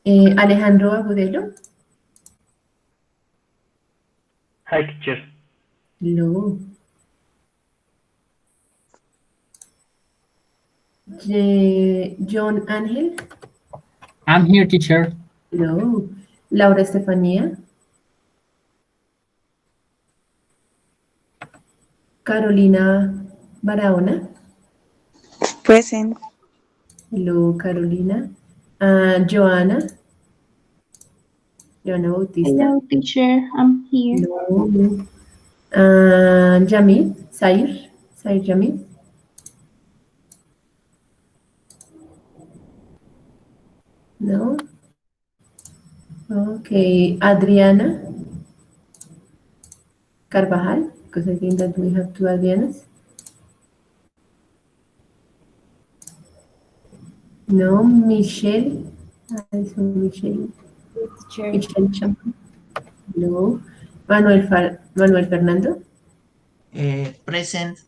Alejandro Agudelo. Hi, teacher. Hello. John Ángel. I'm here, teacher. Hello. Laura Estefanía. Carolina Barahona. Present. Hello, Carolina. Joana. Joana Bautista. Hello, teacher. I'm here. Hello. Jamil. Sair Jamil. No. Okay. Adriana Carvajal, because I think that we have two Adrianas. No, Michelle. I saw Michelle. Teacher. Michelle Champán. No. Manuel Fernando. Present.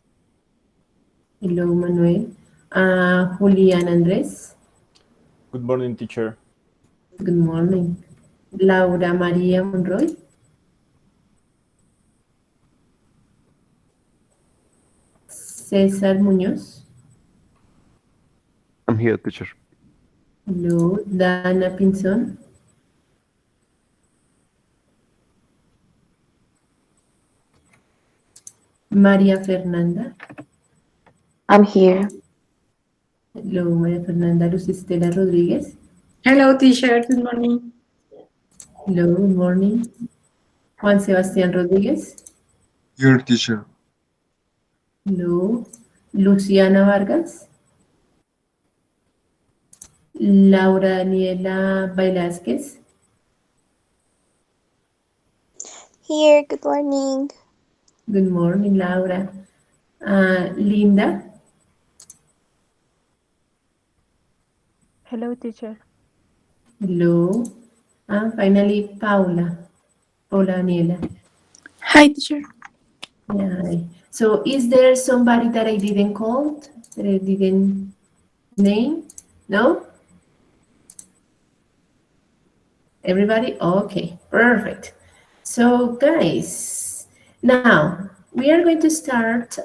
Hello, Manuel. Julián Andrés. Good morning, teacher. Good morning. Laura María Monroy. César Muñoz. I'm here, teacher. Hello, Dana Pinzón. María Fernanda. I'm here. Hello, María Fernanda. Luz Estela Rodríguez. Hello, teacher. Good morning. Hello, good morning. Juan Sebastián Rodríguez. Here, teacher. Hello. Luciana Vargas. Laura Daniela Velázquez. Here, good morning. Good morning, Laura. Linda. Hello, teacher. Hello. And finally, Paula Daniela. Hi, teacher. Yeah. So is there somebody that I didn't call, that I didn't name? No? Everybody? Okay, perfect. So guys, now we are going to start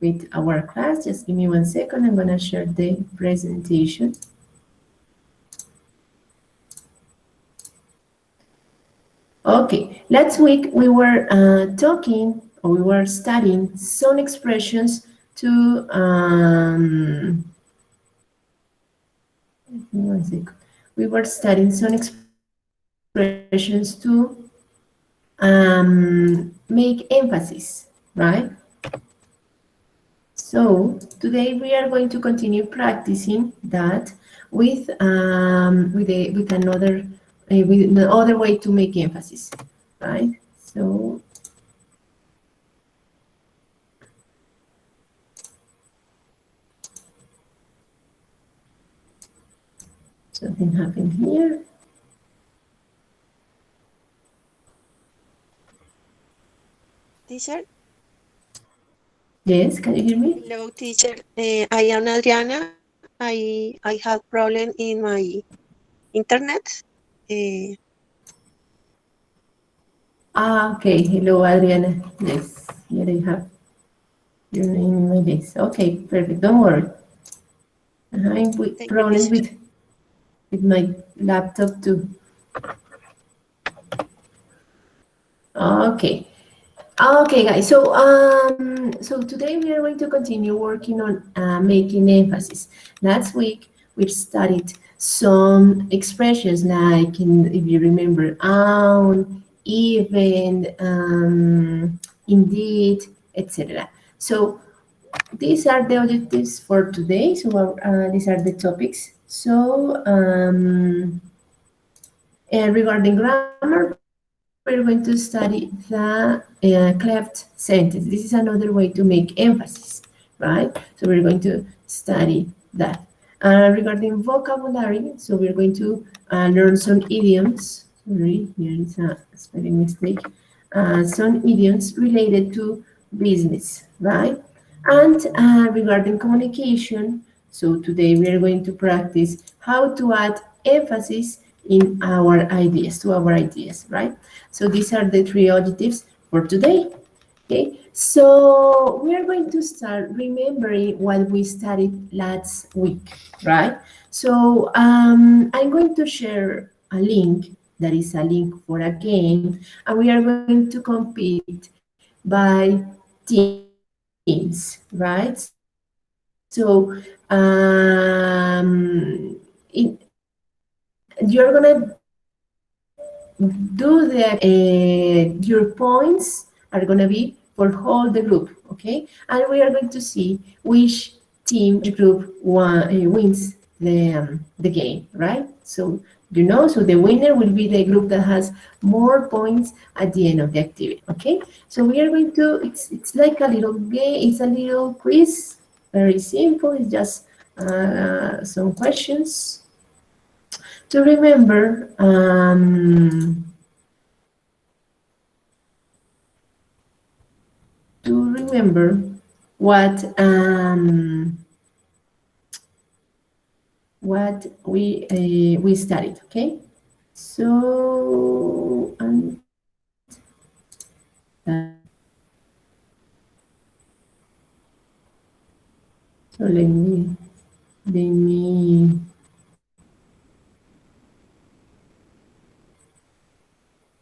with our class. Just give me 1 second. I'm going to share the presentation. Okay, last week we were we were studying some expressions to, one second. We were studying some expressions to make emphasis, right? So today we are going to continue practicing that with another way to make emphasis, right? So something happened here. Teacher? Yes, can you hear me? Hello, teacher. I am Adriana. I have problem in my internet. Okay. Hello, Adriana. Yes, here I have your name in my list. Okay, perfect. Don't worry. I'm with problems with my laptop too. Okay. Okay, guys. So so today we are going to continue working on making emphasis. Last week we studied some expressions like, if you remember, even, indeed, etc. So these are the objectives for today. So these are the topics. So regarding grammar, we're going to study the cleft sentence. This is another way to make emphasis, right? So we're going to study that. Regarding vocabulary, so we're going to learn some idioms. Sorry, here is a spelling mistake. Some idioms related to business, right? And regarding communication, So today we are going to practice how to add emphasis in our ideas, to our ideas, right? So these are the three objectives for today. Okay, so we are going to start remembering what we studied last week, right? So I'm going to share a link that is a link for a game, and we are going to compete by teams, right? So you're gonna do the your points are going to be for all the group, okay? And we are going to see which team, which group wins the game, right? So so the winner will be the group that has more points at the end of the activity, okay? So we are going to, it's like a little game, it's a little quiz, very simple. It's just some questions to remember. To remember what we studied, okay? So so let me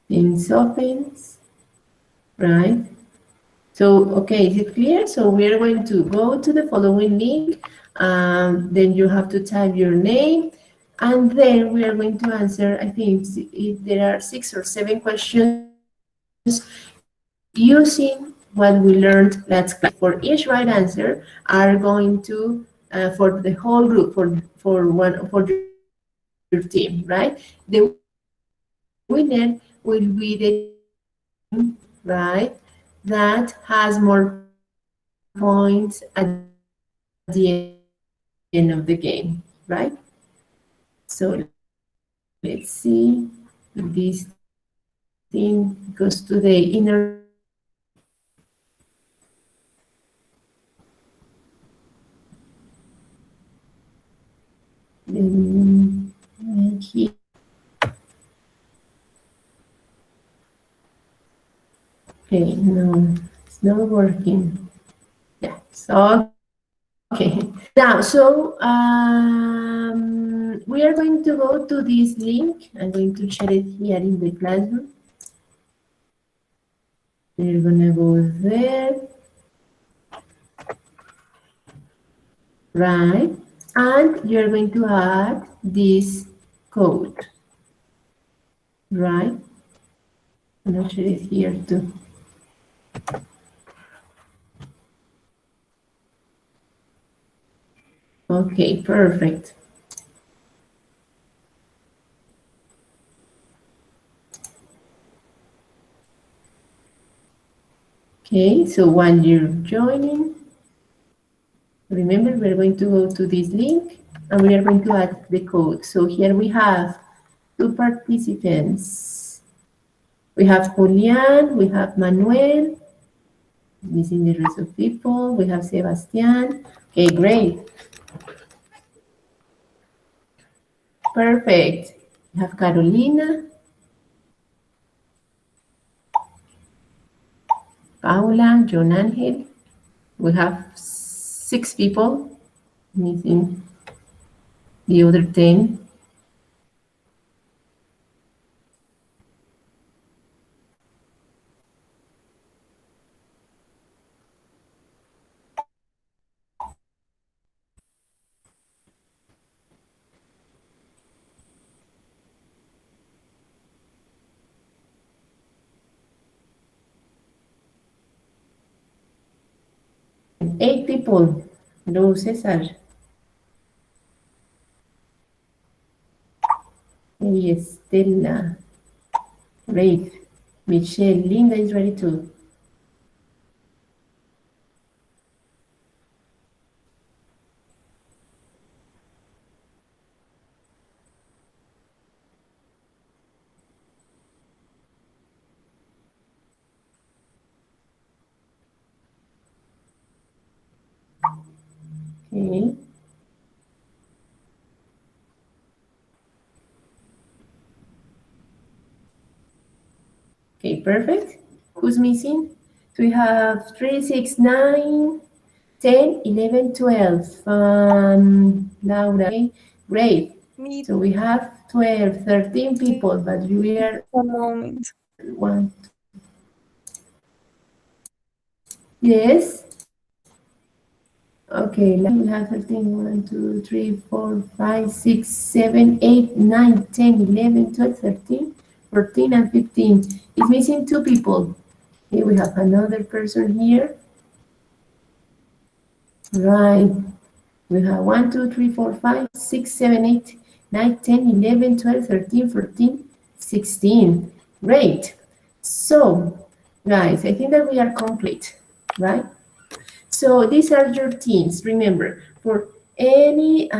things opens, right? So, okay, is it clear? So we are going to go to the following link. Then you have to type your name, and then we are going to answer, I think there are 6 or 7 questions using what we learned last class. For each right answer are going to, for the whole group, for your team, right? The winner will be the team, right, that has more points at the end of the game, right? So let's see if this thing goes to the inner here. Okay, no, it's not working. Yeah, so okay. Now, so we are going to go to this link. I'm going to share it here in the classroom. We're gonna go there, right? And you're going to add this code, right? I'm gonna share it here too. Okay, perfect. Okay, so while you're joining, remember we're going to go to this link and we are going to add the code. So here we have 2 participants. We have Julian, we have Manuel, missing the rest of people. We have Sebastian. Okay, great. Perfect. We have Carolina, Paula, John Angel. We have 6 people, missing the other 10. Eight people. Hello, Cesar. Hey, Estela. Great. Michelle. Linda is ready too. Okay. Okay, perfect. Who's missing? So we have 3, 6, 9, 10, 11, 12. Laura, okay, great. Me, So we have 12, 13 people, but we are a moment. one. Yes? Okay, we have 13, 1, 2, 3, 4, 5, 6, 7, 8, 9, 10, 11, 12, 13, 14, and 15. It's missing 2 people. Okay, we have another person here. Right. We have 1, 2, 3, 4, 5, 6, 7, 8, 9, 10, 11, 12, 13, 14, 16. Great. So, guys, I think that we are complete, right? So these are your teams. Remember, for any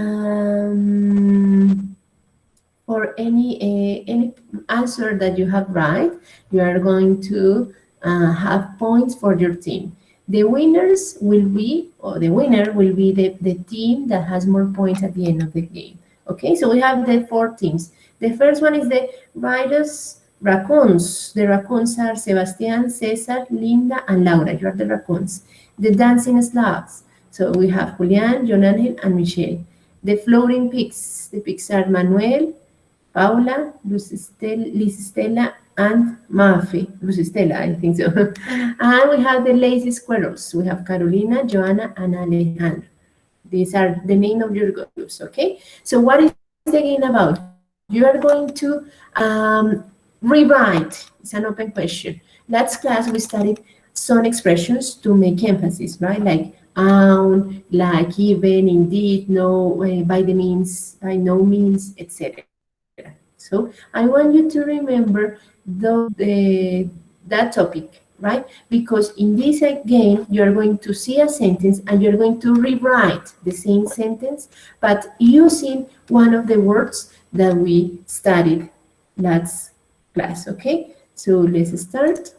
any answer that you have right, you are going to have points for your team. The winners will be, or the winner will be the team that has more points at the end of the game. Okay, so we have the 4 teams. The first one is the Riders Raccoons. The raccoons are Sebastian, Cesar, Linda, and Laura. You are the raccoons. The Dancing Slugs. So we have Julian, Jonathan, and Michelle. The Floating Pigs. The pigs are Manuel, Paula, Lisistela, and Mafe. Lucistela, I think so. And we have the lazy squirrels. We have Carolina, Joanna, and Alejandro. These are the name of your groups, okay? So what is the game about? You are going to rewrite. It's an open question. Last class, we studied some expressions to make emphasis, right? Like like, even, indeed, no, by the means, by no means, etc. So I want you to remember that topic, right? Because in this game, you're going to see a sentence and you're going to rewrite the same sentence, but using one of the words that we studied last class, okay? So let's start.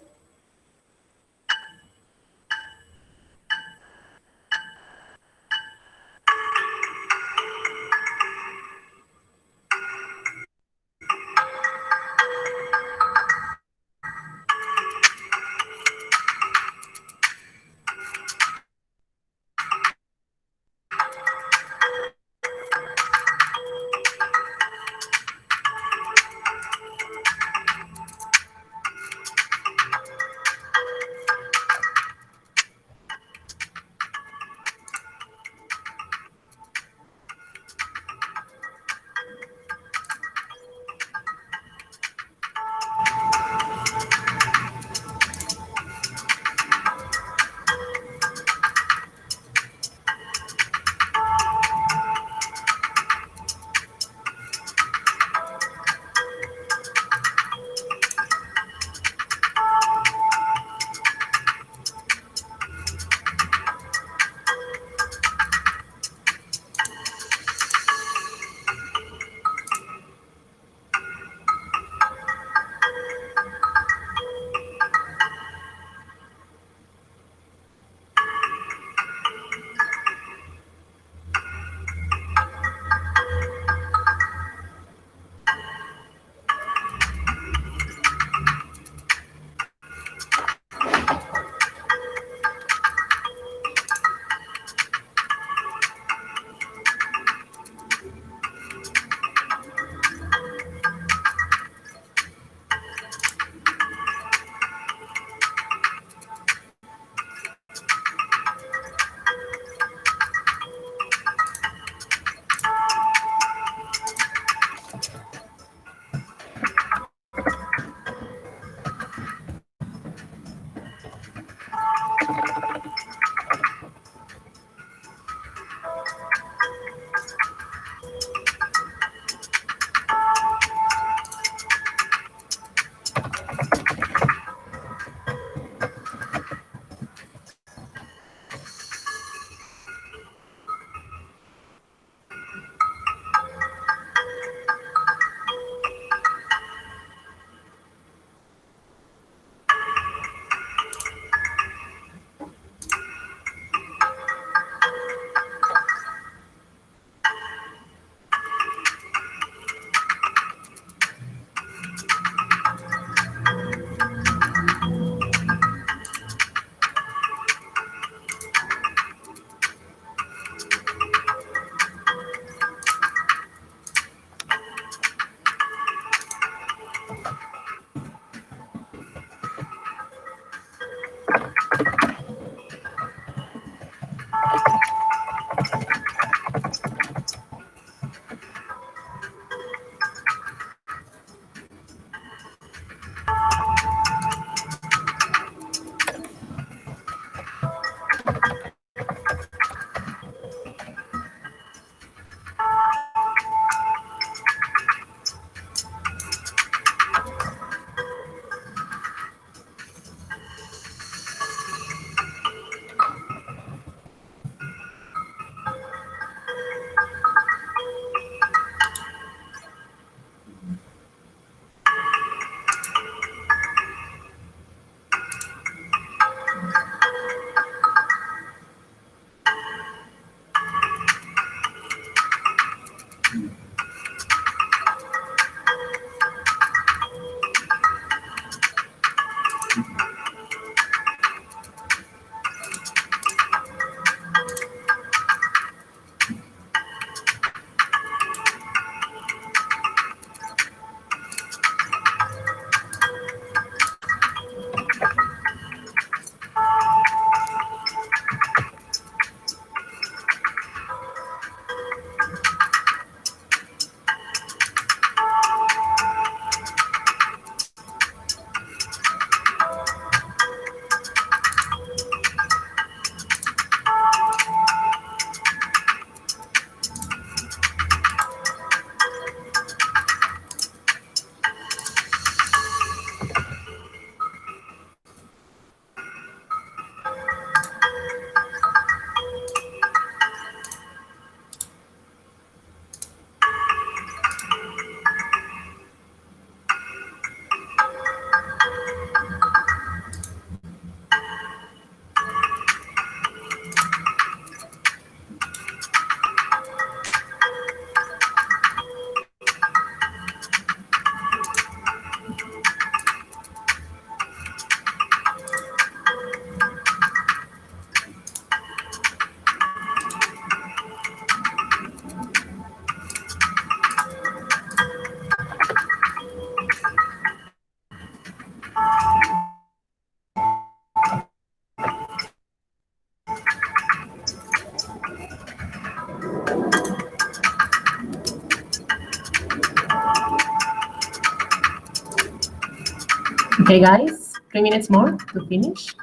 Okay, guys, 3 minutes more to finish.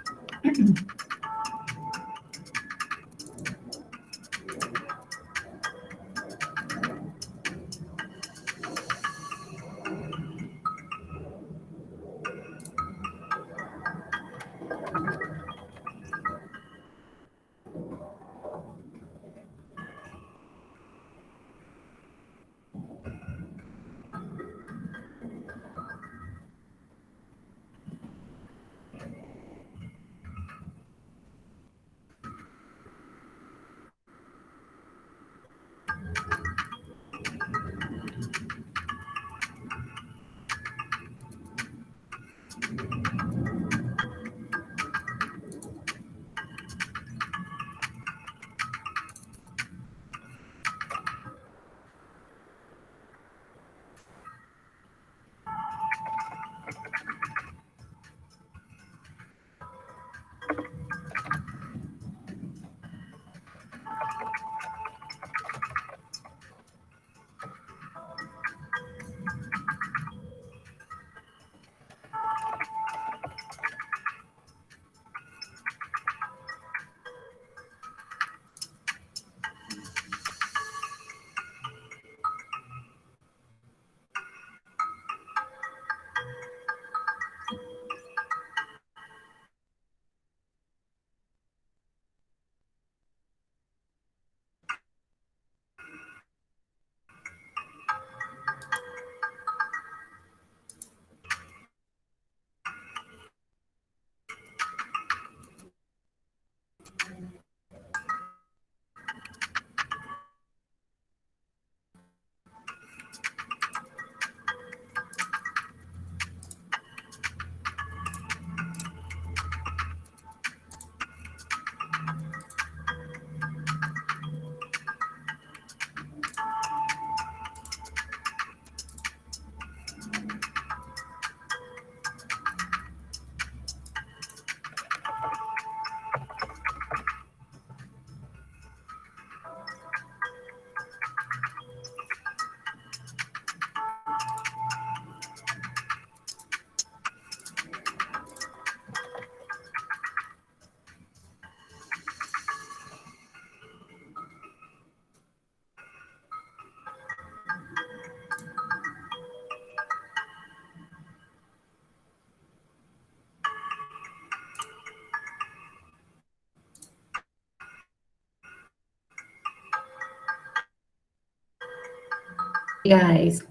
Guys,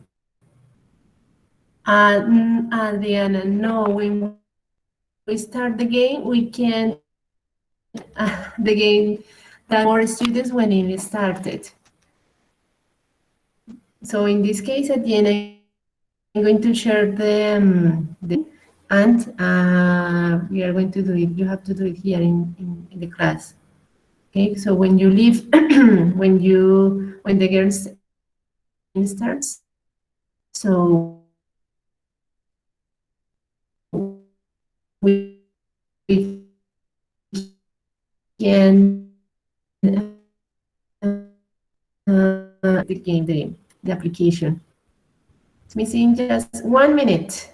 Adriana, no, when we start the game, we can't the game that more students when it started. So in this case, at the end, I'm going to share and we are going to do it. You have to do it here in the class. Okay, so when you leave, when the girls starts, so we can the application. It's missing just 1 minute.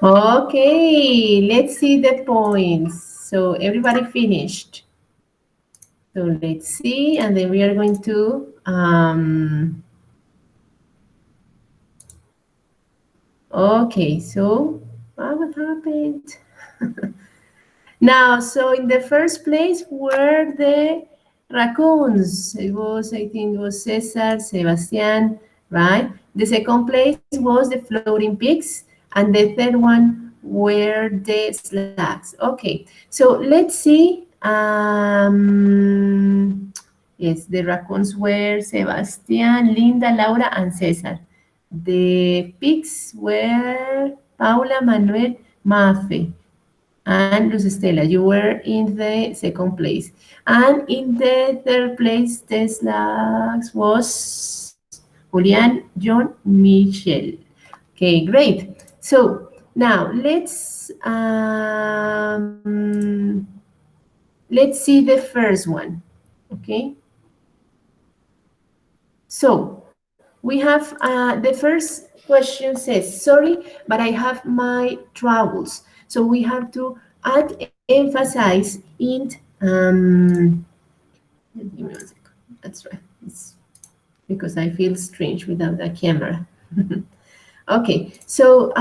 Okay, let's see the points. So everybody finished. So let's see, and then we are going to okay, so what happened? Now, so in the first place were the raccoons. It was, I think, it was Cesar, Sebastian, right? The second place was the floating pigs, and the third one were the slugs. Okay, so let's see. Yes, the raccoons were Sebastian, Linda, Laura, and Cesar. The pigs were Paula, Manuel, Mafe, and Luz Estela. You were in the second place. And in the third place, the slugs was Julian, John, Michelle. Okay, great. So now let's see the first one. Okay. So we have the first question says, sorry, but I have my troubles. So we have to add emphasize in, give me 1 second. That's right. It's because I feel strange without the camera. Okay, so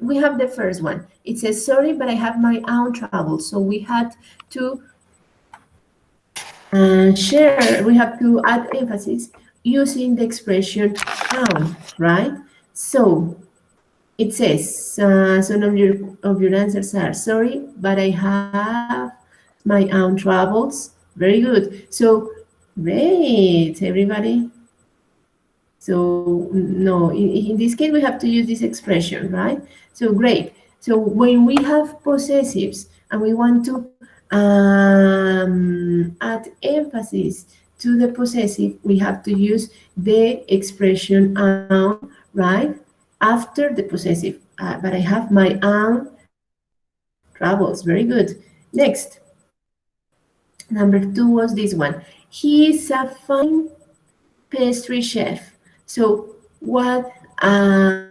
we have the first one. It says, sorry, but I have my own troubles. So we had to we have to add emphasis using the expression own, right? So it says, some of your answers are, sorry, but I have my own troubles. Very good. So great, everybody. So no, in this case, we have to use this expression, right? So great. So when we have possessives and we want to add emphasis to the possessive, we have to use the expression own, right? After the possessive. But I have my own troubles. Very good. Next. Number 2 was this one. He is a fine pastry chef. So what What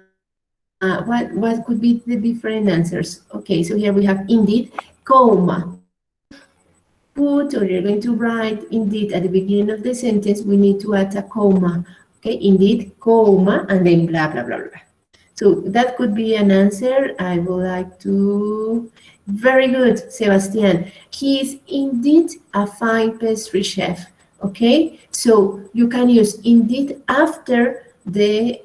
could be the different answers? Okay, so here we have indeed, comma. Put, or you're going to write indeed at the beginning of the sentence, we need to add a comma. Okay, indeed, comma, and then blah, blah, blah, blah. So that could be an answer. I would like to... Very good, Sebastian. He is indeed a fine pastry chef. Okay, so you can use indeed after the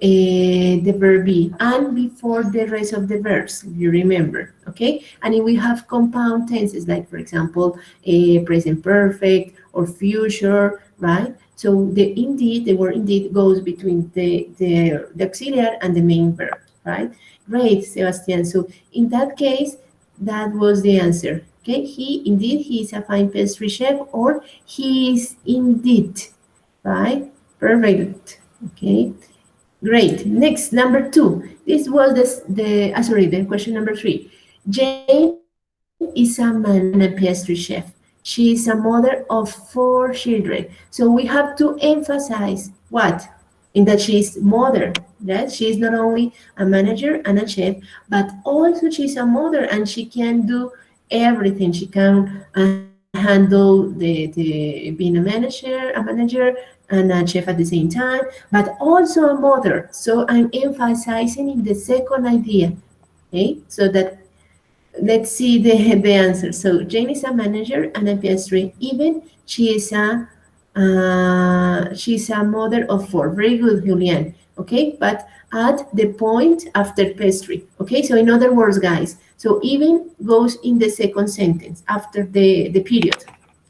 verb be and before the rest of the verbs, if you remember. Okay, and if we have compound tenses, like for example, present perfect or future, right? So the indeed, the word indeed goes between the auxiliary and the main verb, right? Great, Sebastian. So in that case, that was the answer. Okay, he is a fine pastry chef, or he is indeed, right? Perfect. Okay, great. Next, number 2. This was the question number 3. Jane is a man and a pastry chef. She is a mother of 4 children. So we have to emphasize what? In that she is mother, right? She is not only a manager and a chef, but also she's a mother, and she can do everything. She can handle the being a manager and a chef at the same time, but also a mother. So I'm emphasizing in the second idea. Okay, so that let's see the answer. So Jane is a manager and a pastry. Even she's a mother of 4. Very good, Julian. Okay, but add the point after pastry. Okay, so in other words, guys, so even goes in the second sentence after the period,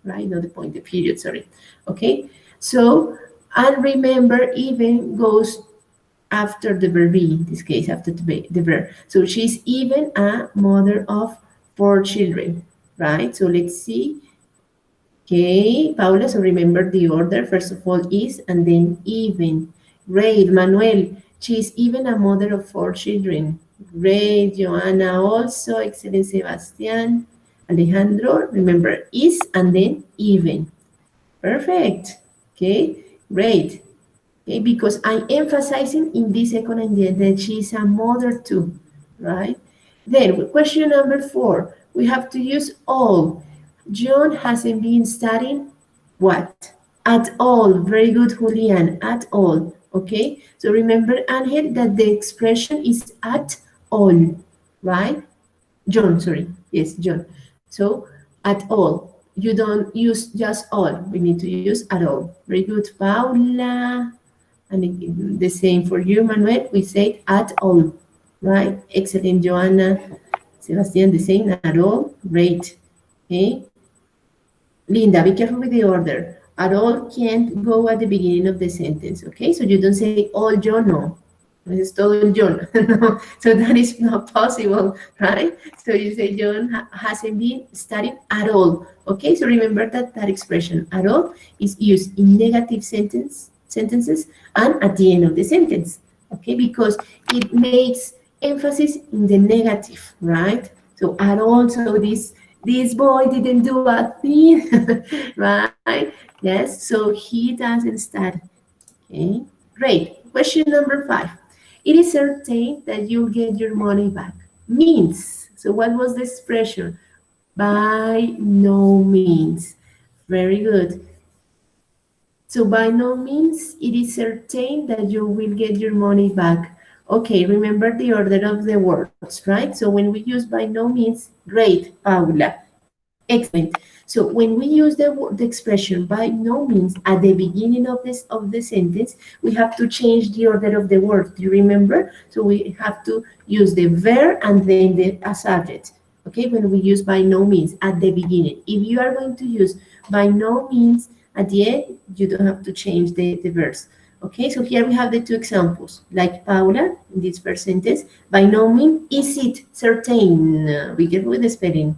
right? Not the point, the period, sorry. Okay, so, and remember, even goes after the verb be, in this case, after the verb. So she's even a mother of 4 children, right? So let's see. Okay, Paula, so remember the order. First of all, is, and then even. Great, Manuel, she's even a mother of 4 children. Great, Joanna also. Excellent, Sebastian. Alejandro, remember, is, and then even. Perfect. Okay, great. Okay, because I'm emphasizing in this second idea that she's a mother too, right? Then question number 4, we have to use all. John hasn't been studying what? At all. Very good, Julian, at all. Okay, so remember, Angel, that the expression is at all, right? John, sorry, yes, John. So at all. You don't use just all. We need to use at all. Very good, Paula. And the same for you, Manuel. We say at all, right? Excellent, Joanna. Sebastian, the same, at all. Great. Okay. Linda, be careful with the order. At all can't go at the beginning of the sentence, okay? So you don't say all John, no. This is todo el John. No. So that is not possible, right? So you say John hasn't been studying at all, okay? So remember that expression, at all, is used in negative sentences and at the end of the sentence, okay? Because it makes emphasis in the negative, right? So at all, so this boy didn't do a thing, right? Yes, so he doesn't study. Okay, great. Question number 5. It is certain that you'll get your money back. Means. So what was the expression? By no means. Very good. So by no means, it is certain that you will get your money back. Okay, remember the order of the words, right? So when we use by no means, great, Paula. Excellent. So when we use the expression by no means at the beginning of the sentence, we have to change the order of the word. Do you remember? So we have to use the verb and then the subject. Okay, when we use by no means at the beginning. If you are going to use by no means at the end, you don't have to change the verbs. Okay, so here we have the 2 examples. Like Paula, in this first sentence, by no means is it certain. Be careful with the spelling.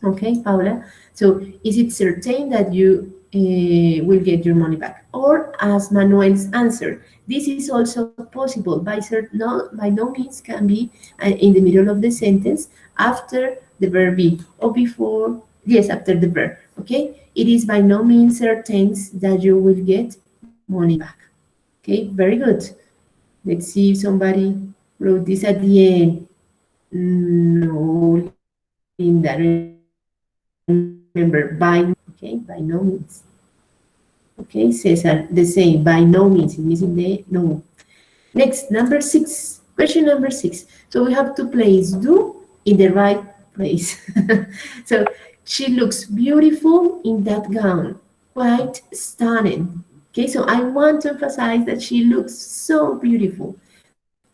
Okay, Paula. So is it certain that you will get your money back? Or as Manuel's answer, this is also possible. By no means can be in the middle of the sentence after the verb be or before, yes, after the verb. Okay, it is by no means certain that you will get money back. Okay, very good. Let's see if somebody wrote this at the end. No, Linda, remember, okay, by no means. Okay, Cesar, the same, by no means, it's missing the no. Next, number 6, question number 6. So we have to place do in the right place. So she looks beautiful in that gown, quite stunning. Okay, so I want to emphasize that she looks so beautiful.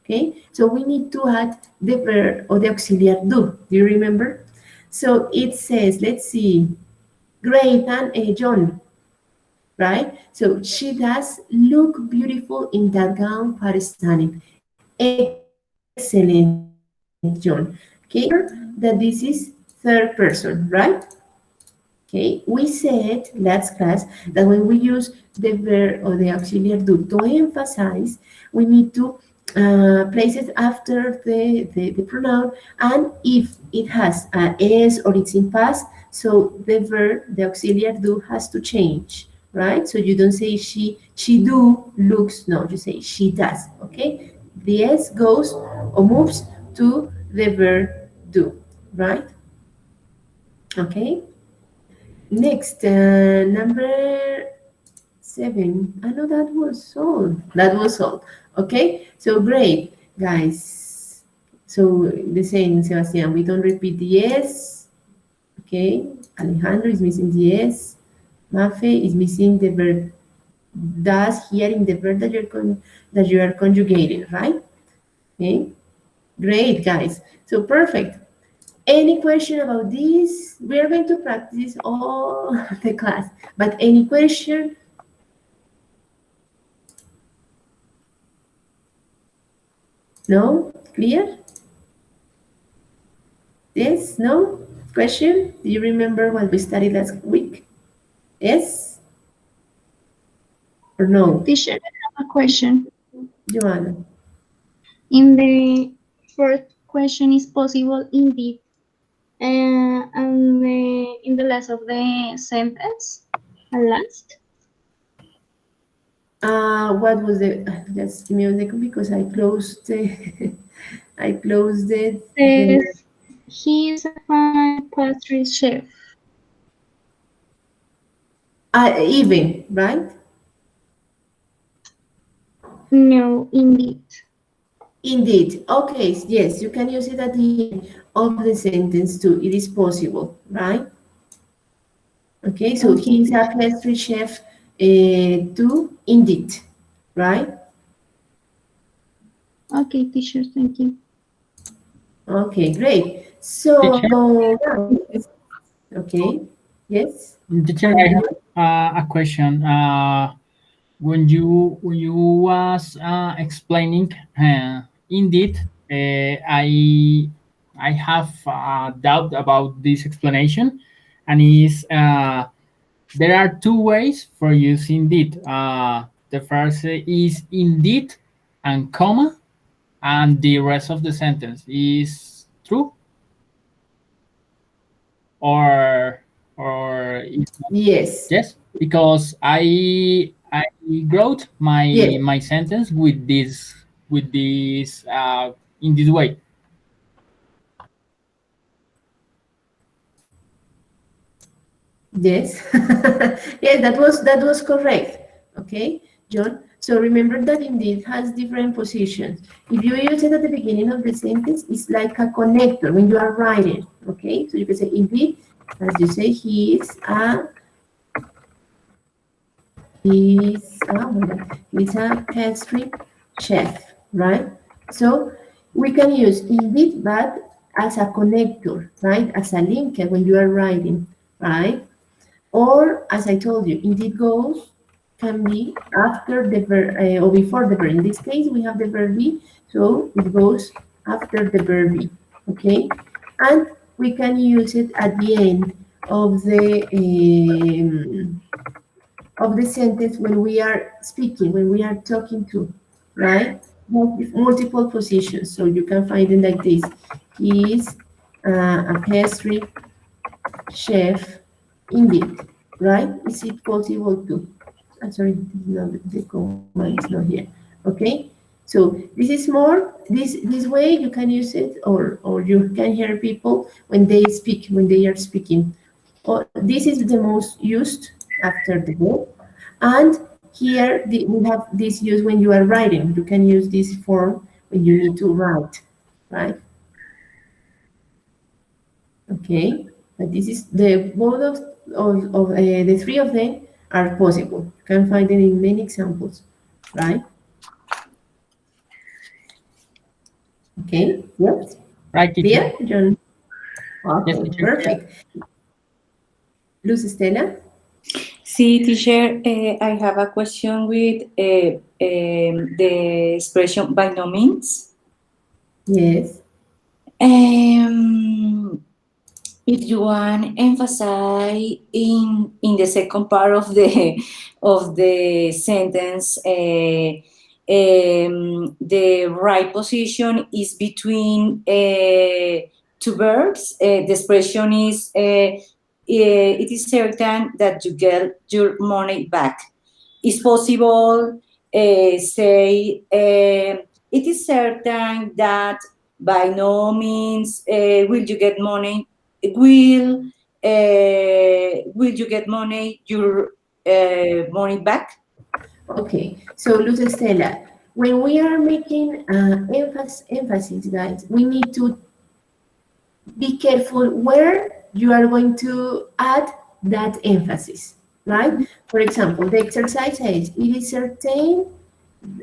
Okay, so we need to add the verb or the auxiliary do. Do you remember? So it says, let's see, great, and John, right? So she does look beautiful in that gown, quite stunning. Excellent, John. Okay, that this is third person, right? Okay, we said last class that when we use the verb or the auxiliary do to emphasize, we need to place it after the pronoun, and if it has an s or it's in past, so the verb, the auxiliary do, has to change, right? So you don't say she do looks, no, you say she does, okay? The s goes or moves to the verb do, right? Okay. Next, number 7. I know that was all. That was all. Okay, so great, guys. So the same, Sebastian, we don't repeat the S. Okay, Alejandro is missing the S. Mafe is missing the verb does here in the verb that you are conjugating, right? Okay, great, guys. So perfect. Any question about this? We are going to practice all the class, but any question? No? Clear? Yes? No? Question? Do you remember what we studied last week? Yes? Or no? Teacher, I have a question. Joanna? In the first question, is possible indeed, and in the last of the sentence, last. What was the, just give me a second because I closed I closed it. Says he is a fine pastry chef. Even, right? No, indeed. Indeed. Okay, yes, you can use it at the end of the sentence too. It is possible, right? Okay, so Okay. he's a pastry chef too, indeed, right? Okay, teacher, thank you. Okay, great. So, okay, yes? Teacher, I have a question. When you was explaining, indeed, I have a doubt about this explanation, and is there are two ways for using indeed. The first is indeed and comma, and the rest of the sentence is true or is not. Yes. Yes, because I wrote my Yes. my sentence with this in this way. Yes. Yeah, that was correct. Okay, John. So remember that indeed has different positions. If you use it at the beginning of the sentence, it's like a connector when you are writing. Okay, so you can say indeed, as you say, he's a pastry chef, right? So we can use indeed, but as a connector, right? As a linker when you are writing, right? Or, as I told you, indeed goes can be after the verb or before the verb. In this case, we have the verb be, so it goes after the verb be, okay? And we can use it at the end of the sentence when we are speaking, when we are talking to, right? Multiple positions, so you can find it like this. He is a pastry chef, indeed, right? Is it possible to? I'm sorry, no, the command is not here. Okay, So this is more, this way you can use it, or you can hear people when they speak, when they are speaking. Or this is the most used after the verb. And here we have this use when you are writing. You can use this form when you need to write, right? Okay, but this is the both of the three of them are possible. You can find it in many examples, right? Okay, yes. Right, teacher? Clear, John? Yes, Okay, teacher. perfect. Luz Estela? See, teacher, I have a question with the expression by no means. Yes. If you want emphasize in the second part of the sentence, the right position is between two verbs. The expression is it is certain that you get your money back. It's possible say it is certain that by no means will you get money. Will you get your money back? Okay, so Luz Estela, when we are making emphasis, guys, we need to be careful where you are going to add that emphasis, right? For example, the exercise says, it is certain,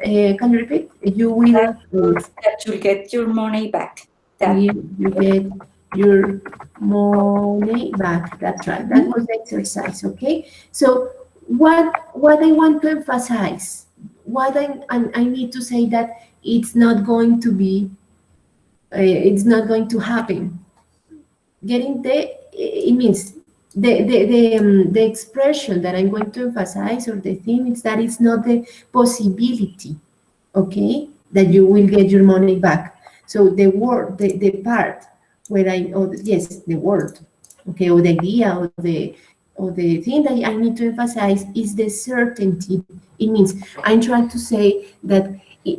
can you repeat? You will That you'll get your money back. you get your money back. That's right. That was the exercise, okay? So what I want to emphasize, what I need to say that it's not going to be, it's not going to happen. Getting it means the expression that I'm going to emphasize, or the thing, is that it's not the possibility, okay, that you will get your money back. So the word, the part where yes, the word, okay, or the idea, or the thing that I need to emphasize is the certainty. It means I'm trying to say that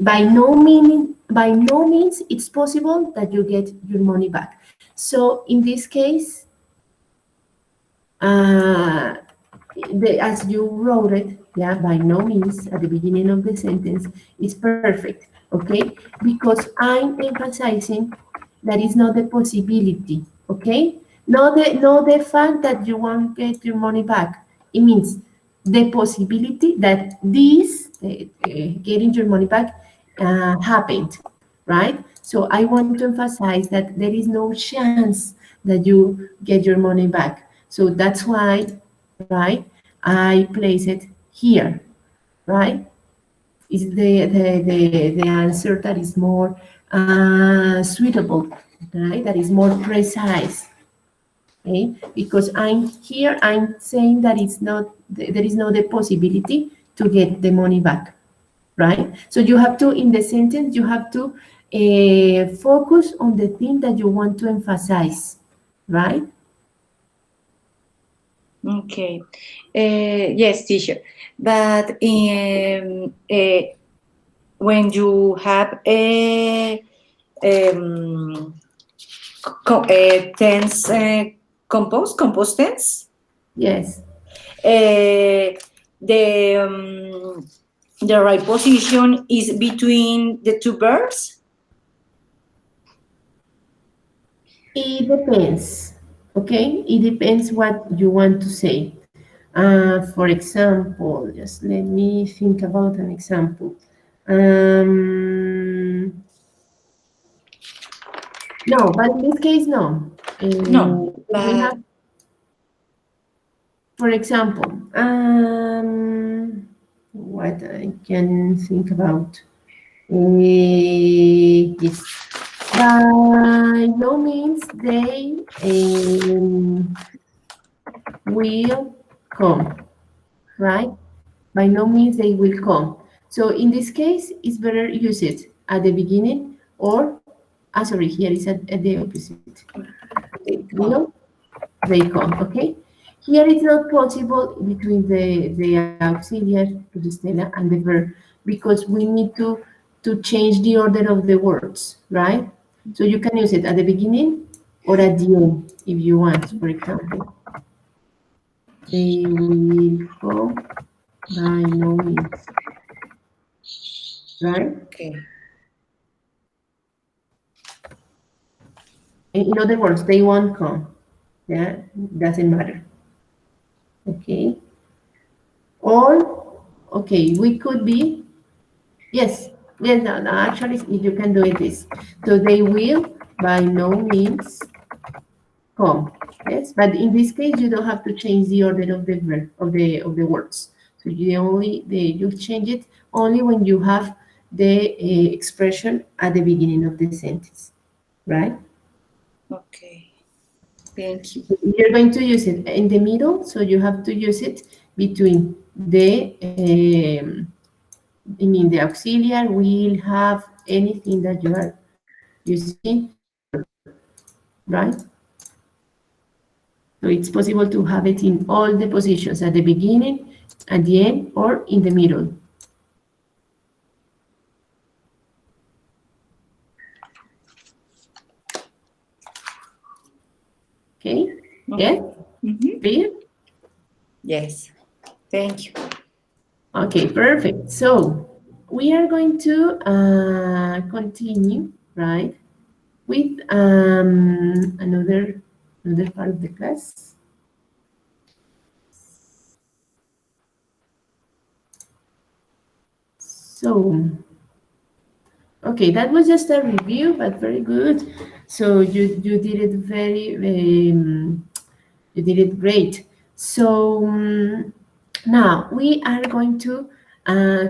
by no means it's possible that you get your money back. So in this case, as you wrote it, yeah, by no means at the beginning of the sentence is perfect, okay? Because I'm emphasizing that is not the possibility, okay? Not the fact that you won't get your money back. It means the possibility that this, getting your money back, happened, right? So I want to emphasize that there is no chance that you get your money back. So that's why, right, I place it here, right? Is the answer that is more suitable, right? That is more precise, okay? Because I'm saying that it's not, there is no the possibility to get the money back, right? So you have to, in the sentence, you have to focus on the thing that you want to emphasize, right? Okay. Yes, teacher. But when you have a tense composed tense, Yes. The right position is between the two verbs. It depends, okay? It depends what you want to say. For example, just let me think about an example. No, but in this case, no. No, We have, for example, what I can think about. Yes. By no means they will come, right? By no means they will come. So in this case, it's better use it at the beginning, or, sorry, here is at the opposite. They will, they come, okay? Here it's not possible between the auxiliary, Stella, and the verb, because we need to to change the order of the words, right? So you can use it at the beginning or at the end if you want. For example, they will go by no means, right? Okay. In other words, they won't come. Yeah, doesn't matter. Okay. Or, okay, we could be, yes, yes, no, actually, you can do it this. So they will by no means come. Yes, but in this case, you don't have to change the order of the verb, of the words. So you change it only when you have the expression at the beginning of the sentence, right? Okay. Thank you. You're going to use it in the middle, so you have to use it between the, the auxiliary will have anything that you are using, right? So it's possible to have it in all the positions, at the beginning, at the end, or in the middle. Okay? Yes? Clear? Yes. Thank you. Okay, perfect. So we are going to continue, right, with another part of the class. So, okay, that was just a review, but very good. So you did it you did it great. So now we are going to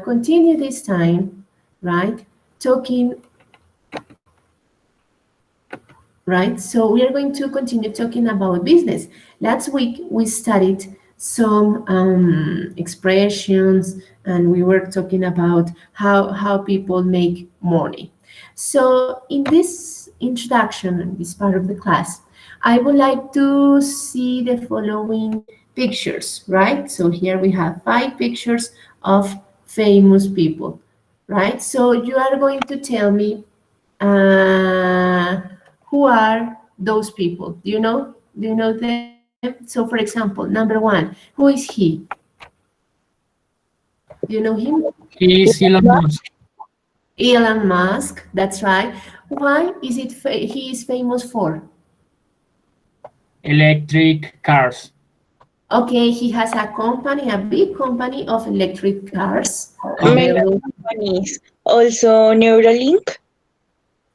continue this time, right? Right? So we are going to continue talking about business. Last week we studied some expressions, and we were talking about how people make money. So in this introduction, in this part of the class, I would like to see the following pictures, right? So here we have 5 pictures of famous people, right? So you are going to tell me who are those people? Do you know? Do you know them? So, for example, number 1, who is he? Do you know him? He is Elon Musk. Elon Musk. That's right. Why is it he is famous for? Electric cars. Okay, he has a company, a big company of electric cars. Many companies. Also Neuralink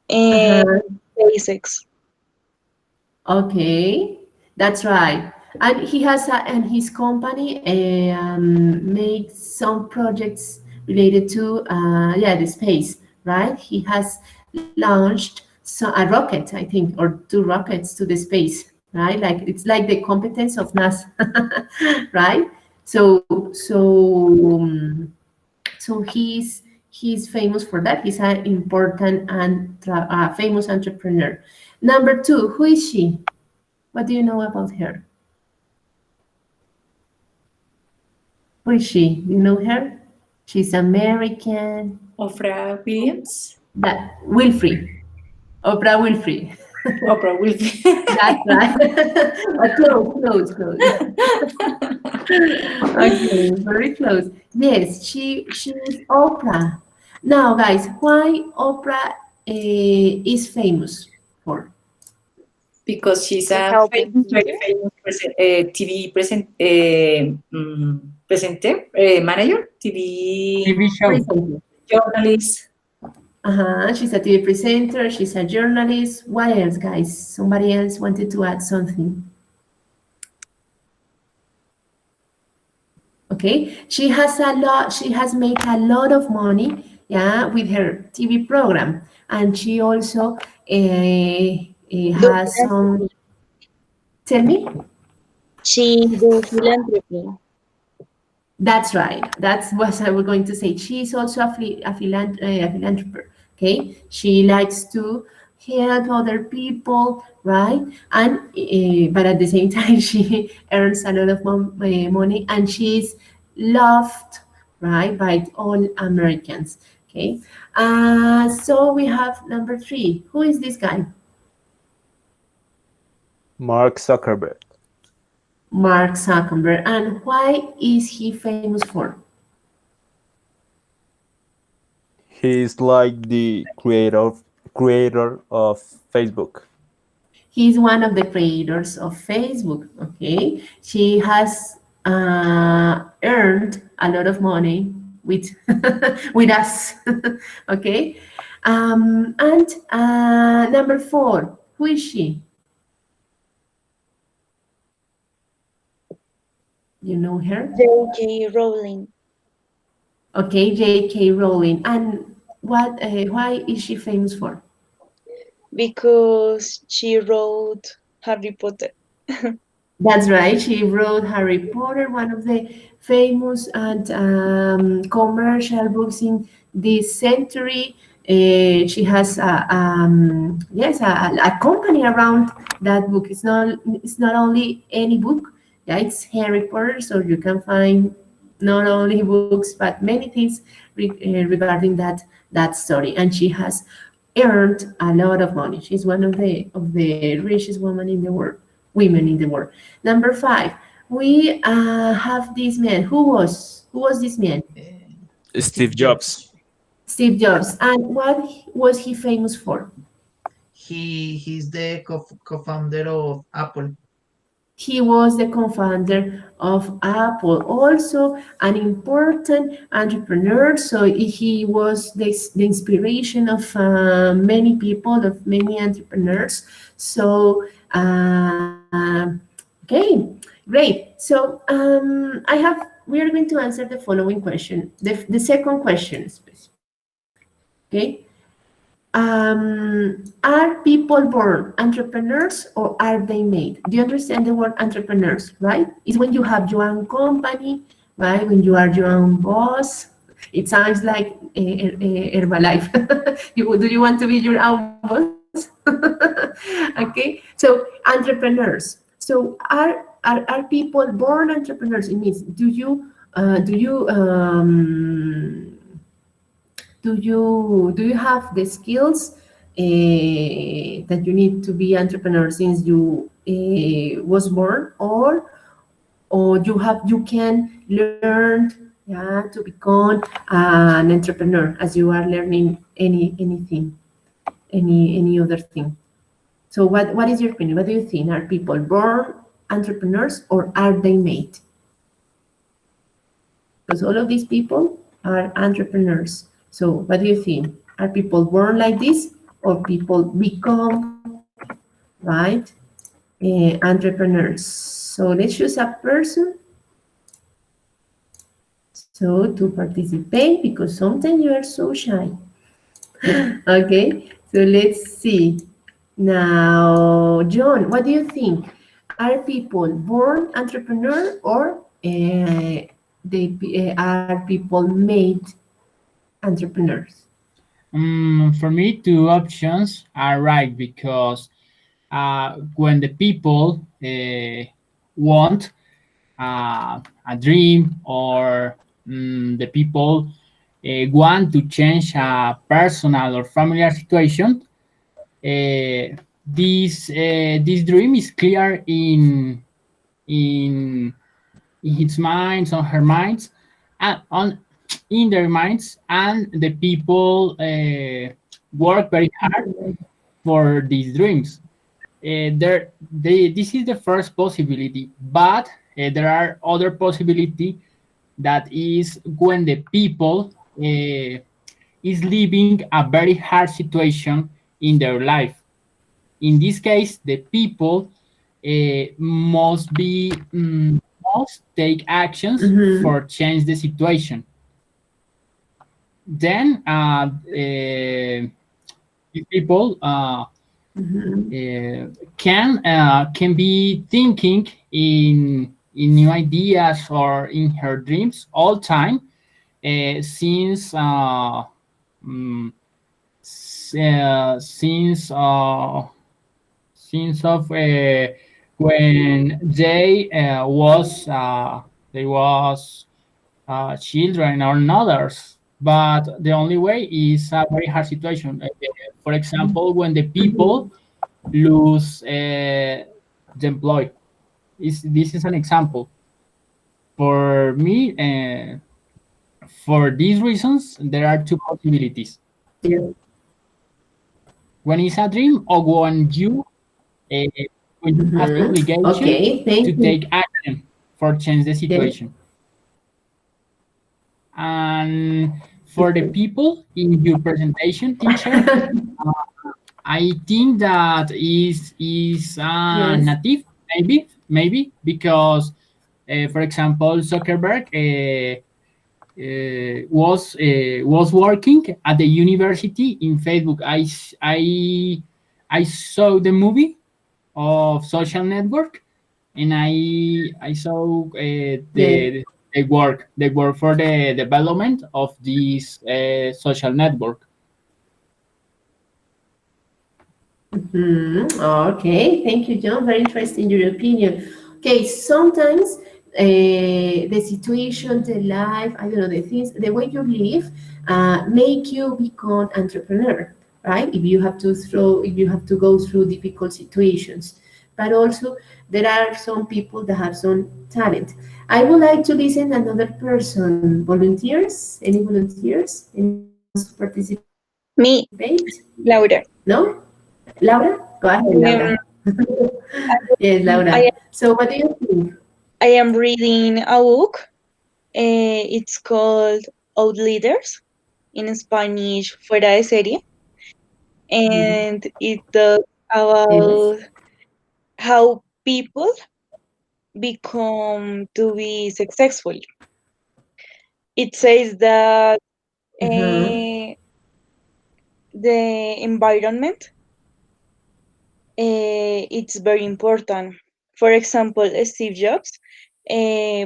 and SpaceX. Okay, that's right. And he has and his company makes some projects related to the space, right? He has launched a rocket, I think, or 2 rockets to the space, right? Like it's like the competence of NASA, right? So he's famous for that. He's an important and famous entrepreneur. Number 2, who is she? What do you know about her? Who is she? You know her? She's American. Oprah Williams. That Winfrey. Oprah Winfrey. Oprah Williams. That's right. Close. Okay, very close. Yes, she is Oprah. Now, guys, why Oprah is famous for? Because she's a very famous TV presenter, manager, TV show. journalist. She's a TV presenter, she's a journalist. What else, guys? Somebody else wanted to add something. Okay, she has made a lot of money, yeah, with her TV program. And she also has some, tell me? She do philanthropy. That's right. That's what I was going to say. She is also a philanthropist. Okay, she likes to help other people, right? And but at the same time, she earns a lot of money, and she is loved, right, by all Americans. Okay. So we have number 3. Who is this guy? Mark Zuckerberg. Mark Zuckerberg. And why is he famous for? He's like the creator of Facebook. He's one of the creators of Facebook. Okay. She has earned a lot of money with with us. Okay. And number 4, who is she? You know her? J.K. Rowling. Okay, J.K. Rowling. And what? Why is she famous for? Because she wrote Harry Potter. That's right. She wrote Harry Potter, one of the famous and commercial books in this century. She has yes a company around that book. It's not only any book. Yeah, it's Harry Potter, so you can find not only books but many things regarding that story. And she has earned a lot of money. She's one of the richest women in the world. Number 5, we have this man. Who was this man? Steve Jobs. Steve Jobs. And what was he famous for? He's the co-founder of Apple. He was the co-founder of Apple, also an important entrepreneur. So he was the inspiration of many people, of many entrepreneurs. So, okay, great. So we are going to answer the following question, the second question, okay? Are people born entrepreneurs or are they made? Do you understand the word entrepreneurs, right? It's when you have your own company, right? When you are your own boss. It sounds like Herbalife. Do you want to be your own boss? Okay, so entrepreneurs. So are people born entrepreneurs? It means do you have the skills that you need to be entrepreneur since you was born, or you can learn, yeah, to become an entrepreneur as you are learning any other thing? So what is your opinion? What do you think? Are people born entrepreneurs or are they made? Because all of these people are entrepreneurs. So what do you think? Are people born like this or people become, right, entrepreneurs? So let's choose a person so to participate, because sometimes you are so shy. Okay, so let's see. Now, John, what do you think? Are people born entrepreneur or are people made entrepreneurs? For me, two options are right, because when the people want a dream, or the people want to change a personal or familiar situation, this dream is clear in his minds, on her minds, and in their minds, and the people work very hard for these dreams. This is the first possibility, but there are other possibility, that is when the people is living a very hard situation in their life. In this case, the people must take actions for change the situation. Then the people can be thinking in new ideas or in her dreams all time, since mm, since of when they was children or others. but the only way is a very hard situation. For example, when the people lose the employee. This is an example. For me, for these reasons, there are two possibilities. Yeah. When it's a dream, or uh, when you have the obligation Okay, to thank you. take action for change the Yes. situation. And for the people in your presentation, teacher, I think that is Yes. native, maybe because, for example, Zuckerberg was working at the university in Facebook. I saw the movie of Social Network, and I saw Yes. the work for the development of this social network. Okay, thank you, John. Very interesting your opinion. Okay, sometimes the situation, the life, I don't know, the things, the way you live, make you become entrepreneur, right? If you have to go through difficult situations, but also there are some people that have some talent. I would like to listen to another person. Volunteers? Any volunteers? Anyone wants to participate? Me, Laura. No? Laura? Go ahead, Um, Laura. Yes, I Laura. So what do you think? I am reading a book. It's called Out Leaders, in Spanish, Fuera de Serie, and it talks Yes. about how people become to be successful. It says that Mm-hmm. uh, the environment it's very important. For example, Steve Jobs,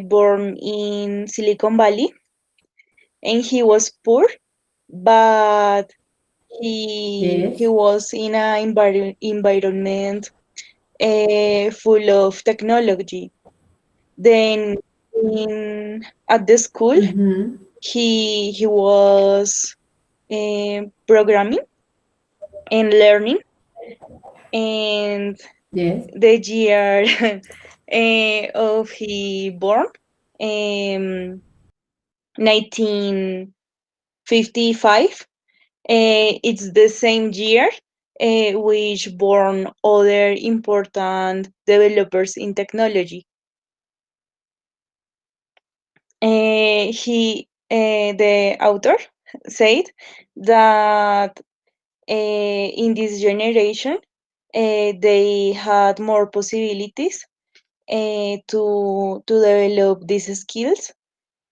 born in Silicon Valley, and he was poor, but he Yes. was in an environment full of technology. Then in at the school, Mm-hmm. he was programming and learning, and Yes. the year of he born, um, 1955. It's the same year which born other important developers in technology. The author said that in this generation they had more possibilities to develop these skills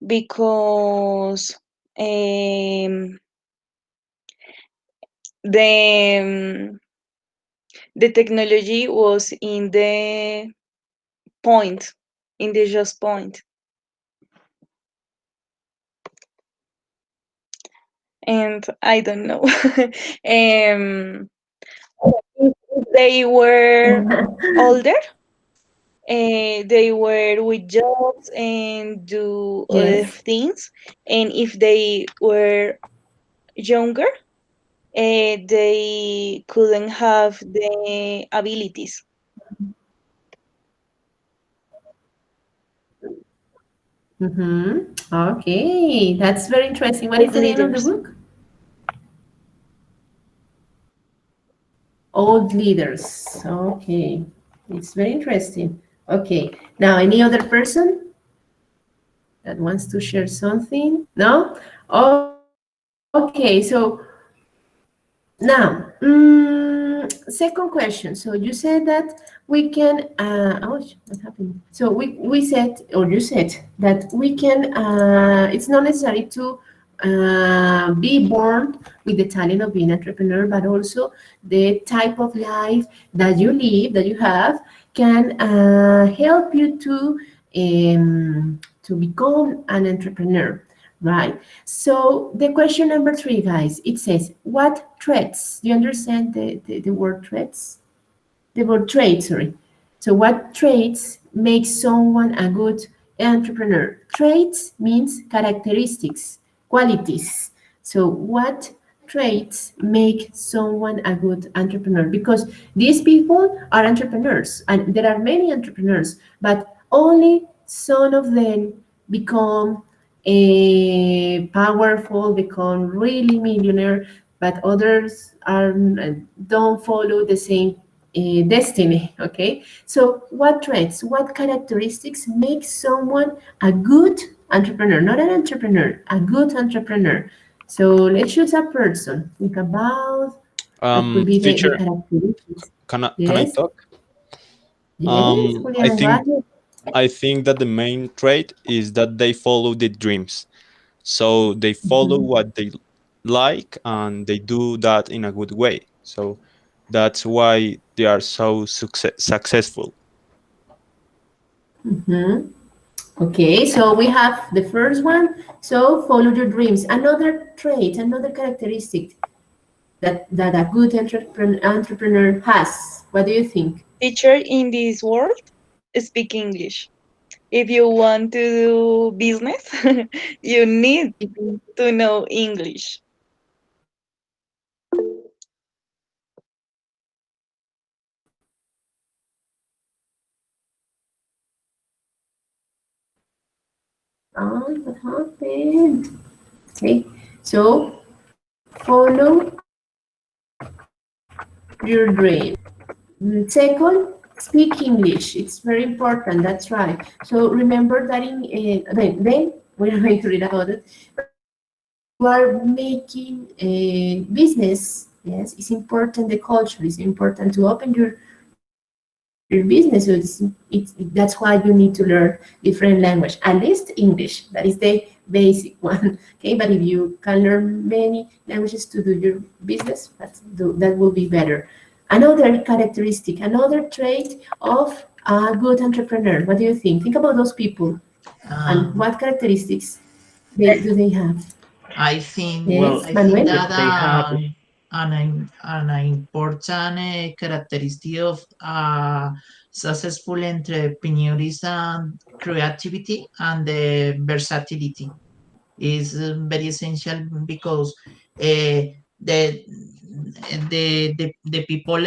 because the the technology was point in the just point, and I don't know. If they were older, they were with jobs and do other Yes. things, and if they were younger, they couldn't have the abilities Mm-hmm. Okay, that's very interesting. What is of the name of the leaders. book? Old Leaders. Okay, it's very interesting. Okay, now any other person that wants to share something? No? Okay, so now, second question. So you said that we can, oh, what happened? So we said, or you said that we can, it's not necessary to be born with the talent of being entrepreneur, but also the type of life that you live, that you have, can help you to become an entrepreneur, right? So the question number 3, guys, it says, what traits? Do you understand the word traits? The word trait, sorry. So what traits make someone a good entrepreneur? Traits means characteristics, qualities. So what traits make someone a good entrepreneur? Because these people are entrepreneurs, and there are many entrepreneurs, but only some of them become powerful, become really millionaire, but others are don't follow the same destiny. Okay, so what traits, what characteristics make someone a good entrepreneur? Not an entrepreneur, a good entrepreneur. So let's choose a person. Think about what could be the Teacher, characteristics. can I Yes, talk? yes, I Julian, go think ahead. that the main trait is that they follow the dreams. So they follow Mhm. what they like and they do that in a good way. So that's why they are so successful. Mhm. Okay, so we have the first one. So follow your dreams. Another trait, another characteristic that a good entrepreneur has. What do you think? Teacher in this world, speak English. If you want to do business, you need to know English. Oh, what happened? Okay, so follow your dream. Second, speak English. It's very important. That's right. So remember that then we're going to read about it. Remember that when you are making a business, yes, it's important. The culture is important to open your business. So that's why you need to learn different language, at least English. That is the basic one. Okay, but if you can learn many languages to do your business, that will be better. Another characteristic, another trait of a good entrepreneur. What do you think? Think about those people and Um, what characteristics do they have? I think Well, Yes, I think Manuel. if that they have, an important characteristic of successful entrepreneur is creativity and versatility is very essential because uh, the, the people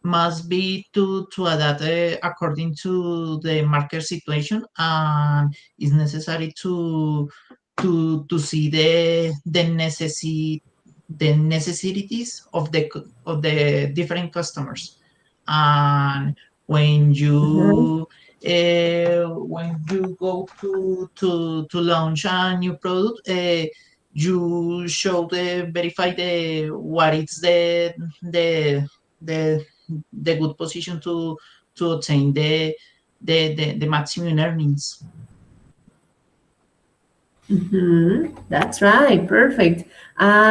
must be to adapt according to the market situation, and it's necessary to see the necessities of the different customers. And when Mhm. you go to launch a new product, you should verify the what is the the the good position to obtain the maximum earnings. That's right. Perfect.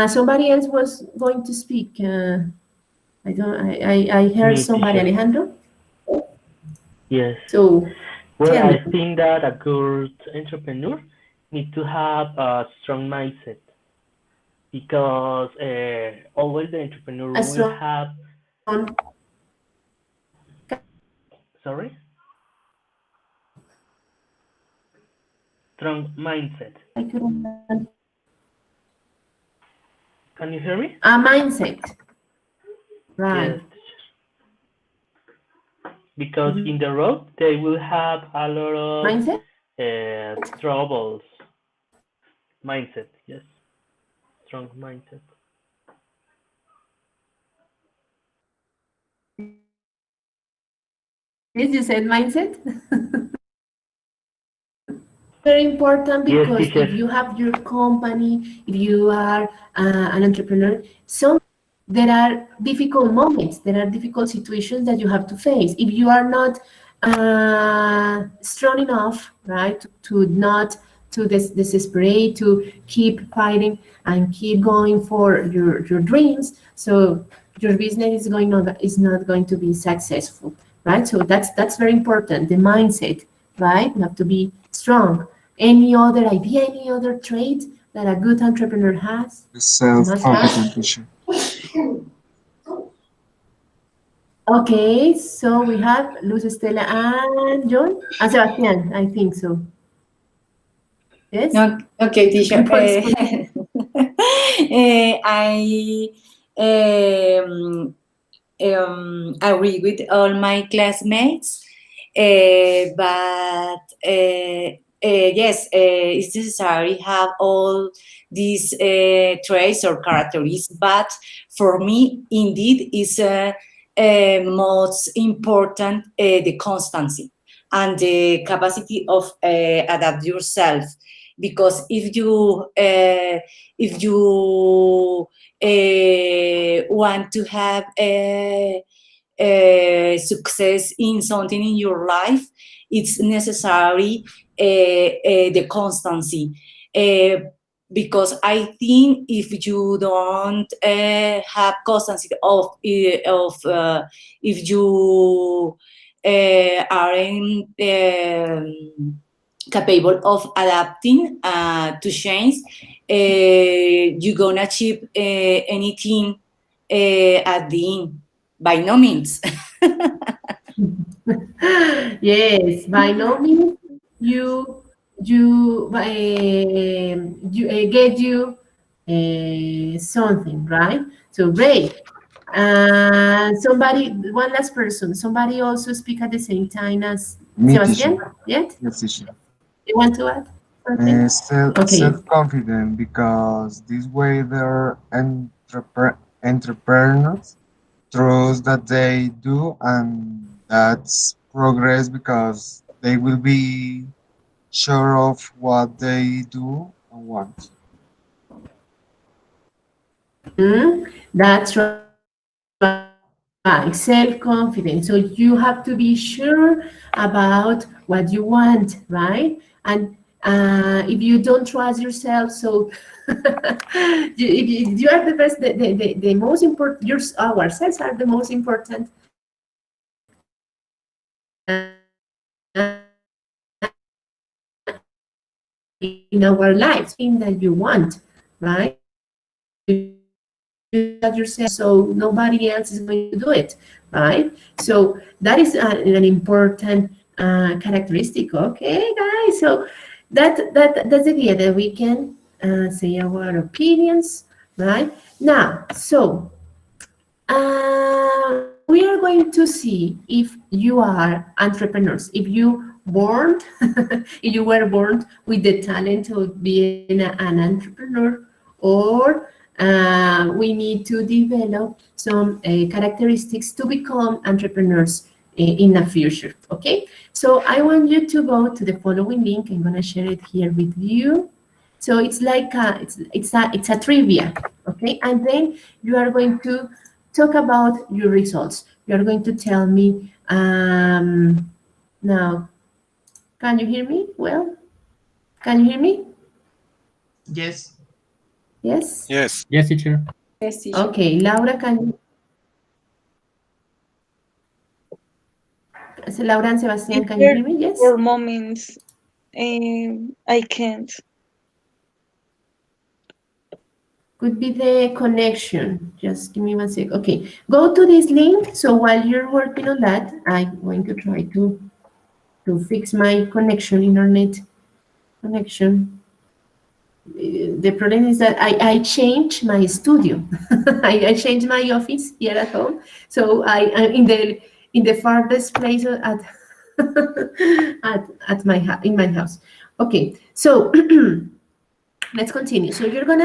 Somebody else was going to speak. I don't. I heard me, somebody, teacher. Alejandro. Yes. So Well, tell me. I think that a good entrepreneur needs to have a strong mindset because always the entrepreneur A will strong. have, sorry, strong mindset. I couldn't. Can you hear me? A mindset. Yes, Right. because Mhm. in the road they will have a lot of Mindset. troubles. Mindset, yes, strong mindset. Yes, you said mindset. Very important Yes, because teacher. if you have your company, if you are an entrepreneur, there are difficult moments, there are difficult situations that you have to face. If you are not strong enough, right, to not to desperate, to keep fighting and keep going for your dreams, so your business is not going to be successful, right? So that's very important. The mindset, right? You have to be strong. Any other idea, any other trait that a good entrepreneur must Self-confident have? teacher. Okay, so we have Luz, Estela, and John, and Sebastian, I think so. Yes? No, okay, teacher. People I agree with all my classmates, but yes, it's necessary have all these traits or characteristics. But for me, indeed, is most important the constancy and the capacity of adapt yourself. Because if you want to have success in something in your life, it's necessary the constancy. Because I think if you don't have constancy if you aren't capable of adapting to change, you're gonna achieve anything at the end. By no means. Yes, by no means you get you something, right? So great. Somebody, one last person. Somebody also speak at the same time as Me, Sebastian. teacher. Yet Yes, teacher. you want to add something? Okay. Self-confident because this way their entrepreneurs trust that they do, and that's progress because they will be sure of what they do and want. That's right. Self-confidence. So you have to be sure about what you want, right? And if you don't trust yourself, so if you are the best, the most important, ourselves are the most important in our lives, thing that you want, right? You trust yourself, so nobody else is going to do it, right? So that is an important characteristic. Okay, guys. So that's the idea that we can say our opinions, right? Now, so we are going to see if you are entrepreneurs, if you born, if you were born with the talent of being an entrepreneur, or we need to develop some characteristics to become entrepreneurs in the future. Okay, so I want you to go to the following link. I'm going to share it here with you. So it's like it's a trivia, okay, and then you are going to talk about your results. You are going to tell me now. Can you hear me? Well, can you hear me? Yes. Yes. Yes. Yes, teacher. Yes, teacher. Okay, Laura, Laura and Sebastian, can you Teacher, hear me? Yes. for moments, I can't. Could be the connection. Just give me one sec. Okay, go to this link. So while you're working on that, I'm going to try to fix my connection, internet connection. The problem is that I changed my studio. I changed my office here at home. So I'm in the farthest place at in my house. Okay, so let's continue. So you're going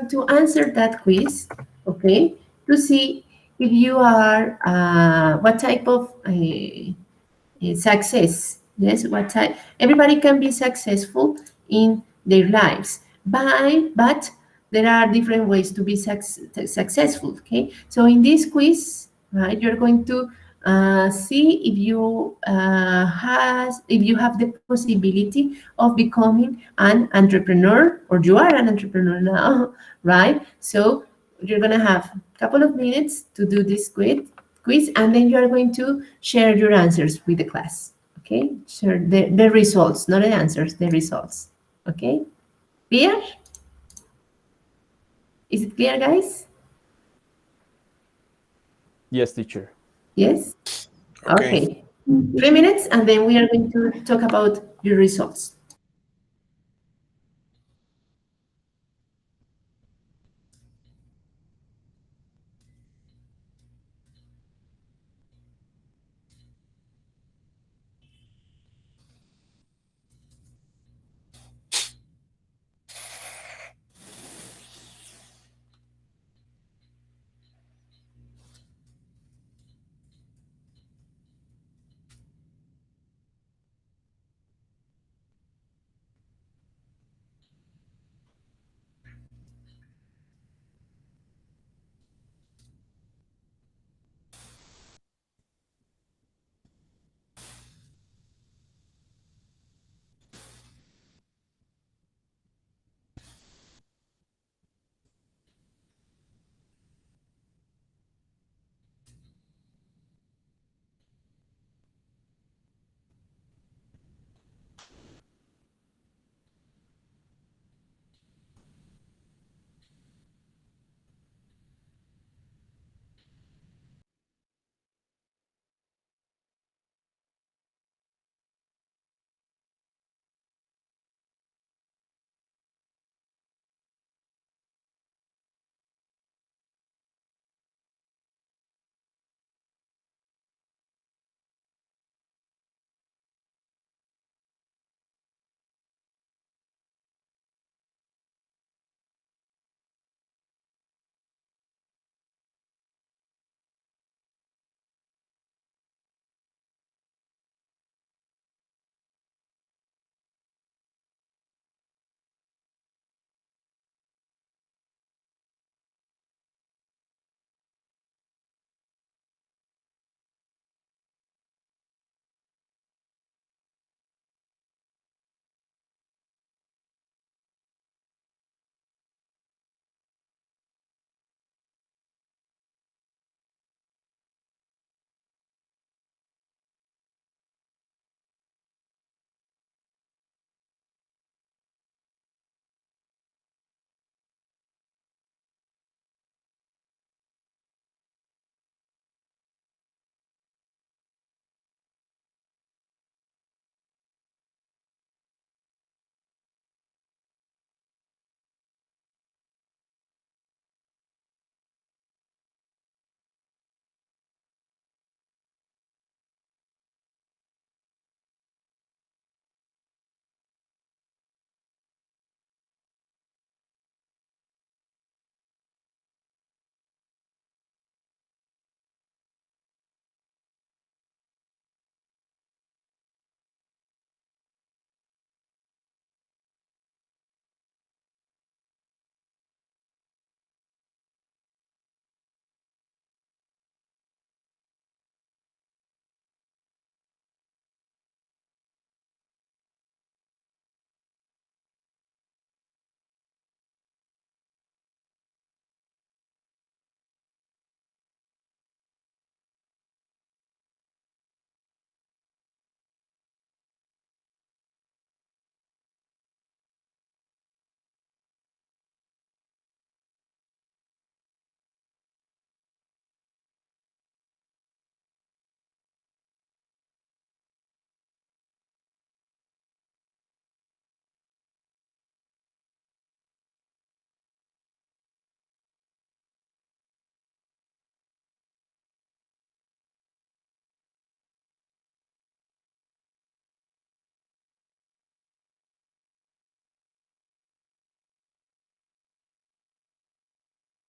to answer that quiz, okay, to see if you are what type of success. Yes, what type? Everybody can be successful in their lives, but there are different ways to be successful. Okay, so in this quiz, right, you're going to see if you have the possibility of becoming an entrepreneur, or you are an entrepreneur now, right? So you're gonna have a couple of minutes to do this quiz, and then you are going to share your answers with the class. Okay, share the results, not the answers, the results. Okay, clear? Is it clear, guys? Yes, teacher. Yes. Okay. Okay. 3 minutes, and then we are going to talk about your results.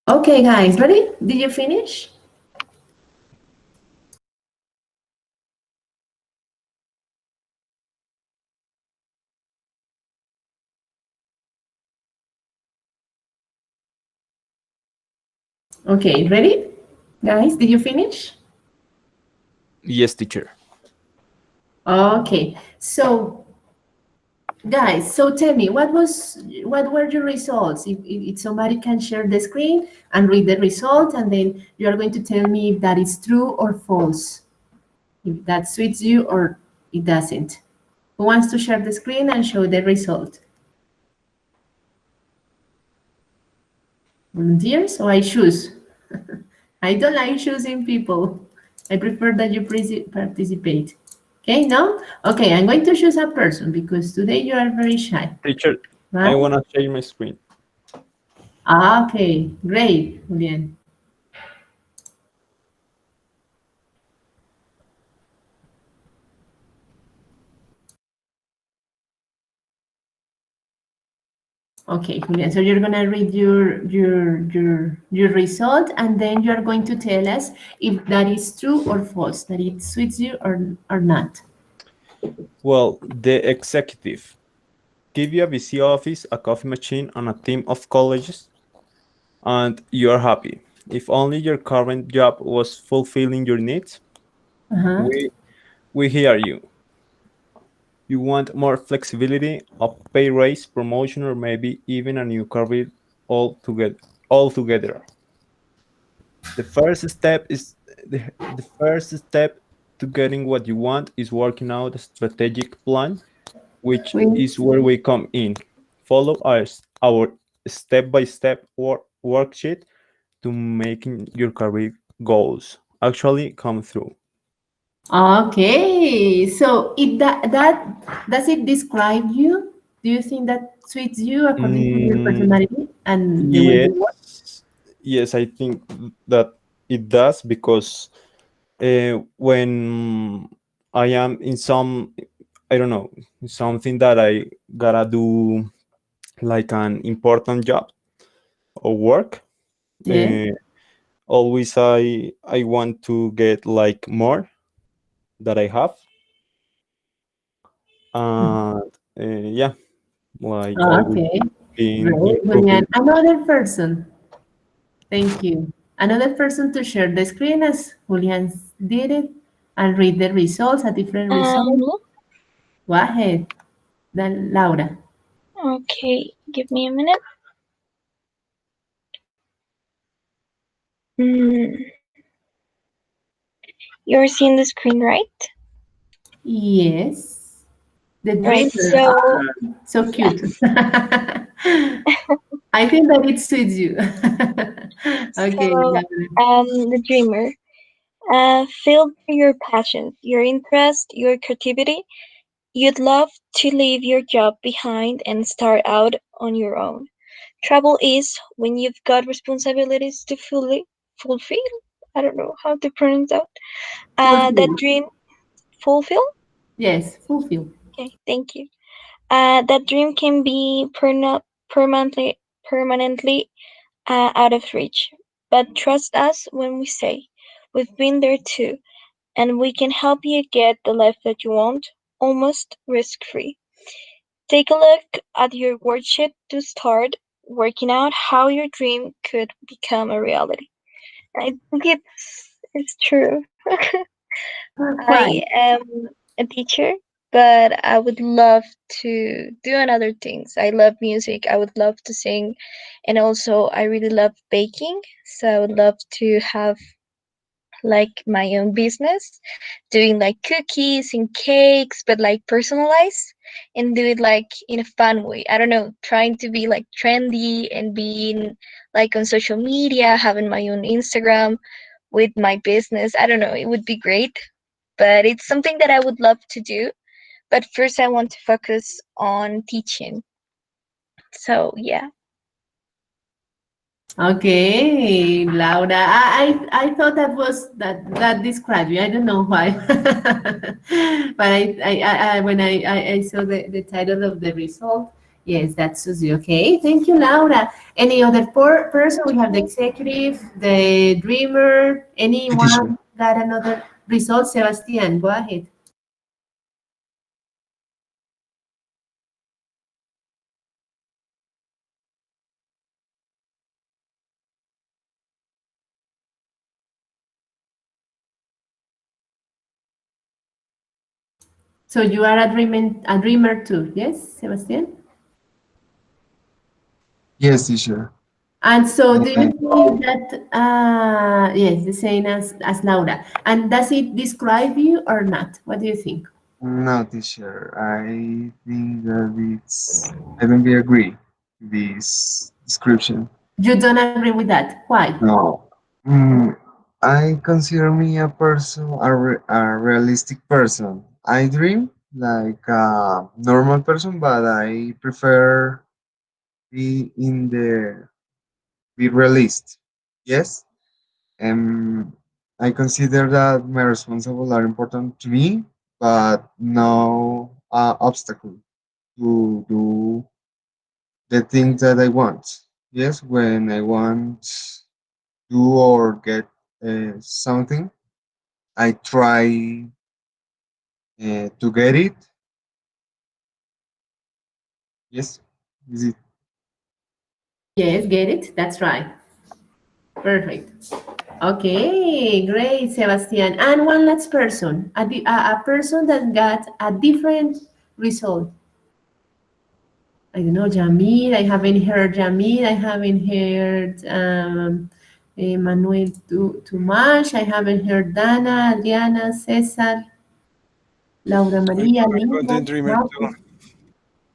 Okay, guys, ready? Did you finish? Okay, ready? Guys, did you finish? Yes, teacher. Okay, so guys, so tell me, what were your results? If somebody can share the screen and read the result, and then you are going to tell me if that is true or false, if that suits you or it doesn't. Who wants to share the screen and show the result? Volunteers? So I choose. I don't like choosing people. I prefer that you participate. Okay, no? Okay, I'm going to choose a person because today you are very shy, Teacher, I right? want to share my screen. Ah, okay, great, Julian. Okay, Julian, so you're gonna read your result, and then you're going to tell us if that is true or false, that it suits you or not. Well, the executive give you a busy office, a coffee machine, and a team of colleagues, and you are happy. If only your current job was fulfilling your needs, Uh-huh. we hear you. You want more flexibility, a pay raise, promotion, or maybe even a new career altogether. Altogether. The first step is the first step to getting what you want is working out a strategic plan, which We, is where we come in. Follow our step-by-step worksheet to making your career goals actually come through. okay, so that does it describe you? Do you think that suits you according to your Mm, personality and the way you work? yes, yes, I think that it does because when I am in some, I don't know, something that I gotta do, like an important job or work, Yes. uh, always I want to get like more that I have, and yeah, like always Okay, being great, Julian. improving. Another person. Thank you. Another person to share the screen as Julian did it and read the results, a different result. Me? Go ahead, then Laura. Okay, give me a minute. Mm, you're seeing the screen, right? Yes, the Right. dreamer. So, Ah, so yeah. cute. I think that it suits you. Okay, So, Laura. the dreamer. Filled by your passion, your interest, your creativity, you'd love to leave your job behind and start out on your own. Trouble is when you've got responsibilities to fully fulfill. I don't know how to pronounce that. That Fulfill. dream fulfill. Yes, fulfill. Okay, thank you. That dream can be permanently out of reach. But trust us when we say we've been there too, and we can help you get the life that you want, almost risk free. Take a look at your worksheet to start working out how your dream could become a reality. I think it's true. I Why? am a teacher, but I would love to do another things. I love music. I would love to sing, and also I really love baking. So I would love to have like my own business, doing like cookies and cakes, but like personalized and do it like in a fun way. I don't know, trying to be like trendy and being like on social media, having my own Instagram with my business. I don't know, it would be great, but it's something that I would love to do. But first, I want to focus on teaching. So, yeah. Okay, Laura. I thought that was that described you. I don't know why, but when I saw the title of the result, yes, that Susie. Okay, thank you, Laura. Any other person? We have the executive, the dreamer. Hey, teacher. Anyone got another result? Sebastian, go ahead. So you are a dreamer too, yes, Sebastian? Yes, teacher. And so, do you Uh, think that, yes, the same as Laura, and does it describe you or not? What do you think? no, teacher. I think that I don't be agree with this description. You don't agree with that. Why? No. I consider me a person, a realistic person. I dream like a normal person, but I prefer be realistic. Yes. Um, I consider that my responsibilities are important to me, but no obstacle to do the things that I want. Yes, when I want do or get something, I try to get it. Yes, is it? Yes, get it? That's right. Perfect. Okay, great, Sebastian. And one last person, a person that got a different result. I don't know, Jamil. I haven't heard Jamil. I haven't heard Manuel too much. I haven't heard Dana, Adriana, Cesar, Laura Maria, I got the Linda, dreamer too. Marcos.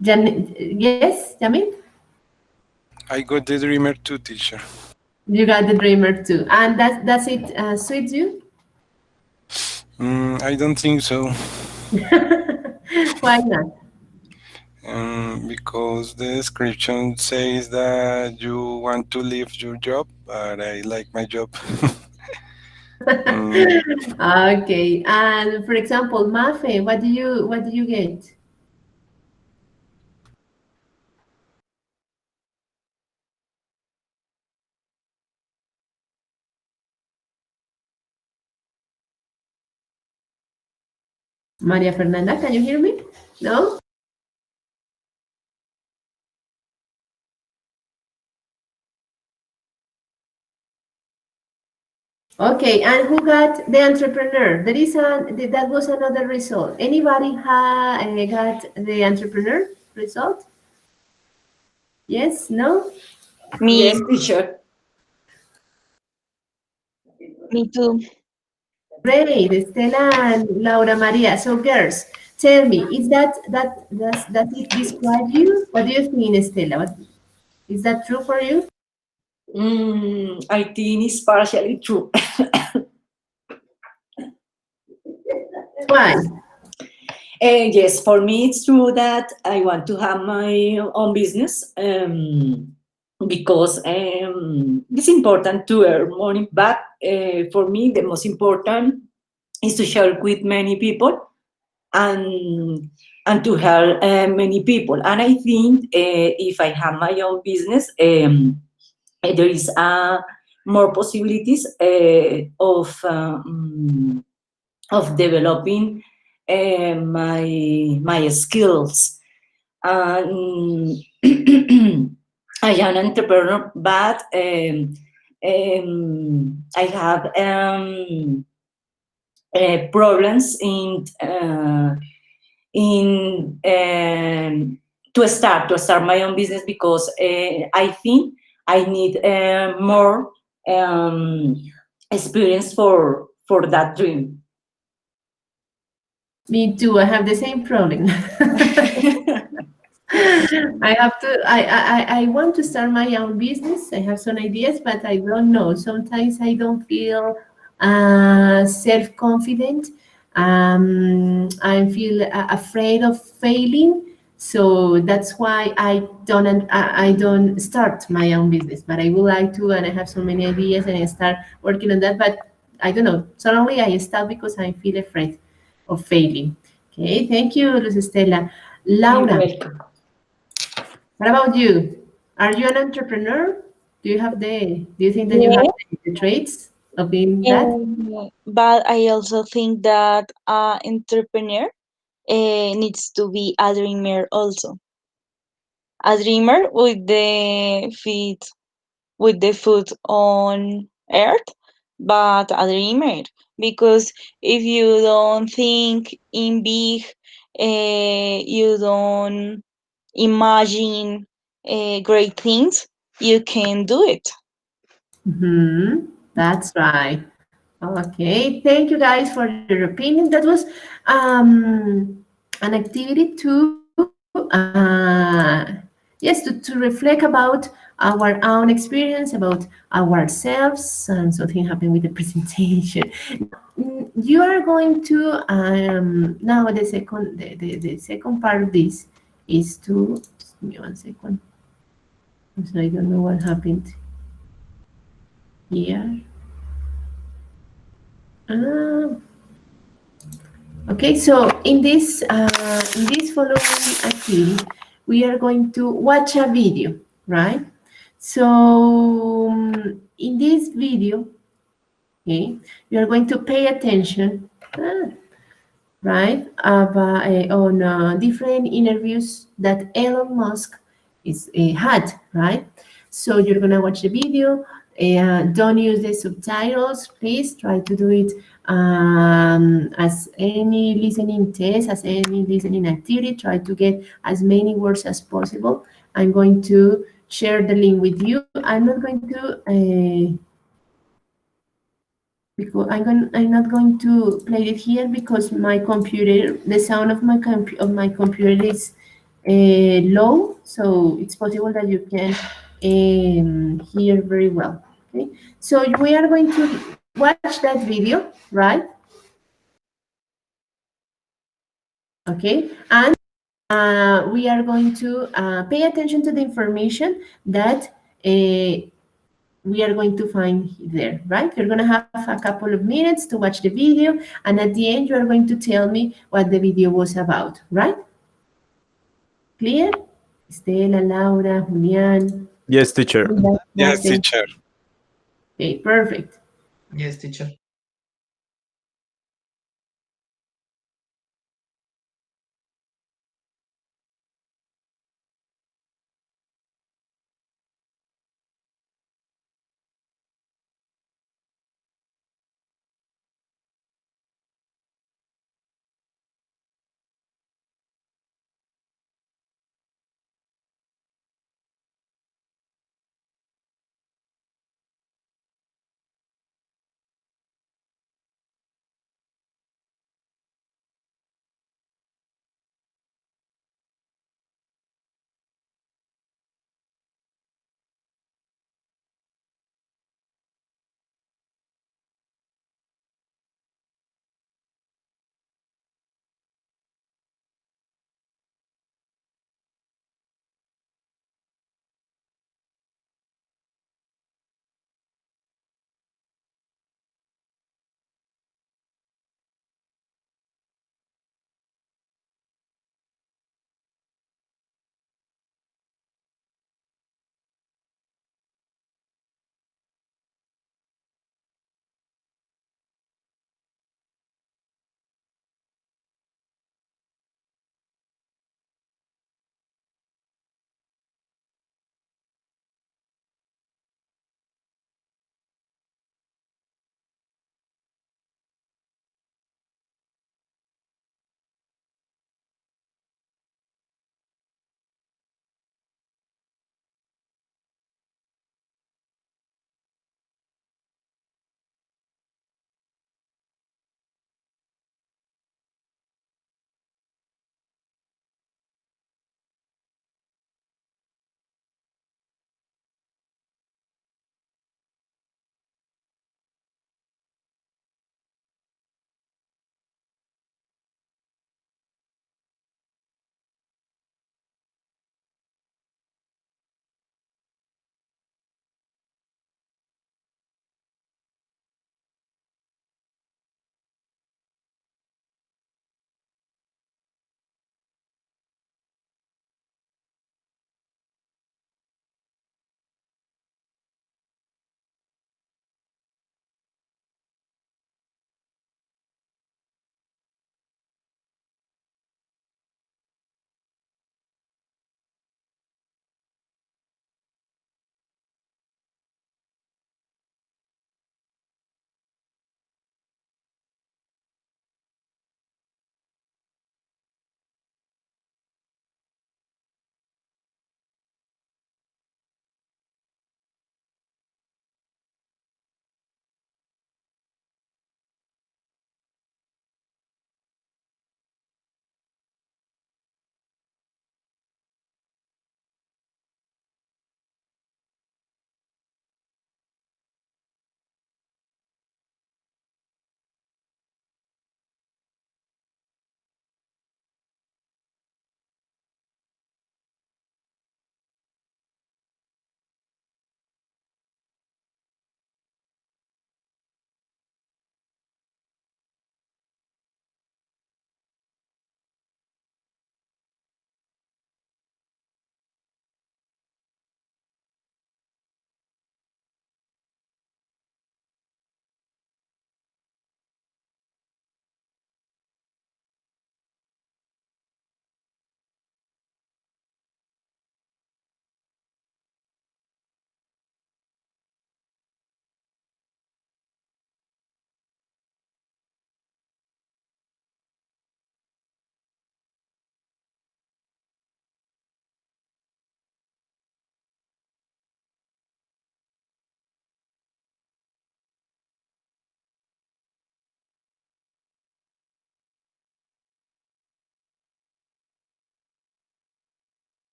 Yes, Jamil? I got the dreamer too, teacher. You got the dreamer too. And that's it suits you? I don't think so. Why not? Because the description says that you want to leave your job, but I like my job. Mm, Okay. And for example, Mafe, what do you get? Maria Fernanda, can you hear me? No? Okay, and who got the entrepreneur? That was another result. Anybody got the entrepreneur result? Yes? No? Me, Yes, teacher. me too. Great, Estela and Laura Maria. So girls, tell me, is does it describe you? What do you think, Estela? Is that true for you? I think it's partially true. Why? Yes, for me, it's true that I want to have my own business because it's important to earn money. But for me, the most important is to share with many people and to help many people. And I think if I have my own business, there is more possibilities of developing my skills. And I am an entrepreneur, but I have problems in to start my own business because I think I need more experience for that dream. Me too. I have the same problem. I have to. I want to start my own business. I have some ideas, but I don't know. Sometimes I don't feel self-confident. I feel afraid of failing. So that's why I don't start my own business. But I would like to, and I have so many ideas, and I start working on that. But I don't know. Suddenly I stop because I feel afraid of failing. Okay, thank you, Luz Estela. You're Laura, welcome. what about you? Are you an entrepreneur? Do you think that you have Yeah. the traits of being that? But I also think that entrepreneur needs to be a dreamer also. A dreamer with the foot on earth, but a dreamer. Because if you don't think in big, you don't imagine great things, you can do it. That's right. Okay, thank you guys for your opinion. That was an activity to yes to reflect about our own experience about ourselves and something happened with the presentation. You are going to now the second part of this is to just give me 1 second. So I don't know what happened here. Ah, okay, so in this following activity, we are going to watch a video, right? So in this video, okay, you are going to pay attention, right, on different interviews that Elon Musk had, right? So you're gonna watch the video. Don't use the subtitles, please. Try to do it as any listening test, as any listening activity. Try to get as many words as possible. I'm going to share the link with you. I'm not going to because I'm not going to play it here because my computer, the sound of my computer is low, so it's possible that you can hear very well. Okay, so we are going to watch that video, right? Okay, and we are going to pay attention to the information that we are going to find there, right? You're going to have a couple of minutes to watch the video, and at the end, you are going to tell me what the video was about, right? Clear? Estela, Laura, Julián. Yes, teacher. Yes, teacher. Okay, perfect. Yes, teacher.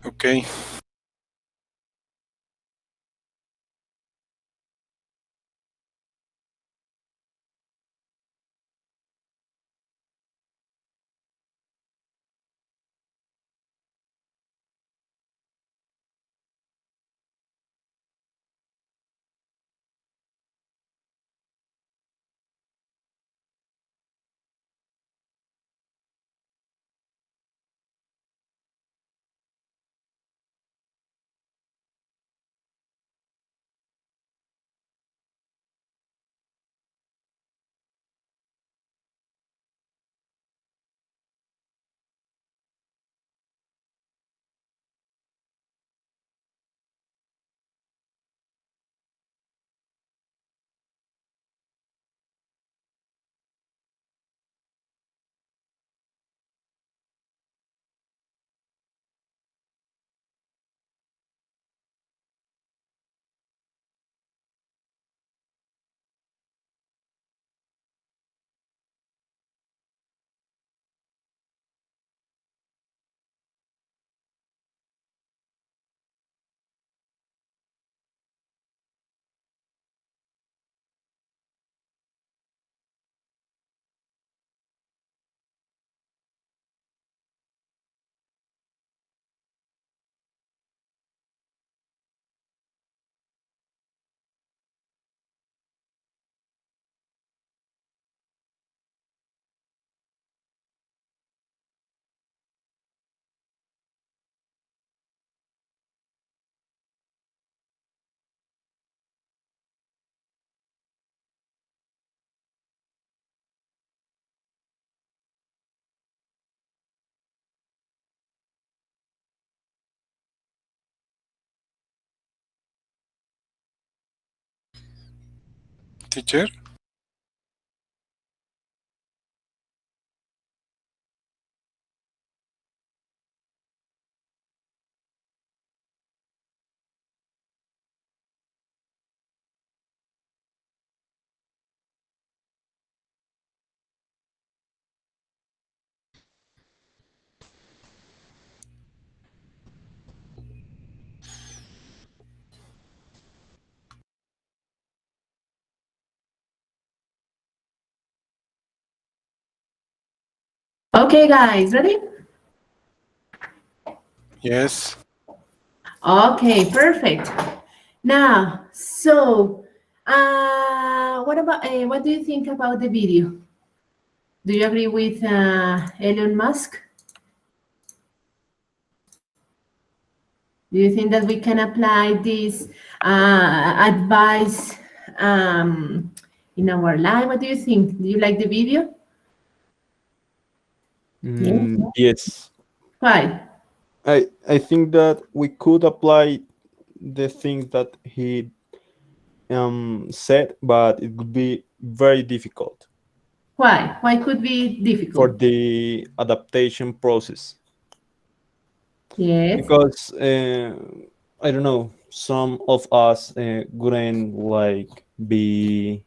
Okay. Teacher? Okay, guys, ready? Yes. Okay, perfect. Now, so, what do you think about the video? Do you agree with Elon Musk? Do you think that we can apply this advice in our life? What do you think? Do you like the video? Yes. Why? I think that we could apply the things that he said, but it would be very difficult Why? Why could be for difficult? the adaptation process. Yes. Because I don't know, some of us wouldn't like be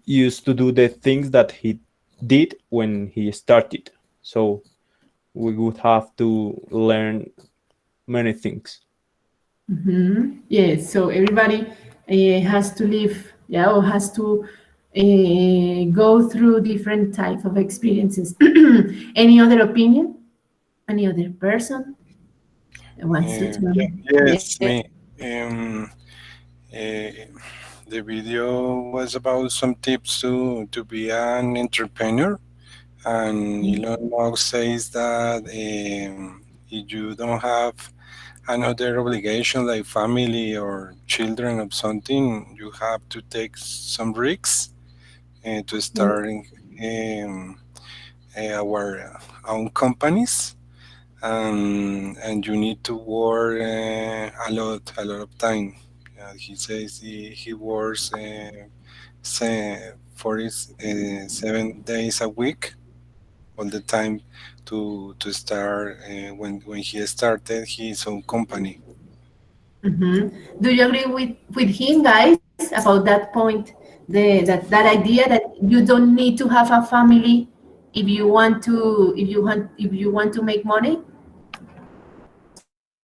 used to do the things that he did when he started. So we would have to learn many things. Yes. So everybody has to live, yeah, or has to go through different type of experiences. Any other opinion? Any other person that wants to tell me? Yes, Yeah. me. Um, uh, the video was about some tips to be an entrepreneur, and Elon Musk says that if you don't have another obligation like family or children or something, you have to take some risks to start our own companies, and you need to work a lot of time. He says he works 47 days a week all the time to start when he started his own company. Do you agree with him, guys, about that point? That idea that you don't need to have a family if you want to make money.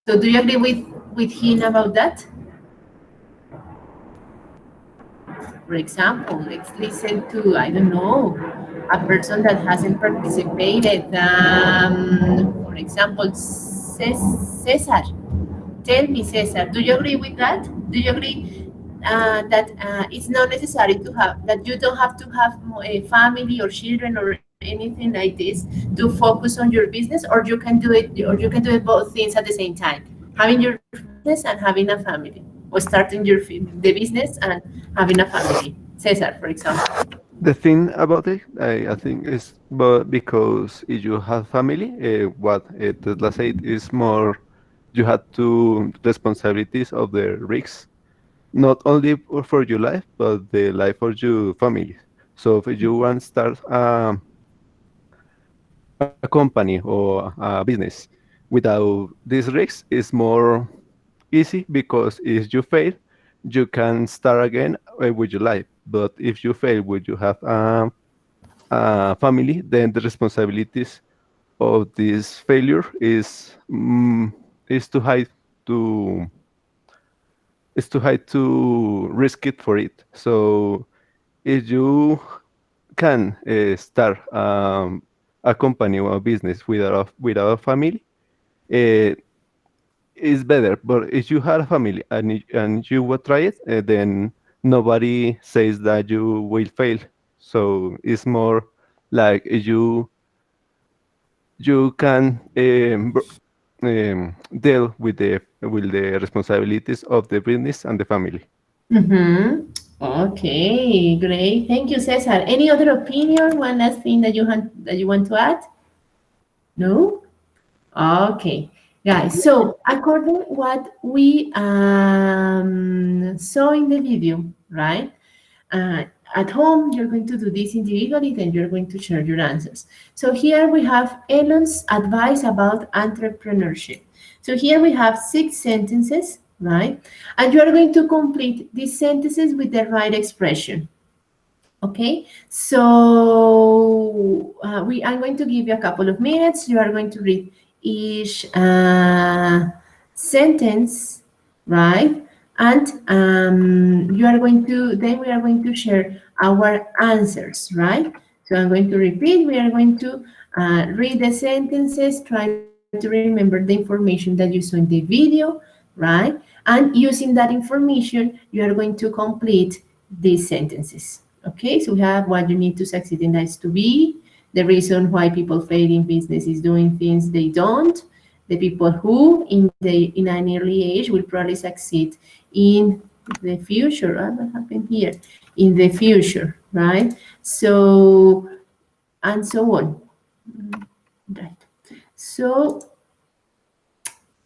So do you agree with him about that? For example, let's listen to, I don't know, a person that hasn't participated. For example, Cesar. Tell me, Cesar, do you agree with that? Do you agree that it's not necessary to have, that you don't have to have a family or children or anything like this to focus on your business, or you can do it, or you can do it both things at the same time, having your business and having a family, or starting the business and having a family? Cesar, for example. The thing about it, I think, is but because if you have family, what Tesla said is more you have to responsibilities of the risks, not only for your life, but the life of your family. So if you want to start a company or a business without these risks, it's more easy because if you fail, you can start again with your life. But if you fail, would you have family, then the responsibilities of this failure is too high to to risk it for it. So if you can start a company or a business without a family, uh, it's better. But if you have a family and and you will try it, then nobody says that you will fail. So it's more like you can deal with the responsibilities of the business and the family. Mm-hmm. Okay, great. Thank you, Cesar. Any other opinion? One last thing that you want to add? No? Okay, guys. So according what we saw in the video, right? Uh, at home, you're going to do this individually, then you're going to share your answers. So here we have Elon's advice about entrepreneurship. So here we have 6 sentences, right? And you are going to complete these sentences with the right expression. Okay, so I'm going to give you a couple of minutes. You are going to read each sentence, right? And then we are going to share our answers, right? So I'm going to repeat. We are going to read the sentences, try to remember the information that you saw in the video, right? And using that information, you are going to complete these sentences. Okay, so we have what you need to succeed in life to be, the reason why people fail in business is doing things they don't, the people who in an early age will probably succeed in the future. What happened here? In the future, right? So, and so on. Right. So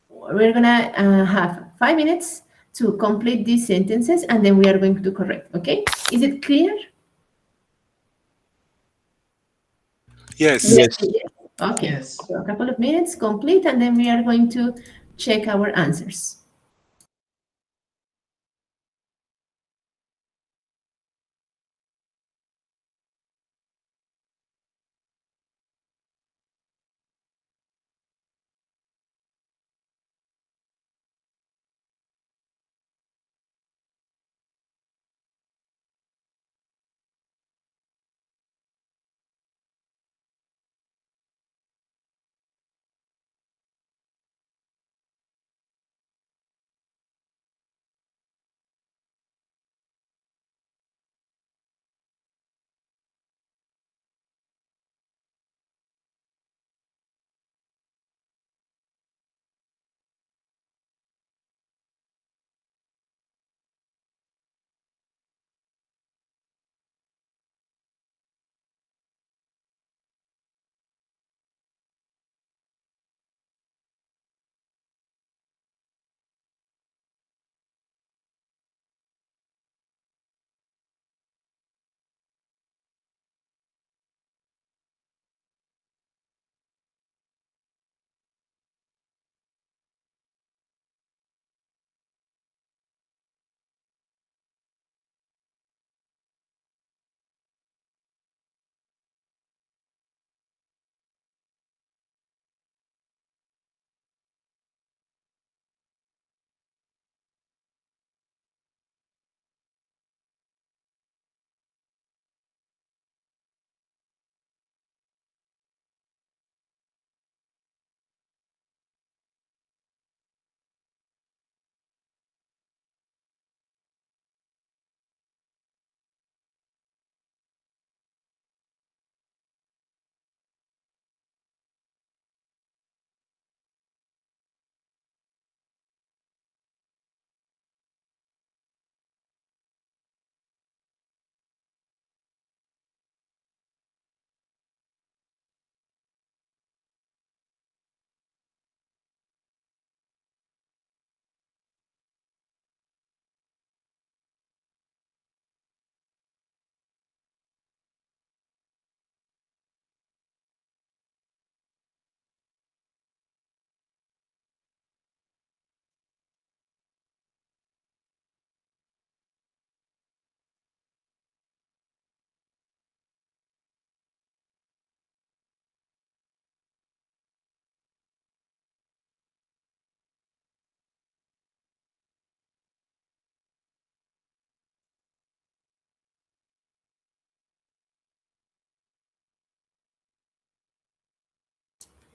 we're gonna have 5 minutes to complete these sentences, and then we are going to correct. Okay, is it clear? Yes. Yes. Yes. Okay, Yes. so a couple of minutes complete, and then we are going to check our answers.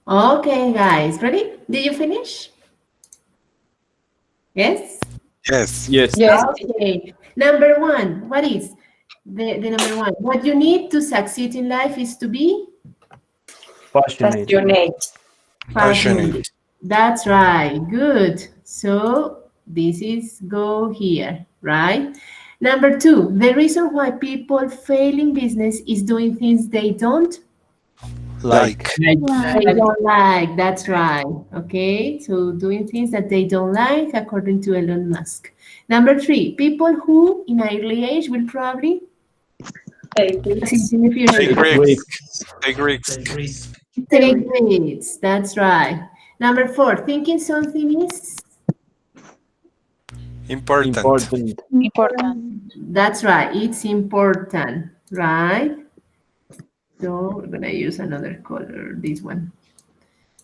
Okay, guys, ready? Did you finish? Yes? Yes. Yes. Yes. Okay. Number one, what is the number one? What you need to succeed in life is to be Passionate. Passionate. passionate. Passionate. That's right. Good. So this is go here, right? Number two, the reason why people fail in business is doing things they don't Like. like. That's right. Okay. So doing things that they don't like, according to Elon Musk. Number three, people who in an early age will probably succeed in the Take future. risk. Risk. Take risk. Take risks. That's right. Number four, thinking something is Important. Important. Important. that's right. It's important, right? So we're gonna use another color, this one.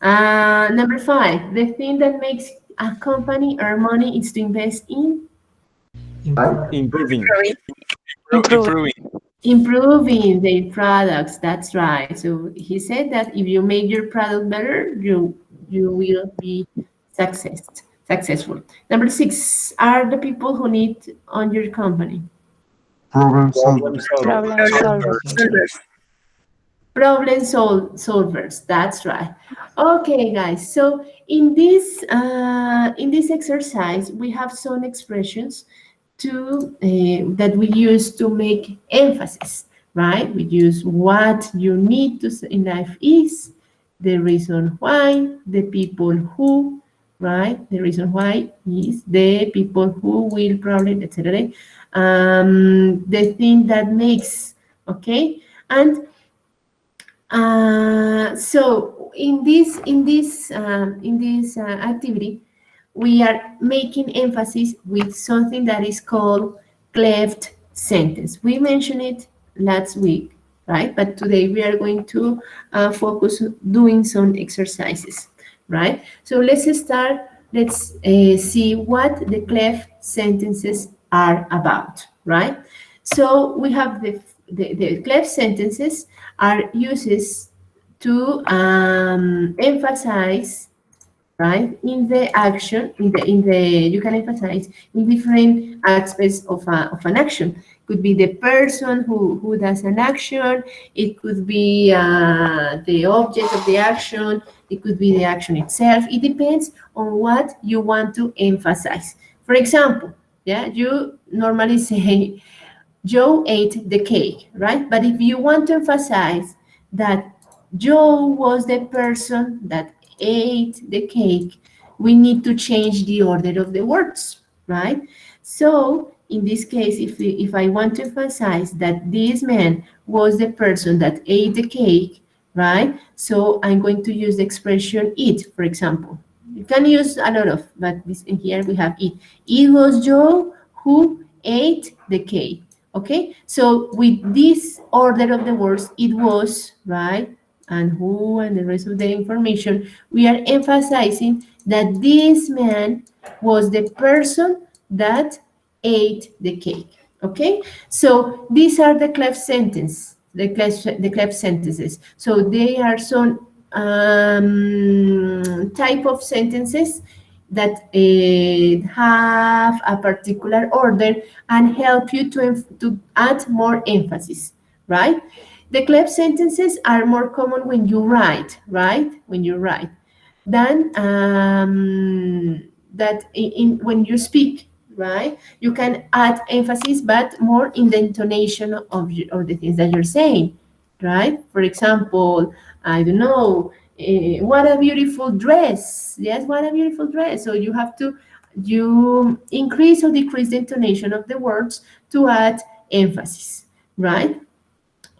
Number five, the thing that makes a company earn money is to invest in Improving. Improving. improving their products. That's right. So he said that if you make your product better, you will be successful. Number six, are the people who need on your company. Problem Problem solvers. solver. Problem solvers. Solvers. That's right. Okay, guys. So in this exercise, we have some expressions to that we use to make emphasis. Right? We use what you need to in life is, the reason why, the people who. Right? The reason why is the people who will probably, etc. The thing that makes. Okay, and so in this activity, we are making emphasis with something that is called cleft sentence. We mentioned it last week, right? But today we are going to focus on doing some exercises, right? So let's start. Let's see what the cleft sentences are about, right? So we have the cleft sentences are uses to emphasize, right, in the action, in the you can emphasize in different aspects of an action. Could be the person who does an action. It could be the object of the action. It could be the action itself. It depends on what you want to emphasize. For example, yeah, you normally say Joe ate the cake, right? But if you want to emphasize that Joe was the person that ate the cake, we need to change the order of the words, right? So in this case, if I want to emphasize that this man was the person that ate the cake, right? So I'm going to use the expression eat, for example. You can use a lot of, but this, in here we have it. It was Joe who ate the cake. Okay, so with this order of the words, it was, right, and who, and the rest of the information, we are emphasizing that this man was the person that ate the cake. Okay, so these are the cleft sentence, the cleft sentences. So they are some type of sentences that have a particular order and help you to add more emphasis, right? The cleft sentences are more common when you write, right? When you write, than that when you speak, right? You can add emphasis, but more in the intonation of the things that you're saying, right? For example, I don't know, what a beautiful dress. Yes, what a beautiful dress. So you increase or decrease the intonation of the words to add emphasis, right?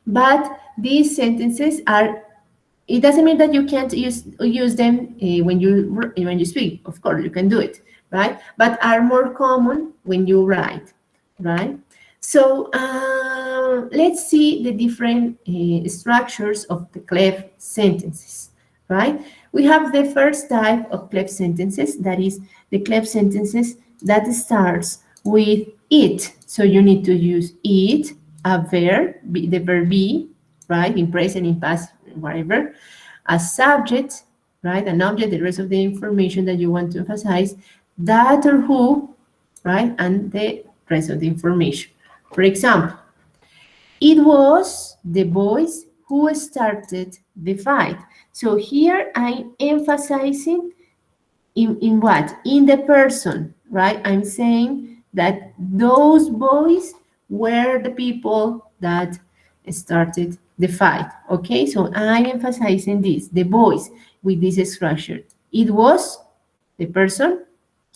But these sentences are, it doesn't mean that you can't use them when you speak. Of course, you can do it, right? But are more common when you write, right? So let's see the different structures of the cleft sentences, right? We have the first type of cleft sentences, that is the cleft sentences that starts with it. So you need to use it, a verb, the verb be, right, in present, in past, whatever, a subject, right? An object, the rest of the information that you want to emphasize, that or who, right? And the rest of the information. For example, it was the boys who started the fight. So here I'm emphasizing in what? In the person, right? I'm saying that those boys were the people that started the fight. Okay, so I'm emphasizing this, the boys with this structure. It was the person,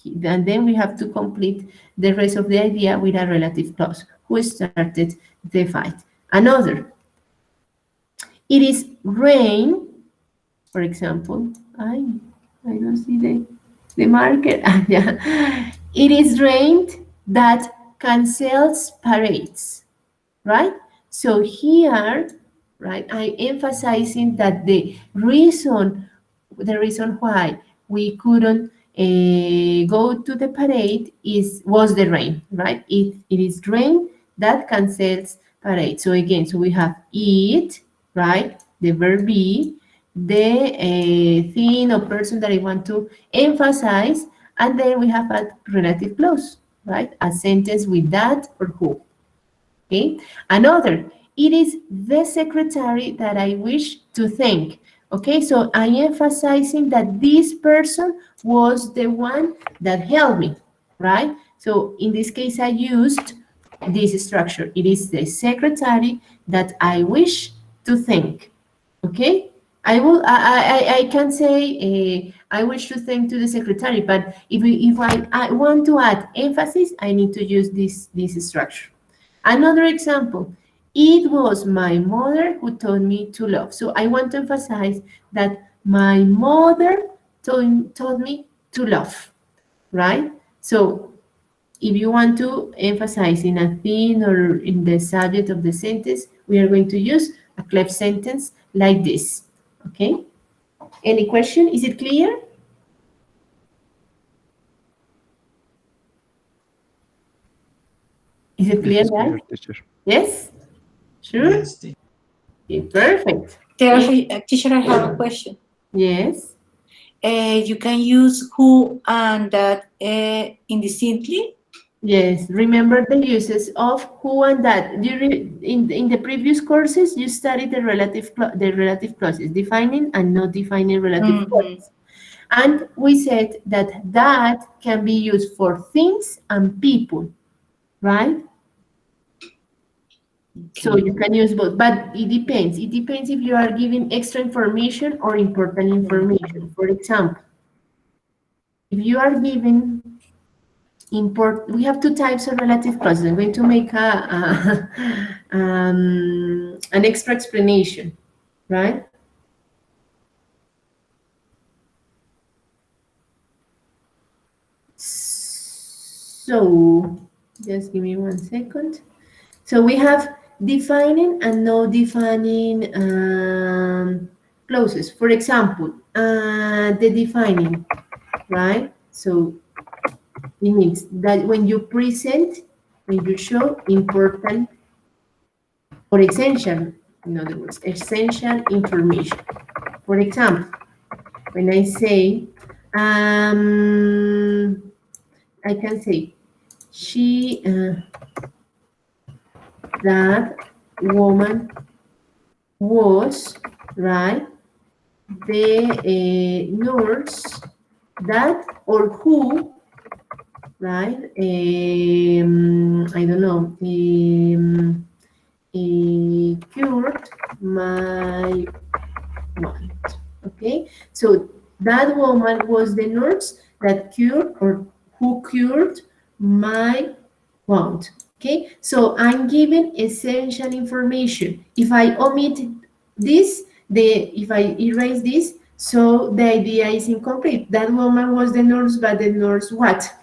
and then we have to complete the rest of the idea with a relative clause. Who started the fight? Another, it is rain, for example. I don't see the marker. Yeah. It is rain that cancels parades, right? So here, right, I'm emphasizing that the reason why we couldn't go to the parade was the rain, right? It is rain that cancels parade. So again, so we have it, right? The verb be, the thing or person that I want to emphasize, and then we have a relative clause, right? A sentence with that or who. Okay, another, it is the secretary that I wish to thank. Okay, so I emphasizing that this person was the one that helped me, right? So in this case, I used this structure. It is the secretary that I wish to thank. Okay, I can say I wish to thank to the secretary, but if I want to add emphasis, I need to use this structure. Another example, it was my mother who taught me to love. So I want to emphasize that my mother taught me to love, right? So if you want to emphasize in a theme or in the subject of the sentence, we are going to use a cleft sentence like this, okay? Any question? Is it clear? Is it clear, guys? Yes? Sure? Yes. Okay, perfect. Teacher, I have a question. Yes. You can use who and that indistinctly. Yes, remember the uses of who and that. In the previous courses, you studied the relative clauses, defining and not defining relative clauses. And we said that can be used for things and people, right? So you can use both, but it depends. It depends if you are giving extra information or important information. For example, if you are giving we have two types of relative clauses. I'm going to make an extra explanation, right? So just give me 1 second. So we have defining and no defining clauses. For example, the defining, right? So it means that when you present, when you show important or essential, in other words, essential information. For example, when I say, I can say, that woman was, right, the nurse that or who, right, I don't know, cured my want. Okay, so that woman was the nurse that cured or who cured my want. Okay, so I'm giving essential information. If I omit this, if I erase this, so the idea is incomplete. That woman was the nurse, but the nurse what?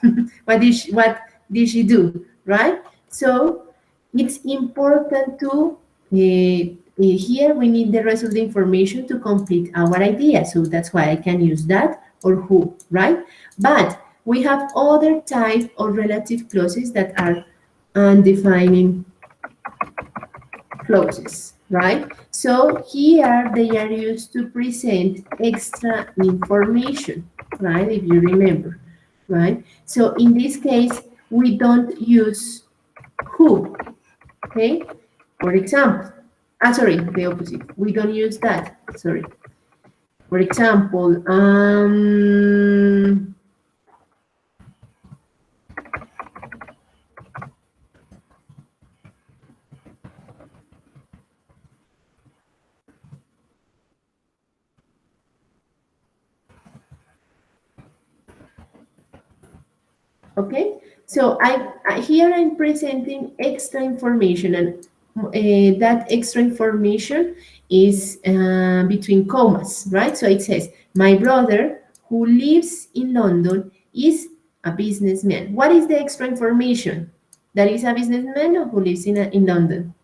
what did she do? Right? So it's important to here we need the rest of the information to complete our idea. So that's why I can use that or who, right? But we have other type of relative clauses that are undefining clauses, right? So here they are used to present extra information, right? If you remember, right? So in this case, we don't use who, okay? For example, sorry, the opposite. We don't use that, sorry. For example, okay, so here I'm presenting extra information, and that extra information is between commas, right? So it says, my brother who lives in London is a businessman. What is the extra information? That is a businessman or who lives in London?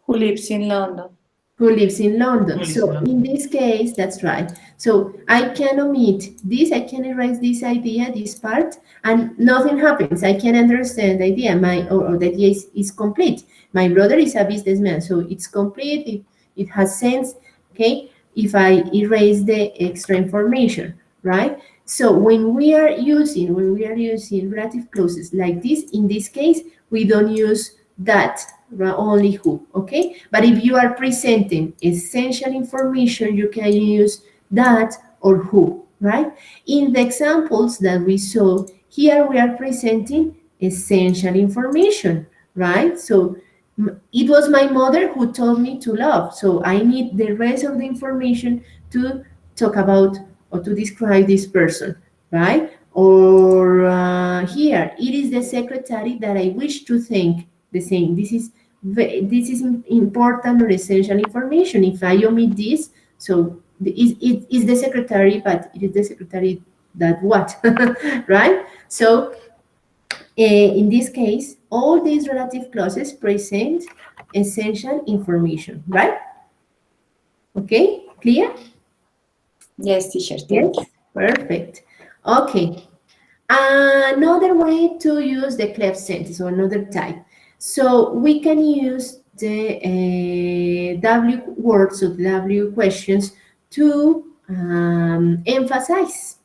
Who lives in London? Who lives in London. Who lives in So London. in this case, that's right. So I can omit this, I can erase this idea, this part, and nothing happens. I can understand the idea, or the idea is complete. My brother is a businessman, so it's complete, it has sense, okay? If I erase the extra information, right? So when we are using relative clauses like this, in this case, we don't use that, only who, okay? But if you are presenting essential information, you can use that or who, right? In the examples that we saw, here we are presenting essential information, right? So it was my mother who told me to love, so I need the rest of the information to talk about or to describe this person, right? Or here, it is the secretary that I wish to thank. The same. This is important or essential information. If I omit this, so it is the secretary, but it is the secretary that what, right? So in this case, all these relative clauses present essential information, right? Okay, clear? Yes, teacher, Yes, thank you. perfect. Okay, another way to use the cleft sentence, or another type. So we can use the W words or W questions to emphasize,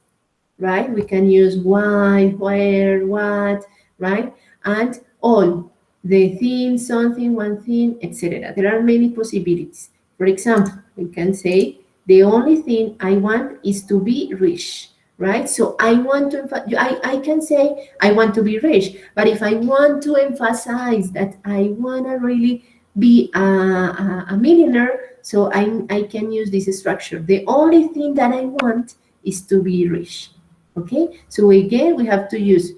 right? We can use why, where, what, right? And all, the thing, something, one thing, etc. There are many possibilities. For example, we can say, the only thing I want is to be rich, right? So I want to, I can say, I want to be rich, but if I want to emphasize that I want to really be a millionaire, so I can use this structure. The only thing that I want is to be rich. Okay, so again, we have to use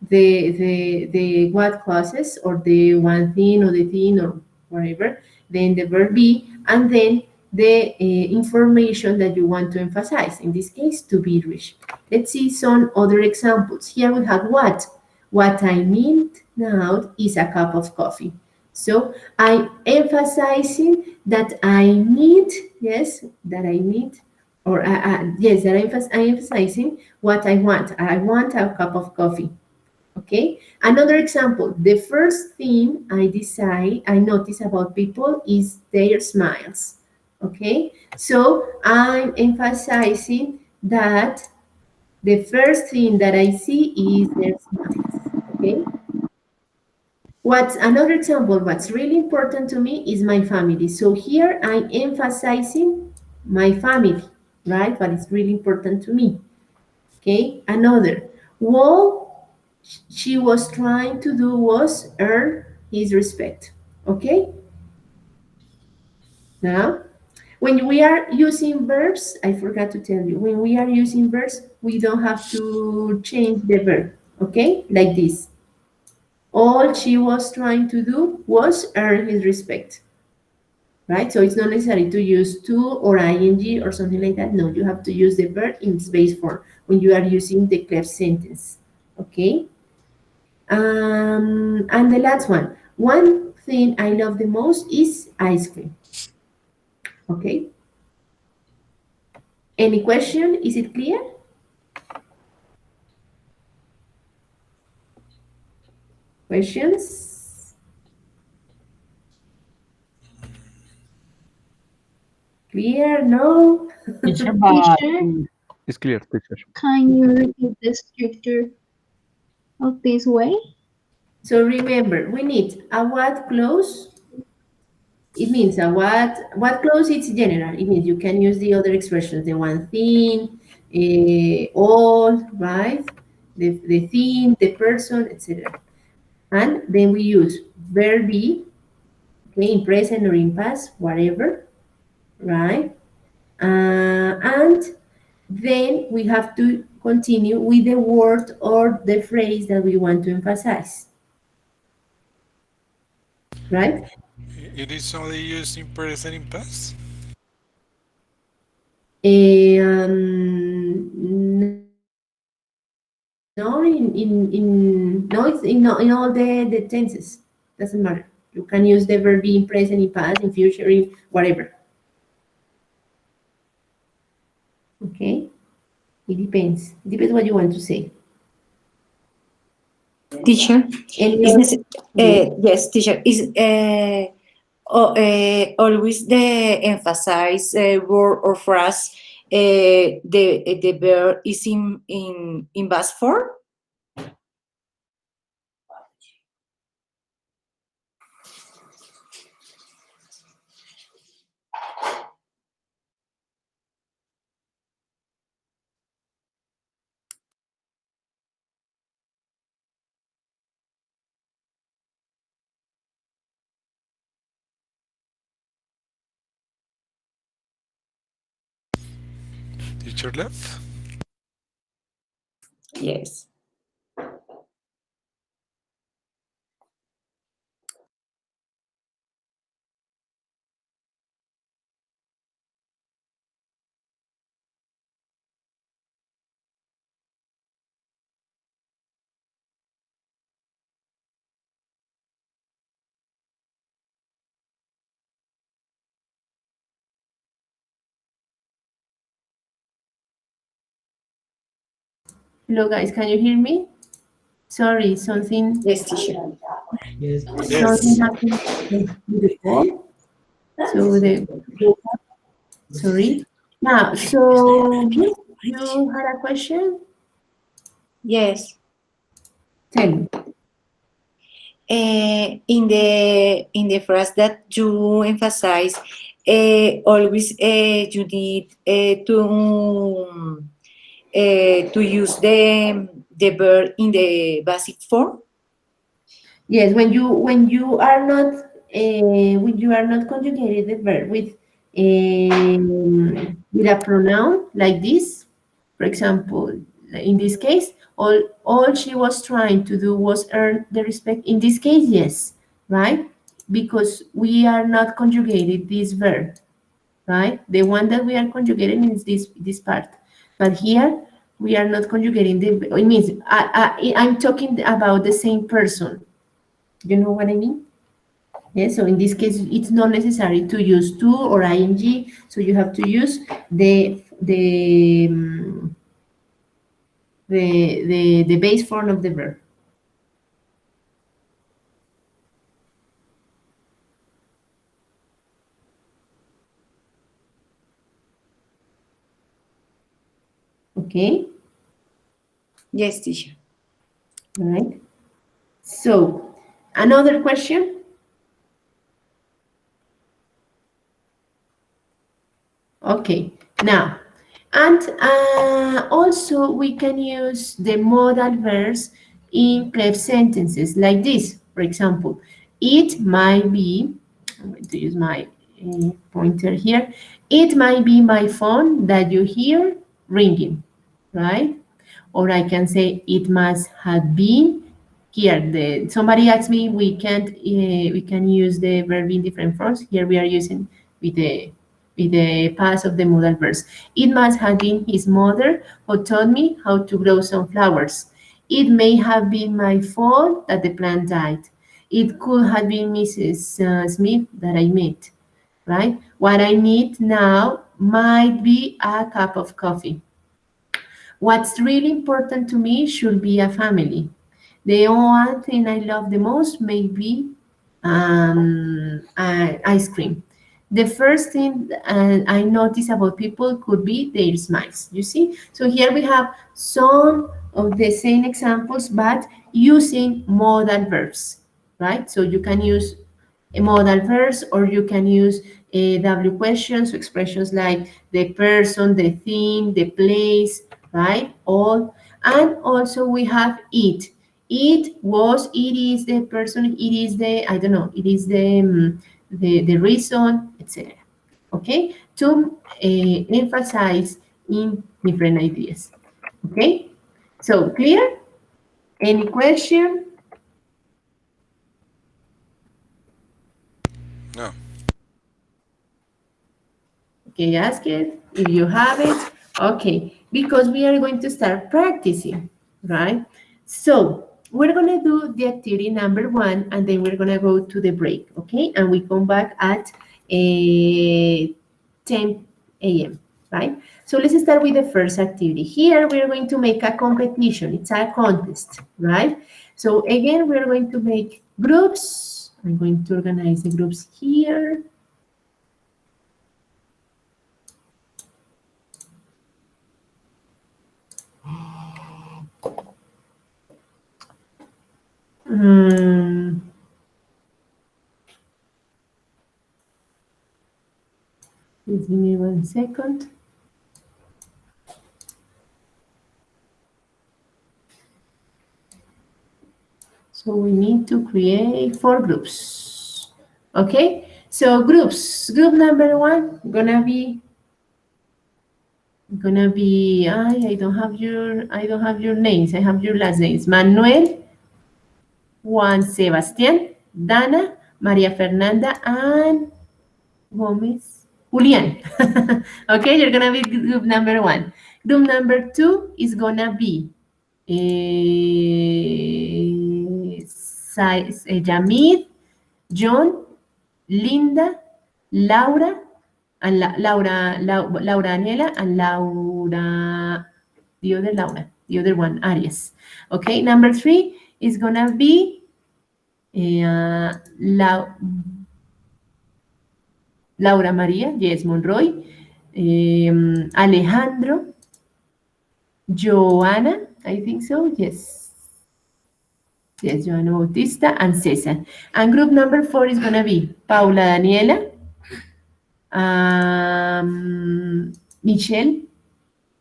the what clauses, or the one thing or the thing or whatever, then the verb be, and then the information that you want to emphasize. In this case, to be rich. Let's see some other examples. Here we have what. What I need now is a cup of coffee. So I'm emphasizing that I need, yes, that I need, or yes, that I'm emphasizing what I want. I want a cup of coffee. Okay. Another example. The first thing I notice about people is their smiles. Okay. So I'm emphasizing that the first thing that I see is their smiles. Okay. What's another example? What's really important to me is my family. So here I'm emphasizing my family, right? What is really important to me. Okay, another. What she was trying to do was earn his respect. Okay, now when we are using verbs, I forgot to tell you, when we are using verbs, we don't have to change the verb. Okay, like this. All she was trying to do was earn his respect. Right? So it's not necessary to use to or ing or something like that. No, you have to use the verb in its base form when you are using the cleft sentence. Okay? And the last one. One thing I love the most is ice cream. Okay? Any question? Is it clear? Questions? Clear? No? Teacher, but Teacher, It's clear, teacher. can you repeat the structure of this way? So remember, we need a what clause. It means a what clause it's general. It means you can use the other expressions, the one thing, all, right? The thing, the person, etc. And then we use verb be, okay, in present or in past, whatever, right? And then we have to continue with the word or the phrase that we want to emphasize, right? It is only used in present and past. No, no, it's in all the tenses. Doesn't matter. You can use the verb be in present, in past, in future, in whatever. Okay? It depends. It depends what you want to say. Teacher, Any is other- yes, teacher, is always the emphasize word or phrase the verb is in past form? Teacher left. Yes. Hello, guys. Can you hear me? Sorry, something. Yes, teacher. Something Yes. happened with the phone. So sorry. Now, so you had a question? Yes. Tell me. In the phrase that you emphasize, always you need to use the verb in the basic form. Yes, when you are not conjugated the verb with a pronoun like this, for example, in this case, all she was trying to do was earn the respect. In this case, yes, right? Because we are not conjugated this verb, right? The one that we are conjugating is this part, but here we are not conjugating the. It means I'm talking about the same person. You know what I mean? Yeah, so in this case, it's not necessary to use to or ing, so you have to use the base form of the verb. Okay, Yes, teacher. all right. So, another question? Okay, now, and also we can use the modal verbs in cleft sentences like this. For example, it might be, I'm going to use my pointer here. It might be my phone that you hear ringing, right? Or I can say it must have been here. Somebody asked me we can use the verb in different forms. Here we are using with the past of the modal verbs. It must have been his mother who taught me how to grow some flowers. It may have been my fault that the plant died. It could have been Mrs. Smith that I met, right? What I need now might be a cup of coffee. What's really important to me should be a family. The one thing I love the most may be ice cream. the first thing I notice about people could be their smiles. You see? So here we have some of the same examples, but using modal verbs, right? So you can use a modal verbs, or you can use W questions, expressions like the person, the thing, the place, right? All. And also we have it. It was, it is the person, it is the, I don't know, it is the reason, etc. Okay, to emphasize in different ideas. Okay, so clear? Any question? No. Okay, ask it if you have it. Okay, because we are going to start practicing, right? So we're going to do the activity number 1, and then we're going to go to the break, okay? And we come back at 10 a.m., right? So let's start with the first activity. Here we're going to make a competition. It's a contest, right? So again, we're going to make groups. I'm going to organize the groups here. Please give me 1 second. So we need to create 4 groups. Okay, so groups. Group number 1 gonna be I don't have your names. I have your last names. Manuel, Juan Sebastián, Dana, María Fernanda, and Gomez, Julian. Okay, you're gonna be group number 1. Group number 2 is gonna be Yamid, John, Linda, Laura, and Laura Daniela, and the other one, Arias. Okay, number 3 is gonna be Laura Maria, yes, Monroy, Alejandro, Joana, I think so, yes. Yes, Joana Bautista, and Cesar. And group number 4 is gonna be Paula Daniela, Michelle,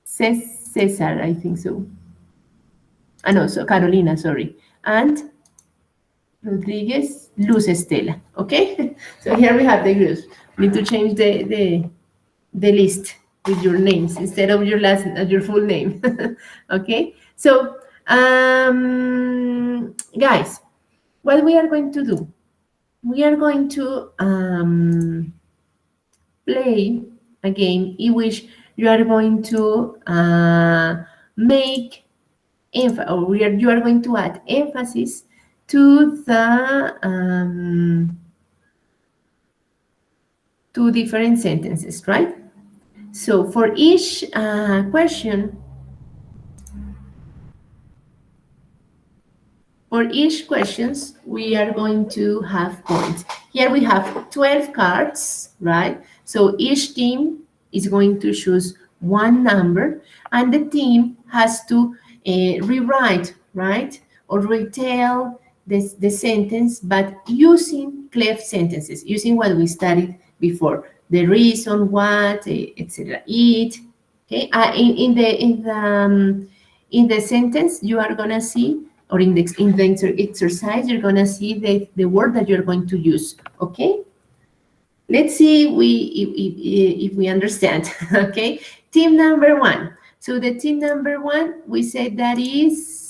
Cesar, I think so. No, so Carolina, sorry. And Rodriguez, Luz Estela. Okay? So here we have the groups. We need to change the list with your names instead of your full name. Okay? So, guys, what we are going to do? We are going to play a game in which you are going to make you are going to add emphasis to the two different sentences, right? So for each question, we are going to have points. Here we have 12 cards, right? So each team is going to choose one number, and the team has to rewrite, right? Or retell the sentence, but using cleft sentences, using what we studied before. The reason, what, etc. It. Okay. In the sentence, you are gonna see, or in the exercise, you're gonna see the word that you're going to use. Okay. Let's see if we understand. Okay. Team number 1. So the team number 1, we said that is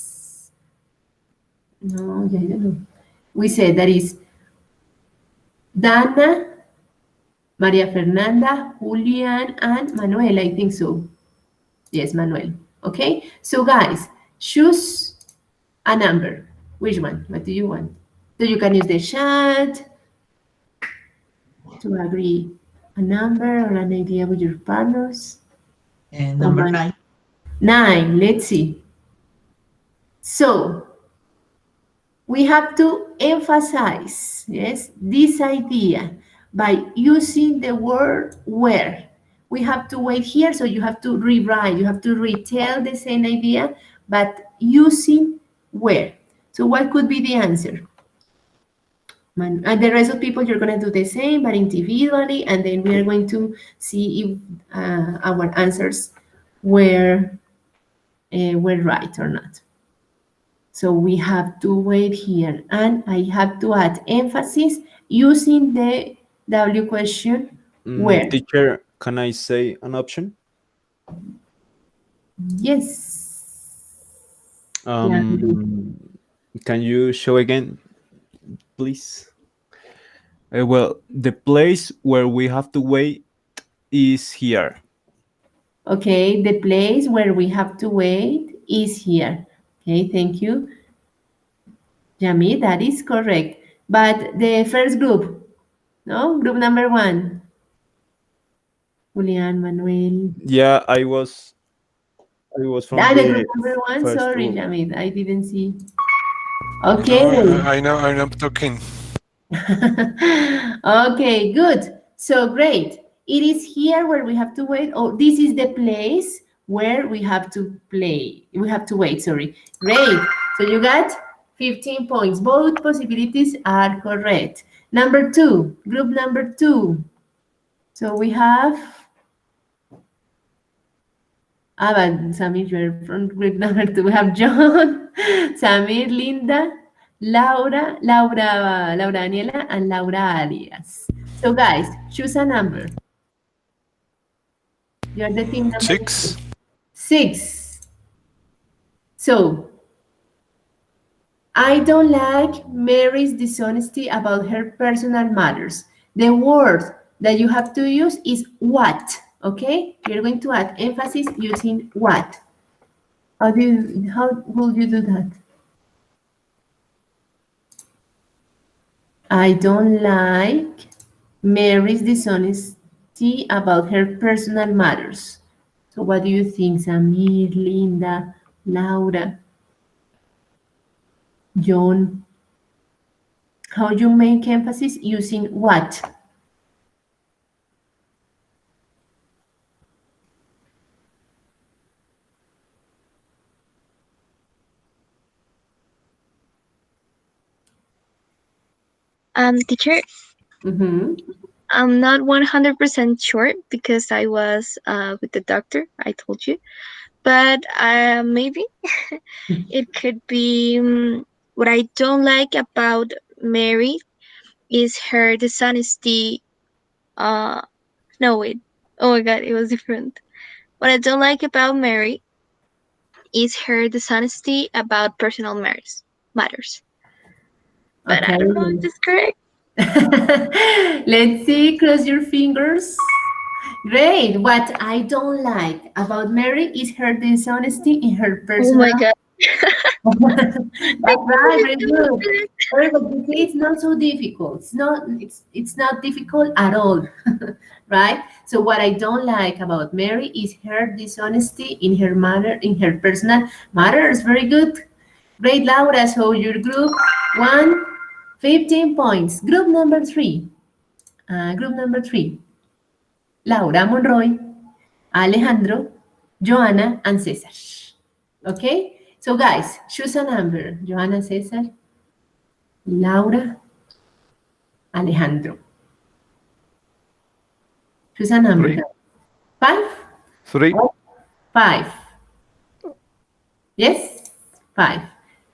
we said that is Dana, Maria Fernanda, Julian, and Manuel, I think so. Yes, Manuel. Okay, so guys, choose a number. Which one? What do you want? So you can use the chat to agree a number or an idea with your partners. Number 9. 9, let's see. So we have to emphasize, yes, this idea by using the word where. We have to wait here, so you have to rewrite, you have to retell the same idea, but using where. So what could be the answer? And the rest of people, you're going to do the same, but individually, and then we are going to see if our answers were right or not. So we have to wait here, and I have to add emphasis using the W question, where. Teacher, can I say an option? Yes. Can you show again, please? Well, the place where we have to wait is here. Okay, the place where we have to wait is here. Okay, thank you. Yami, that is correct. But the first group, no? Group number 1. Julian, Manuel. Yeah, I was from The the group number 1, first sorry, group. Yami, I didn't see. Okay. No, I'm not talking. Okay, good. So great. It is here where we have to wait. Oh, this is the place where we have to play. We have to wait, sorry. Great. So you got 15 points. Both possibilities are correct. Number 2, group number 2. So we have but Samir, you're from group number 2. We have John, Samir, Linda, Laura Daniela, and Laura Arias. So guys, choose a number. You're the team number 6. 6. So, I don't like Mary's dishonesty about her personal matters. The word that you have to use is what, okay? You're going to add emphasis using what. How will you do that? I don't like Mary's dishonesty about her personal matters. So what do you think, Samir, Linda, Laura, John? How you make emphasis using what? Teacher, I'm not 100% sure because I was with the doctor, I told you. But maybe it could be what I don't like about Mary is her dishonesty. No, wait. Oh my God, it was different. What I don't like about Mary is her dishonesty about personal matters. But I Okay. don't know if it's correct. Let's see, cross your fingers. Great. What I don't like about Mary is her dishonesty in her personal. Oh my God. That's right, very good. Very good. You see, it's not so difficult. It's not difficult at all. Right? So what I don't like about Mary is her dishonesty in her personal matters. Very good. Great, Laura. So your group 1, 15 points. Group number 3. Laura Monroy, Alejandro, Joanna, and Cesar. Okay? So guys, choose a number. Joanna, Cesar, Laura, Alejandro. Choose a number. 3. 5? 3. 5. Yes? 5.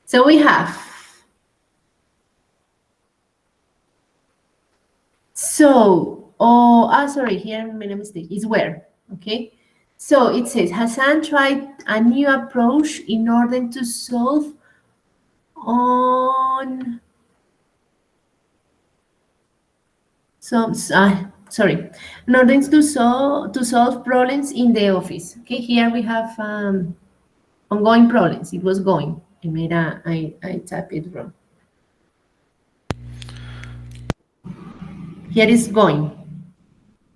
So we have. Sorry, here I made a mistake. It's where, okay? So it says, Hassan tried a new approach in order to solve on in order to solve problems in the office. Okay, here we have ongoing problems. It was going. I typed it wrong. Here is going.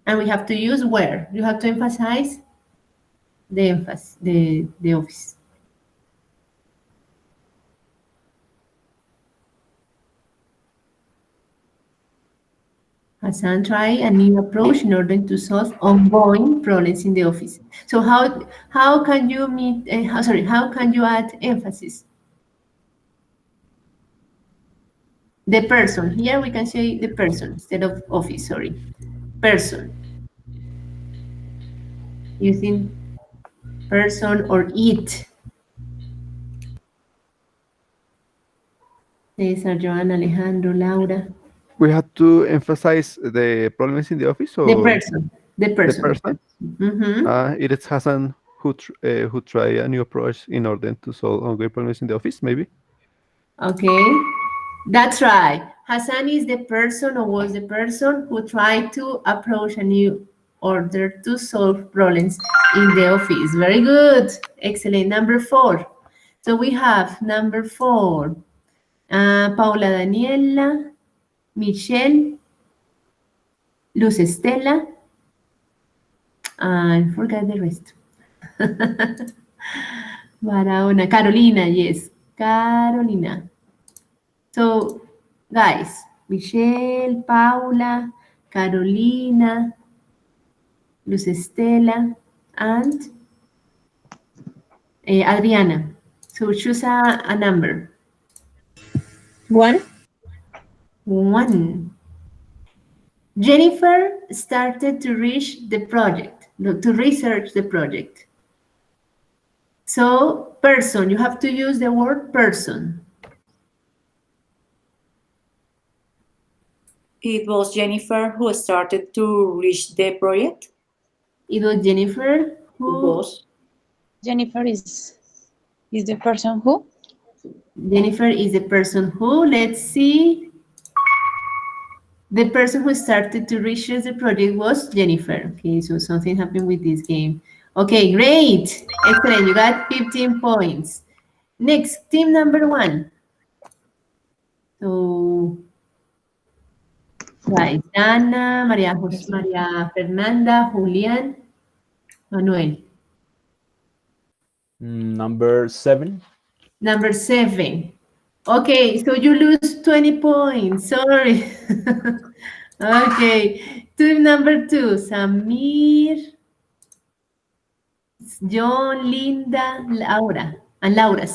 And we have to use where. You have to emphasize the office. Hassan, try a new approach in order to solve ongoing problems in the office. So how can you meet? How can you add emphasis? The person. Here we can say the person instead of office. Sorry, person. Using person or it. Cesar, Joan, Alejandro, Laura. We have to emphasize the problems in the office The or person. The the person. person. It is Hassan who try a new approach in order to solve ongoing problems in the office, maybe. Okay, that's right. Hassan is the person or was the person who tried to approach a new order to solve problems in the office. Very good. Excellent. Number 4. So we have number 4. Paula Daniela, Michelle, Luz Estela. I forgot the rest. Barahona, Carolina, yes. Carolina. So, guys, Michelle, Paula, Carolina, Luz Estela, and Adriana. So choose a number. 1. 1. Jennifer started to reach the project, to research the project. So, person, you have to use the word person. It was Jennifer who started to reach the project. It was Jennifer who... It was. Jennifer is the person who? Jennifer is the person who, let's see. The person who started to research the project was Jennifer. Okay, so something happened with this game. Okay, great. Excellent. You got 15 points. Next, team number 1. So, guys, Ana, Maria Fernanda, Julian, Manuel. Number 7. Number 7. Okay, so you lose 20 points. Sorry. Okay, team number 2, Samir, John, Linda, Laura, and Laura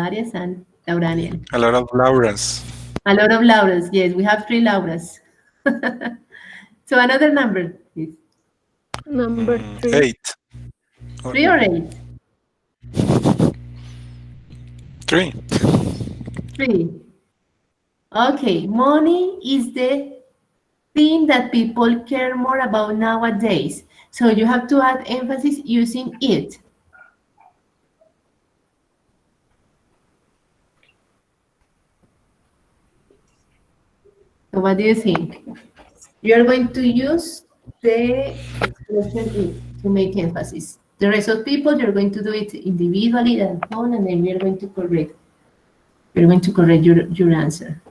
Arias and Laura Daniel. A lot of Lauras. A lot of Lauras, yes, we have 3 Lauras. So another number, please. Number 3. 8. 3 or 8? 3. 3. Okay, money is the thing that people care more about nowadays. So you have to add emphasis using it. So what do you think? You are going to use the expression it to make emphasis. The rest of people, you're going to do it individually at home, and then we are going to correct. We're going to correct your answer.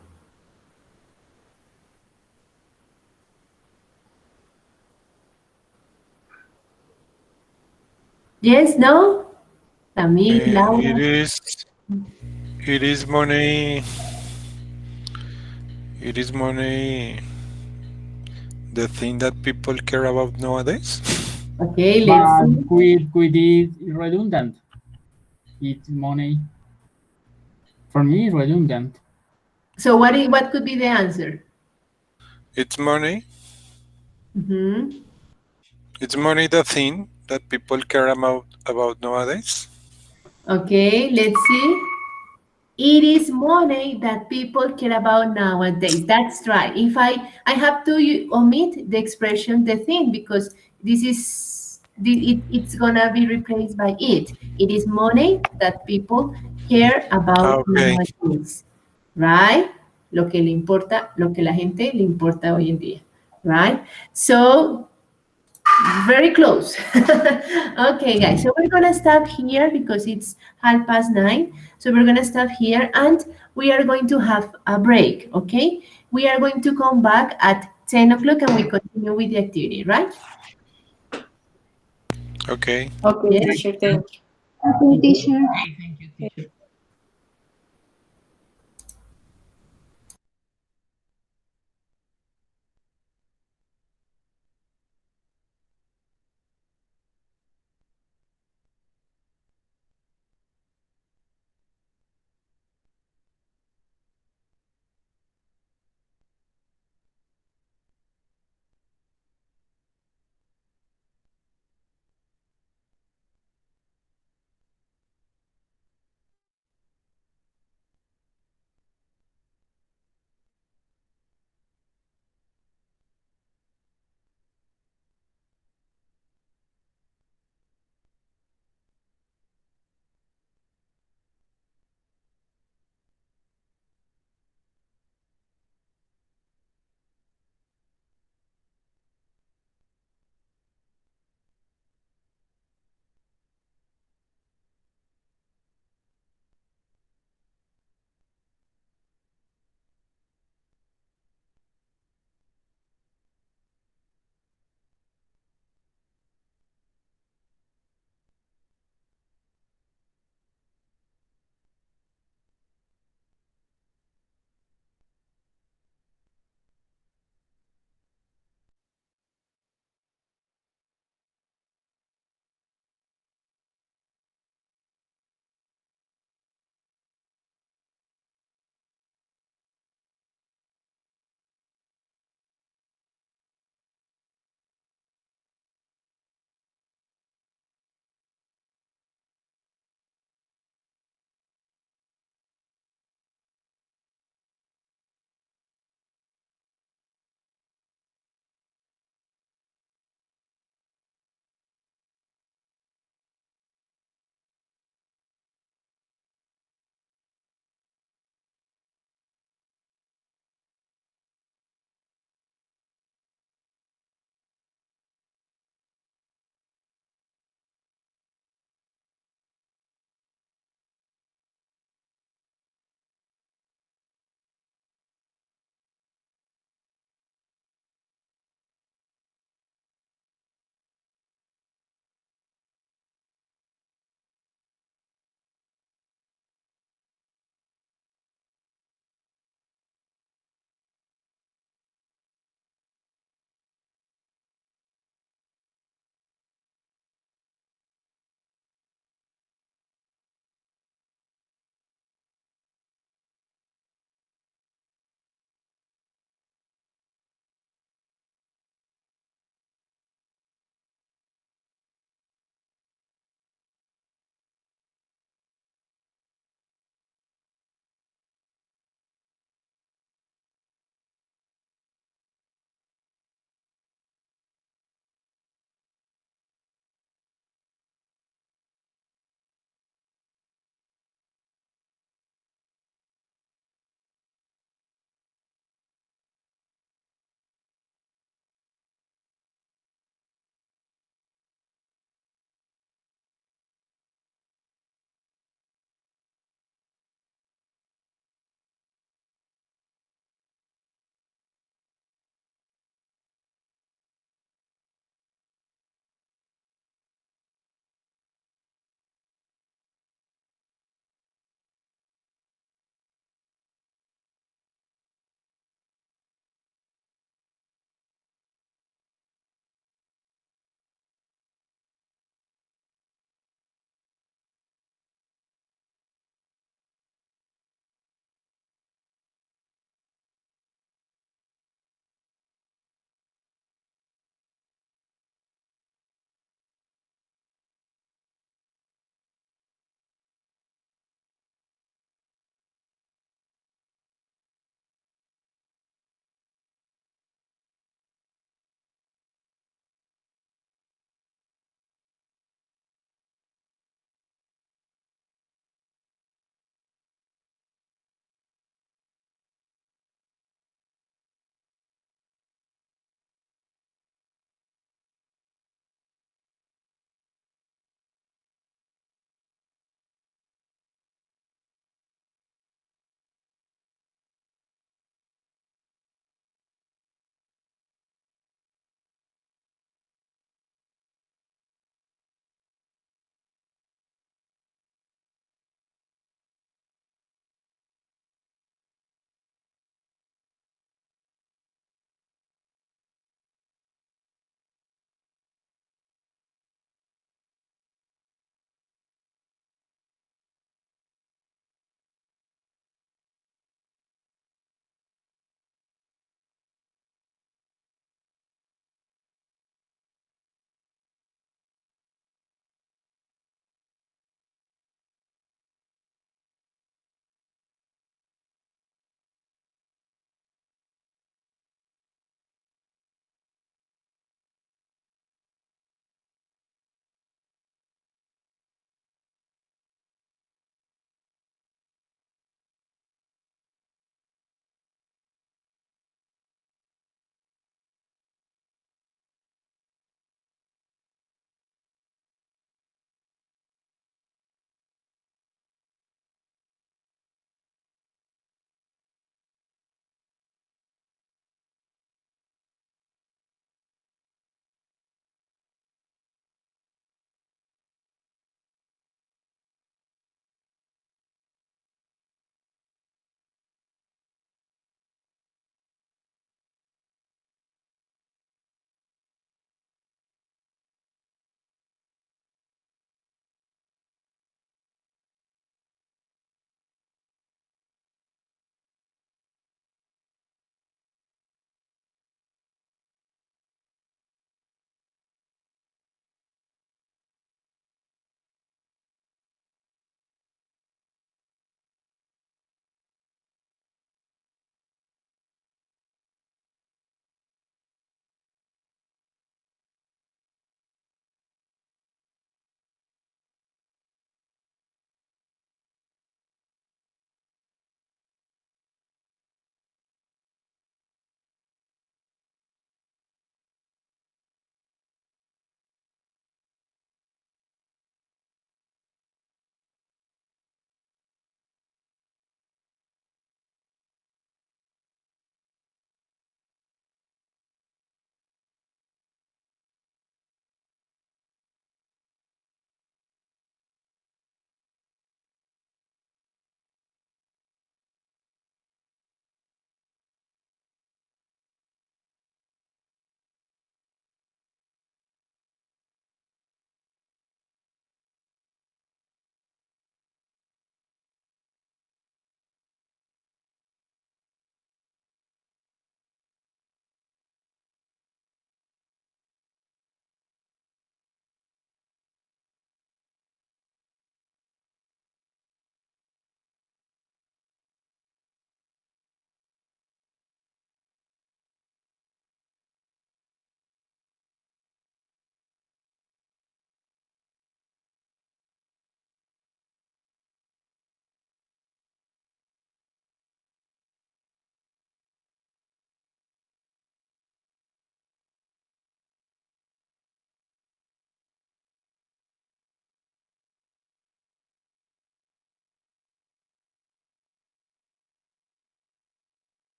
Yes, no? Tamil, Laura. It is money. It is money. The thing that people care about nowadays. Okay, let's see. With it redundant. It's money. For me, it's redundant. So what could be the answer? It's money. Mm-hmm. It's money the thing that people care about nowadays. Okay, let's see. It is money that people care about nowadays. That's right. If I have to omit the expression the thing, because this is it's gonna be replaced by it. It is money that people care about nowadays. Right? Lo que le importa, lo que la gente le importa hoy en día. Right? So very close. Okay, guys, so we're gonna stop here because it's 9:30. So we're gonna stop here and we are going to have a break, okay? We are going to come back at 10 o'clock and we continue with the activity, right? Okay. Okay, Yes. teacher, thank you. Okay, teacher. Thank you, teacher.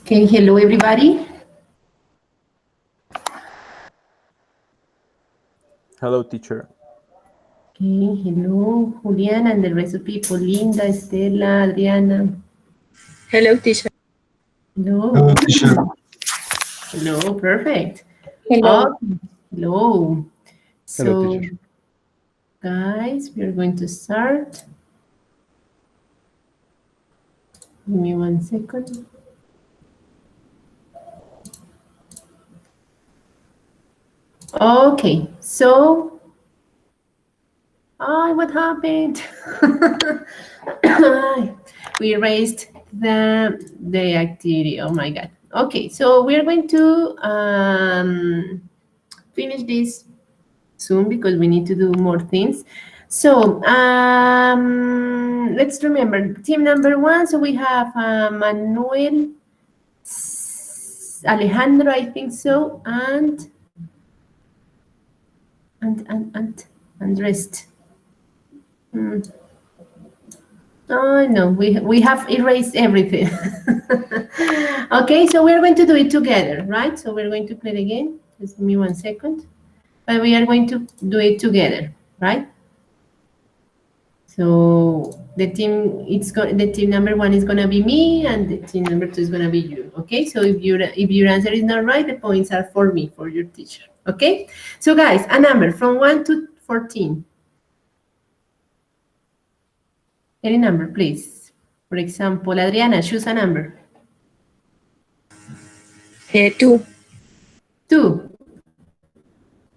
Okay, hello everybody. Hello, teacher. Okay, hello Juliana and the rest of people. Linda, Estela, Adriana. Hello, teacher. Hello. Hello, teacher. Hello, perfect. Hello. Hello. Hello, So, teacher. guys, we are going to start. Give me 1 second. Okay, so, what happened? We erased the activity. Oh my God. Okay, so we're going to finish this soon because we need to do more things. So let's remember team number 1. So we have Manuel, Alejandro, I think so, and rest. Oh no, we have erased everything. Okay, so we're going to do it together, right? So we're going to play it again. Just give me 1 second. But we are going to do it together, right? So the team the team number 1 is gonna be me, and the team number 2 is gonna be you. Okay, so if your answer is not right, the points are for me, for your teacher. Okay, so guys, a number from 1 to 14. Any number, please. For example, Adriana, choose a number. 2. 2.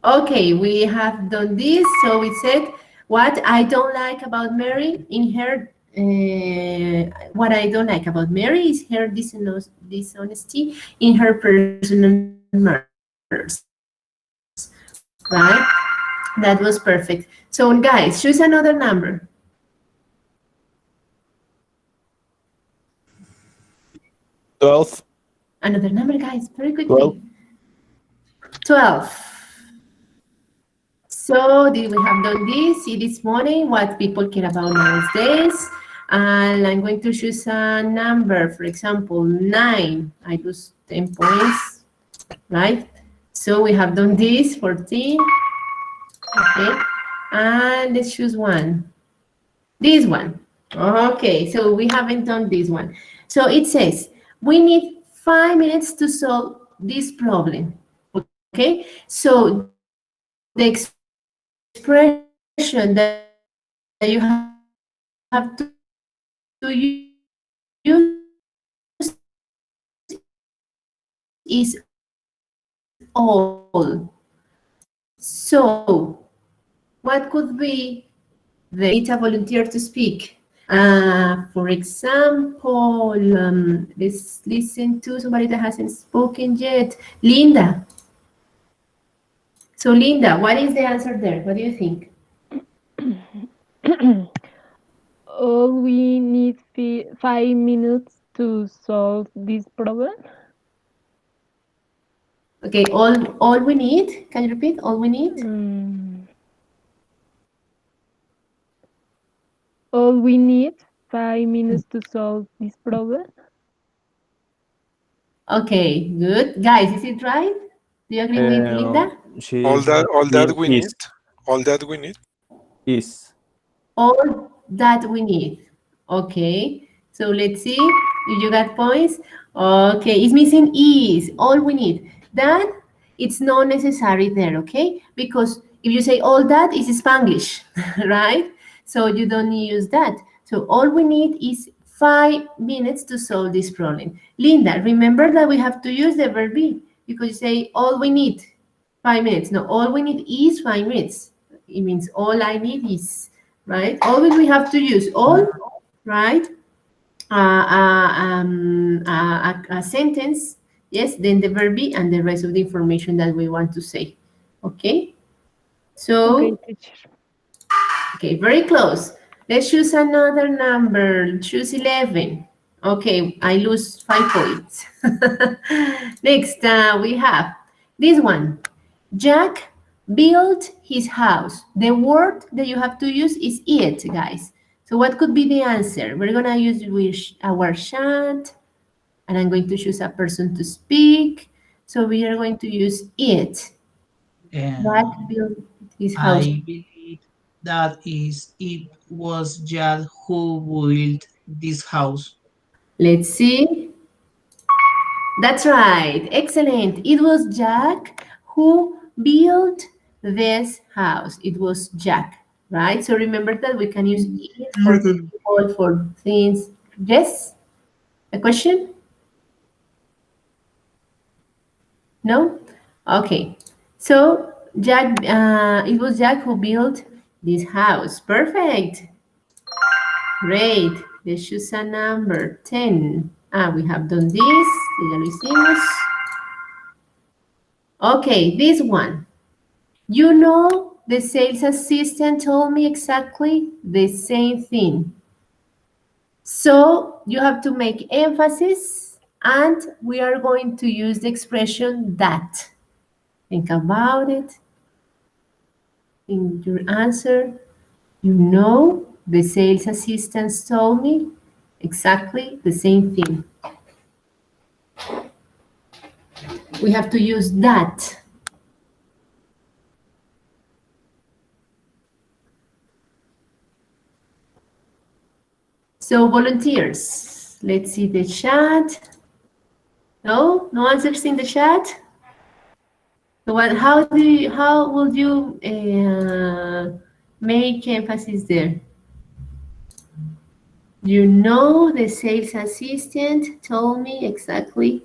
Okay, we have done this. So we said what I don't like about Mary in her. What I don't like about Mary is her dishonesty in her personal matters. Right? That was perfect. So guys, choose another number. $12. Another number, guys, very quickly. 12. So we have done this, see this morning, what people care about nowadays. And I'm going to choose a number, for example, 9. I lose 10 points, right? So we have done this, 14. Okay, and let's choose one. This one. Okay, so we haven't done this one. So it says, we need 5 minutes to solve this problem. Okay, so the expression that you have to use is all. So what could be the need a volunteer to speak? For example, let's listen to somebody that hasn't spoken yet. Linda. So Linda, what is the answer there? What do you think? All we need 5 minutes to solve this problem. Okay, all we need. Can you repeat? All we need. All we need 5 minutes to solve this problem. Okay, good. Guys, is it right? Do you agree with Linda? All that we need. All that we need. Is. All that we need. Okay, so let's see if you got points. Okay, it's missing is. All we need. That, it's not necessary there, okay? Because if you say all that, it's Spanglish, right? So you don't use that. So all we need is 5 minutes to solve this problem. Linda, remember that we have to use the verb be, because you say all we need, 5 minutes. No, all we need is 5 minutes. It means all I need is, right? Always we have to use all, right? A sentence, yes, then the verb be and the rest of the information that we want to say. Okay? So, okay, teacher. Okay, very close. Let's choose another number. Choose 11. Okay, I lose 5 points. Next, we have this one. Jack built his house. The word that you have to use is it, guys. So what could be the answer? We're going to use our chat. And I'm going to choose a person to speak. So we are going to use it. Jack built his house. I believe that is it was Jack who built this house. Let's see. That's right. Excellent. It was Jack who built this house. It was Jack, right? So remember that we can use it for people, for things. Yes? A question? No? Okay. So Jack, it was Jack who built this house. Perfect. Great. Let's choose a number 10. We have done this. Ya lo hicimos. Okay, this one. You know, the sales assistant told me exactly the same thing. So you have to make emphasis, and we are going to use the expression that. Think about it. In your answer, you know, the sales assistant told me exactly the same thing. We have to use that. So volunteers, let's see the chat. No? No answers in the chat? So how would you make emphasis there? You know, the sales assistant told me exactly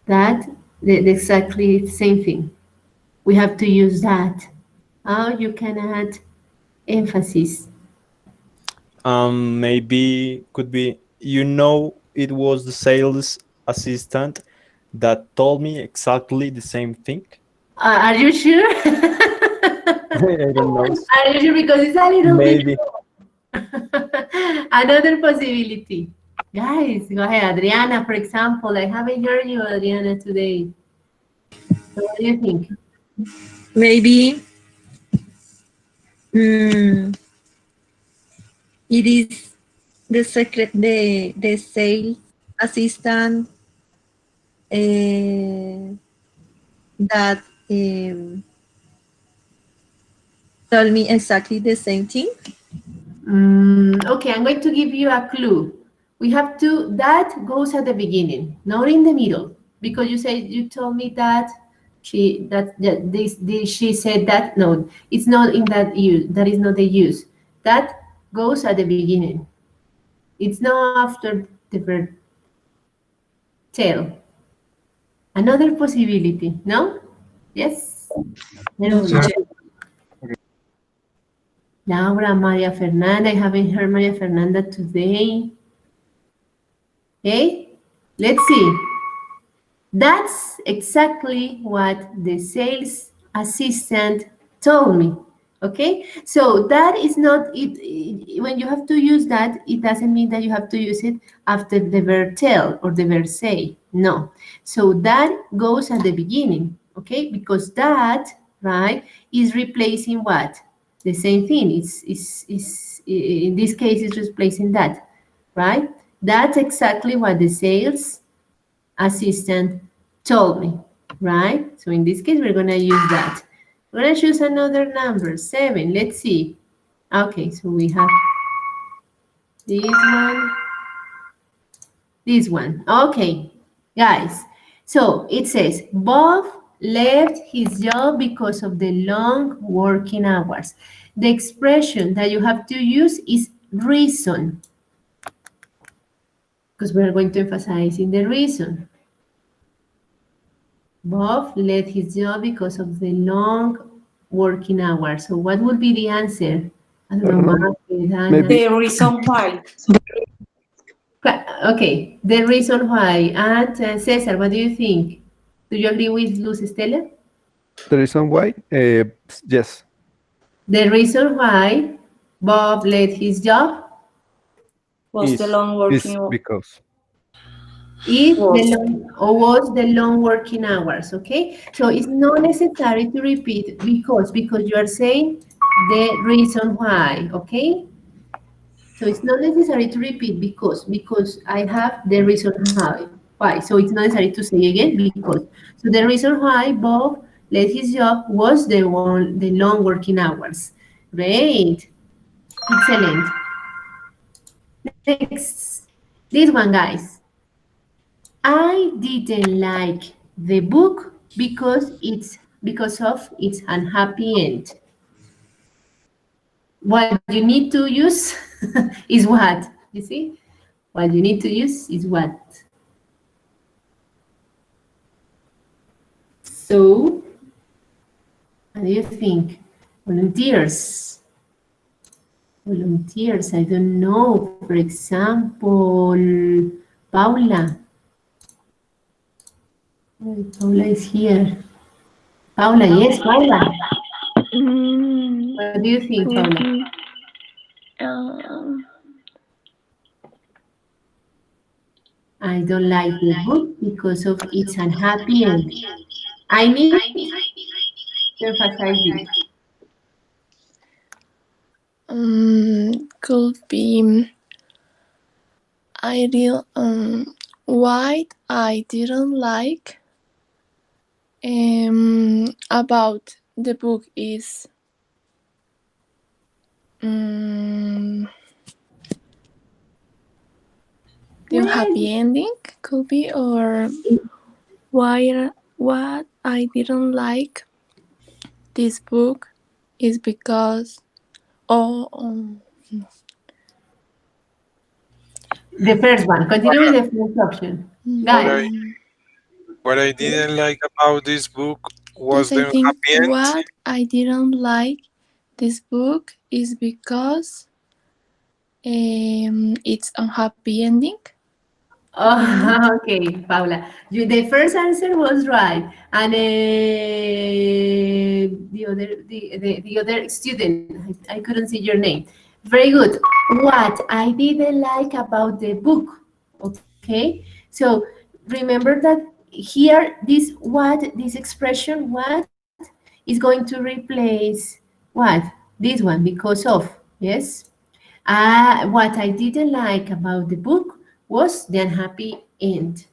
that, the exactly same thing. We have to use that. How you can add emphasis? Maybe could be, you know, it was the sales assistant that told me exactly the same thing. Are you sure? I don't know. Are you sure? Because it's a little Maybe. bit. Another possibility. Guys, go ahead. Adriana, for example. I haven't heard you, Adriana, today. So what do you think? Maybe mm, it is the secret, the sales assistant that told me exactly the same thing. Okay, I'm going to give you a clue. We have to, that goes at the beginning, not in the middle, because you told me that she said that. No, it's not in that use. That is not the use. That goes at the beginning. It's not after the verb tell. Another possibility, no? Yes? No, teacher. Laura, Maria Fernanda. I haven't heard Maria Fernanda today. Okay, let's see. That's exactly what the sales assistant told me. Okay, so that is not it. When you have to use that, it doesn't mean that you have to use it after the verb tell or the verb say. No. So that goes at the beginning. Okay, because that, right, is replacing what? The same thing. It's in this case, it's replacing that, right? That's exactly what the sales assistant told me, right? So in this case, we're going to use that. We're going to choose another number, 7. Let's see. Okay, so we have this one. Okay, guys. So it says, Bob left his job because of the long working hours. The expression that you have to use is reason, because we're going to emphasize in the reason. Bob left his job because of the long working hours. So what would be the answer? I don't know. The reason why. Okay, the reason why. And Cesar, what do you think? Do you agree with Luz Estela? The reason why? Yes. The reason why Bob left his job Was the long working is because. Was the long working hours, okay? So it's not necessary to repeat because you are saying the reason why, okay? So it's not necessary to repeat because I have the reason why. So it's not necessary to say again because. So the reason why Bob left his job was the long working hours. Great, excellent. Next, this one, guys. I didn't like the book because of its unhappy end. What you need to use is what? You see? What you need to use is what? So, what do you think? Volunteers. Volunteers, I don't know. For example, Paula. Oh, Paula is here. Paula, yes, Paula. What do you think, Paula? I don't like the book because of its unhappy end. I need to emphasize this. Could be what I didn't like about the book is the unhappy ending could be, or what I didn't like this book is because the first one. Continue with the first option. Guys. What I didn't like about this book was yes, I the think happy end. what I didn't like this book is because it's unhappy ending. Oh, okay, Paula. The first answer was right, and the other student, I couldn't see your name. Very good. What I didn't like about the book. Okay, so remember that here this expression what is going to replace what this one because of, yes. What I didn't like about the book was the unhappy end.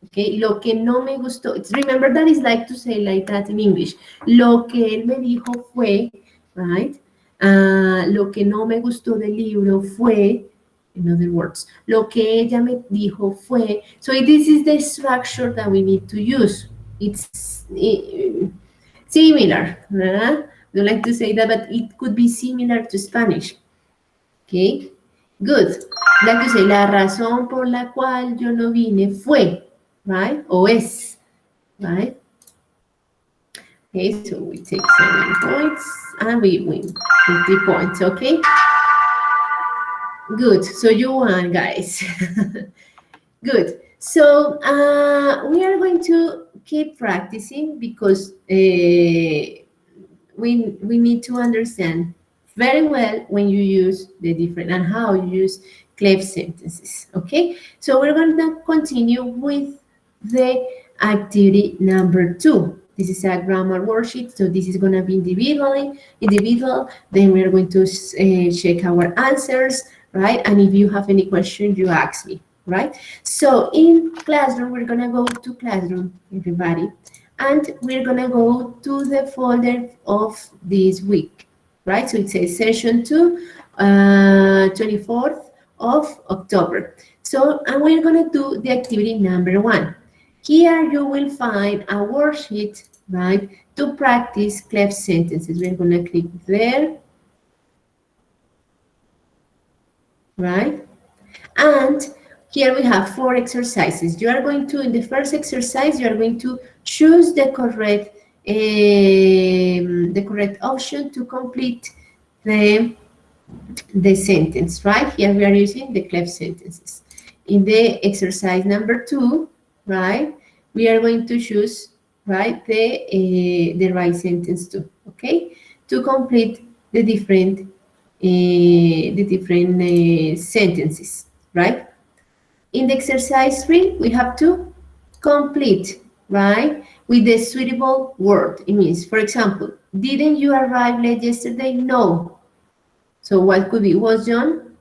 Okay, lo que no me gustó. Remember that is like to say like that in English. Lo que él me dijo fue, right? Lo que no me gustó del libro fue, in other words, lo que ella me dijo fue. So this is the structure that we need to use. It's similar. I don't like to say that, but it could be similar to Spanish. Okay, good. Like you say, la razón por la cual yo no vine fue, right? O es, right? Okay, so we take 7 points and we win 50 points, okay? Good, so you won, guys. Good. So we are going to keep practicing because we need to understand very well when you use the different and how you use cleft sentences, okay? So we're going to continue with the activity number 2. This is a grammar worksheet, so this is going to be individual. Then we're going to check our answers, right? And if you have any questions, you ask me, right? So in Classroom, we're going to go to Classroom, everybody, and we're going to go to the folder of this week, right? So it says session 2, 24th of October. So, and we're going to do the activity number 1. Here you will find a worksheet, right, to practice cleft sentences. We're going to click there, right? And here we have 4 exercises. You are going to, in the first exercise, you are going to choose the correct option to complete the sentence, right? Here we are using the cleft sentences. In the exercise number 2, right, we are going to choose, right, the right sentence too, okay, to complete the different sentences, right? In the exercise 3, we have to complete, right, with the suitable word. It means, for example, didn't you arrive late yesterday? No. So what could be? Was John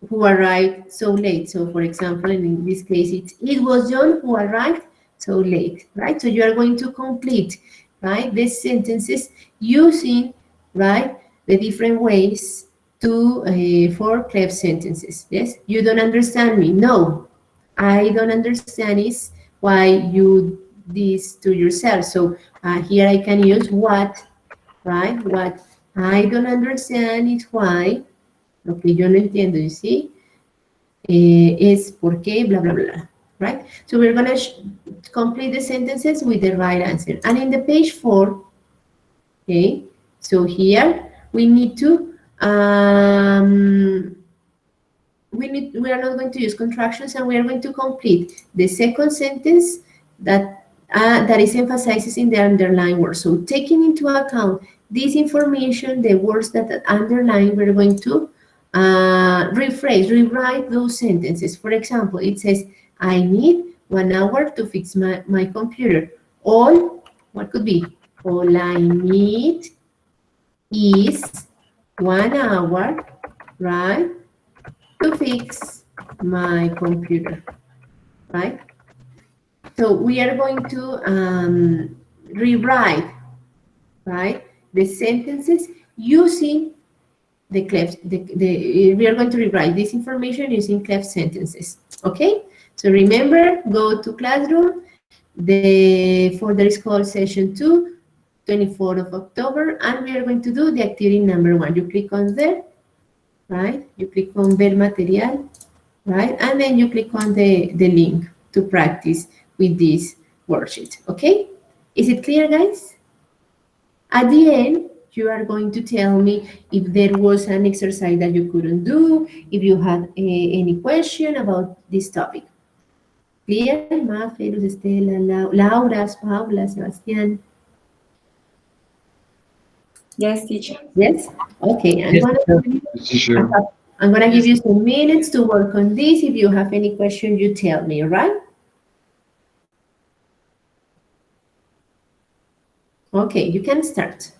who arrived so late. So for example, in this case, it was John who arrived so late, right? So you are going to complete, right, these sentences using, right, the different ways to for cleft sentences. Yes, you don't understand me. No, I don't understand is why you this to yourself. So here I can use what, right? What I don't understand is why. Lo que yo no entiendo, you see, es por qué, blah, blah, blah, right? So we're going to complete the sentences with the right answer. And in the page 4, okay, so here we need to, we are not going to use contractions, and we are going to complete the second sentence that is emphasizes in the underlined word. So taking into account this information, the words that are underlined, we're going to rewrite those sentences. For example, it says, I need 1 hour to fix my computer. All, what could be? All I need is 1 hour, right, to fix my computer, right? So we are going to rewrite, right, the sentences using the cleft. We are going to rewrite this information using cleft sentences. Okay. So remember, go to Classroom. The folder is called Session 2, 24th of October, and we are going to do the activity number 1. You click on there, right? You click on Ver Material, right? And then you click on the link to practice with this worksheet, okay? Is it clear, guys? At the end, you are going to tell me if there was an exercise that you couldn't do, if you had any question about this topic. Clear? Mafe, Luz Estela, Laura, Paula, Sebastián. Yes, teacher. Yes? Okay, Yes, teacher. I'm gonna give you some minutes to work on this. If you have any question, you tell me, all right? Okay, you can start.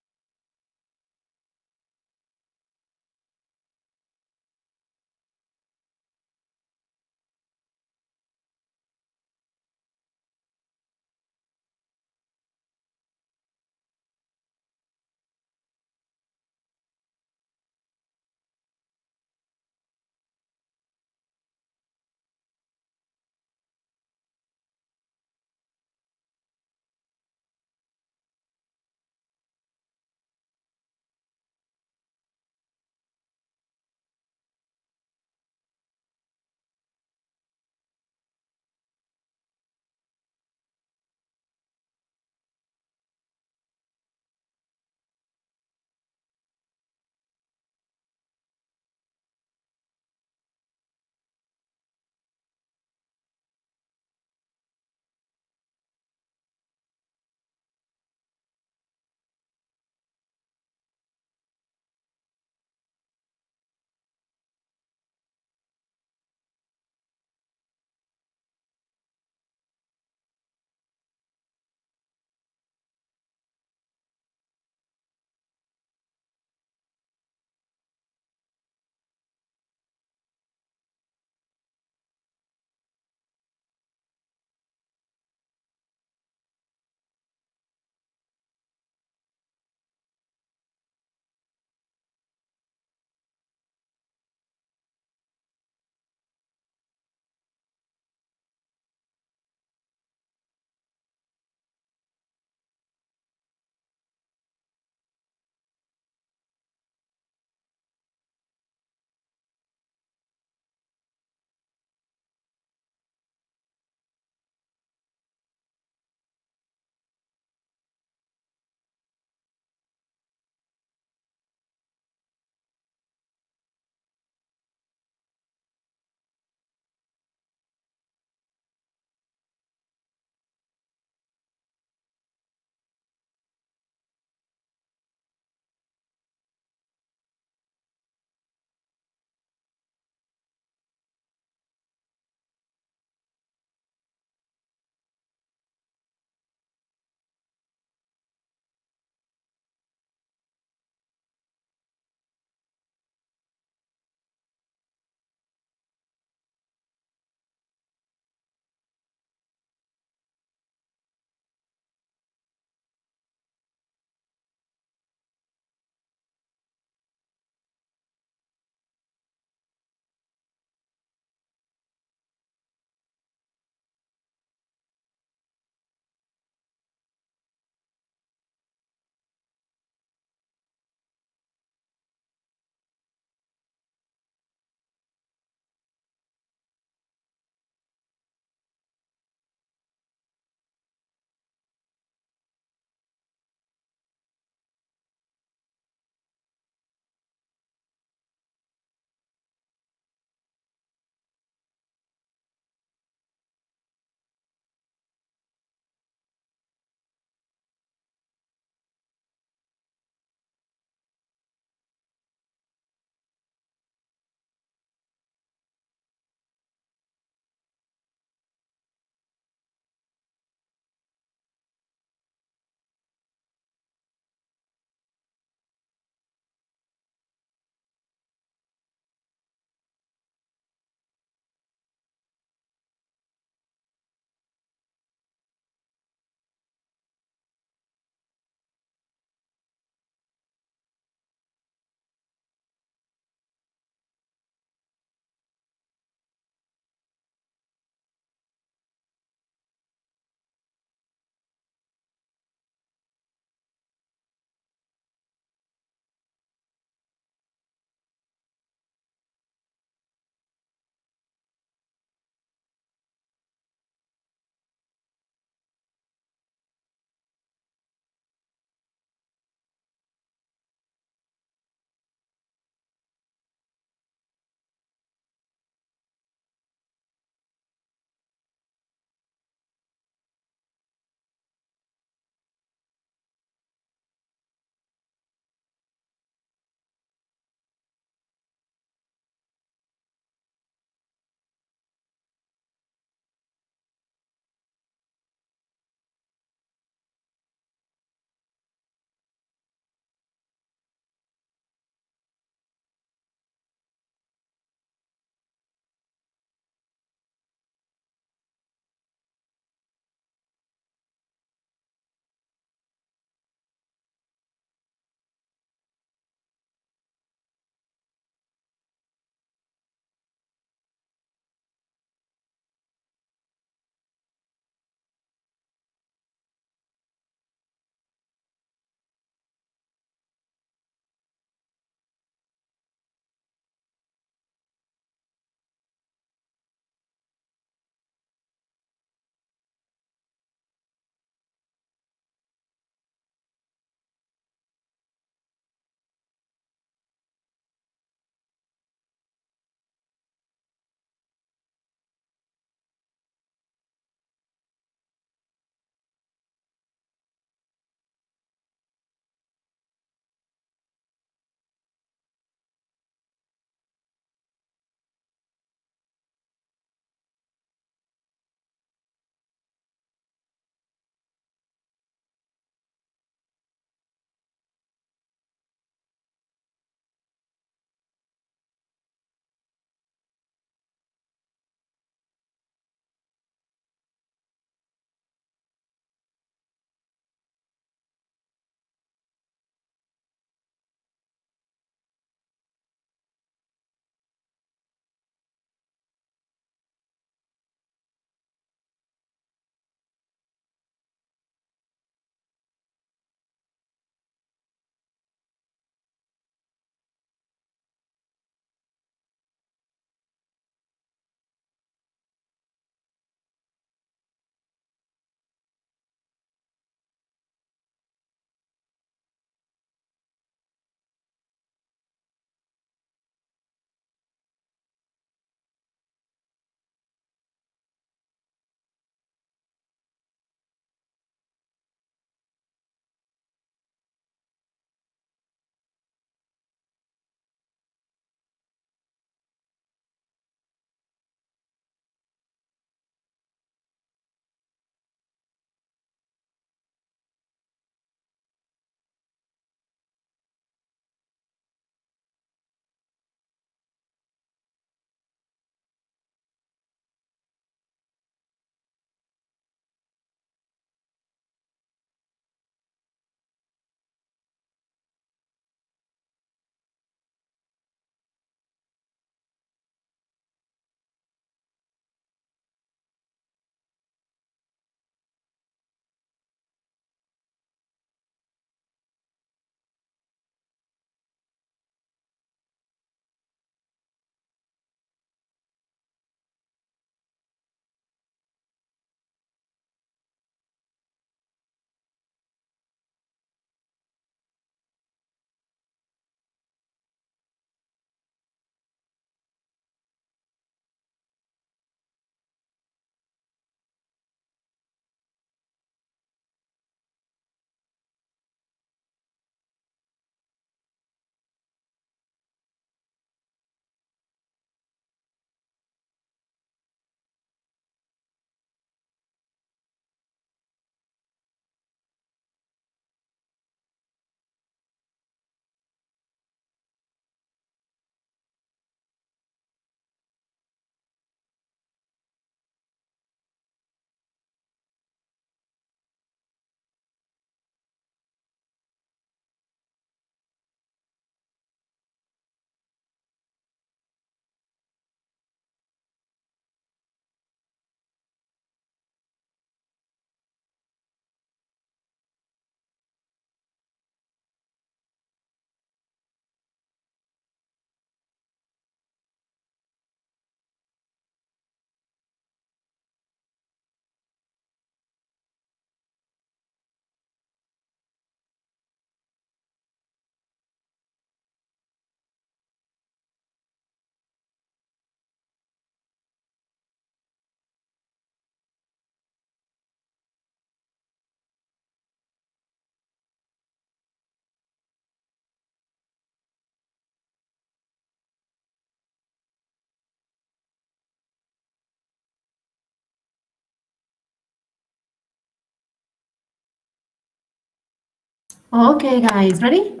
Okay, guys, ready?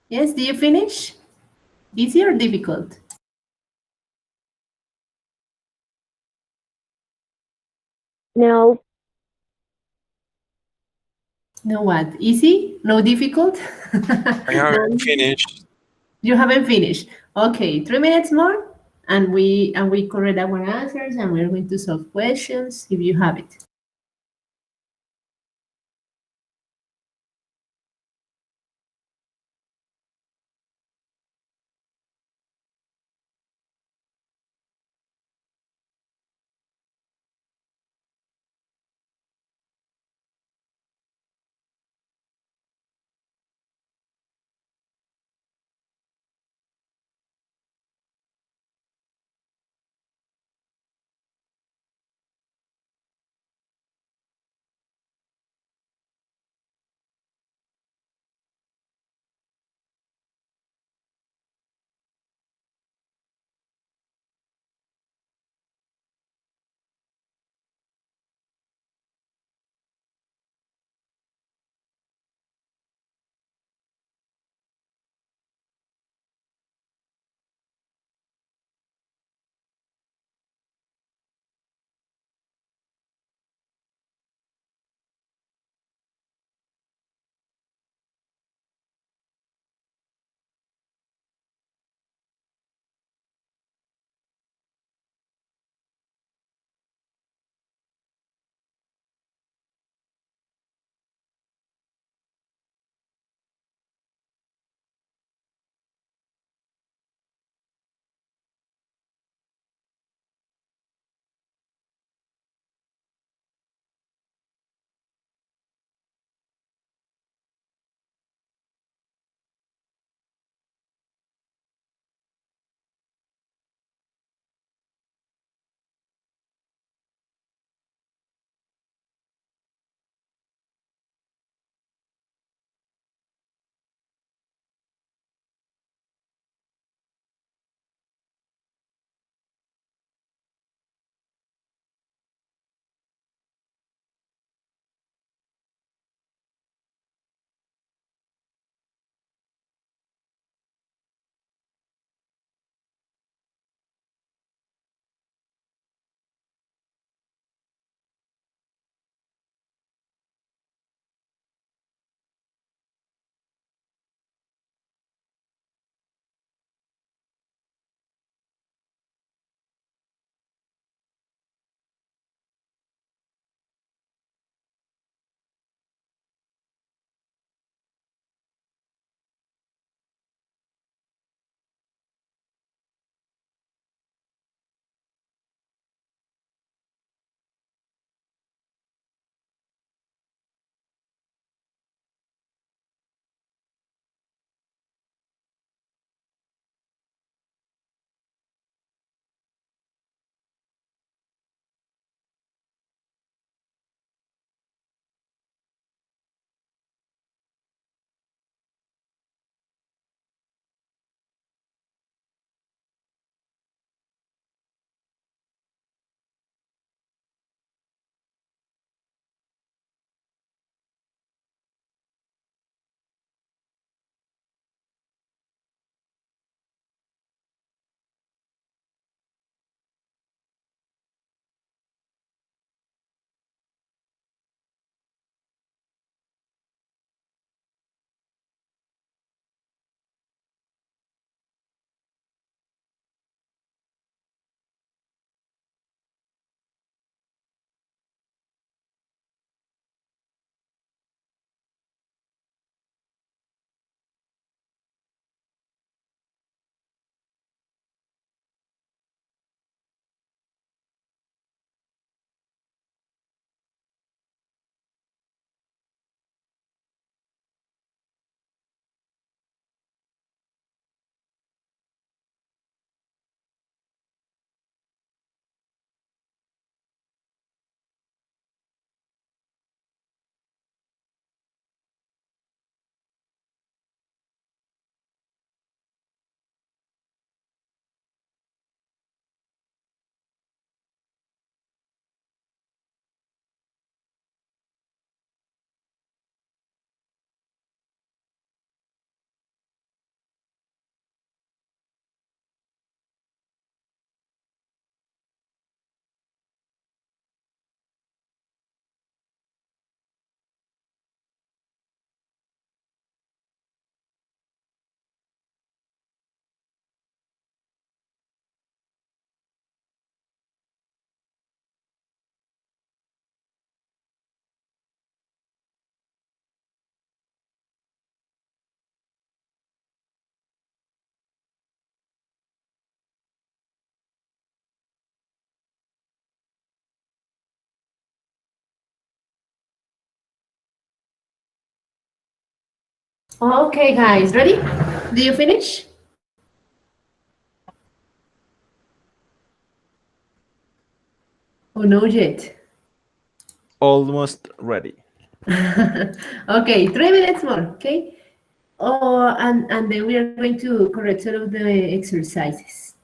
Yes, do you finish? Easy or difficult? No, No what? Easy? No difficult? I haven't No, finished. you haven't finished. Okay, 3 minutes more, and we correct our answers, and we're going to solve questions if you have it. Okay, guys, ready? Do you finish? Or no yet? Almost ready. Okay, 3 minutes more, okay? Oh, and then we are going to correct all of the exercises.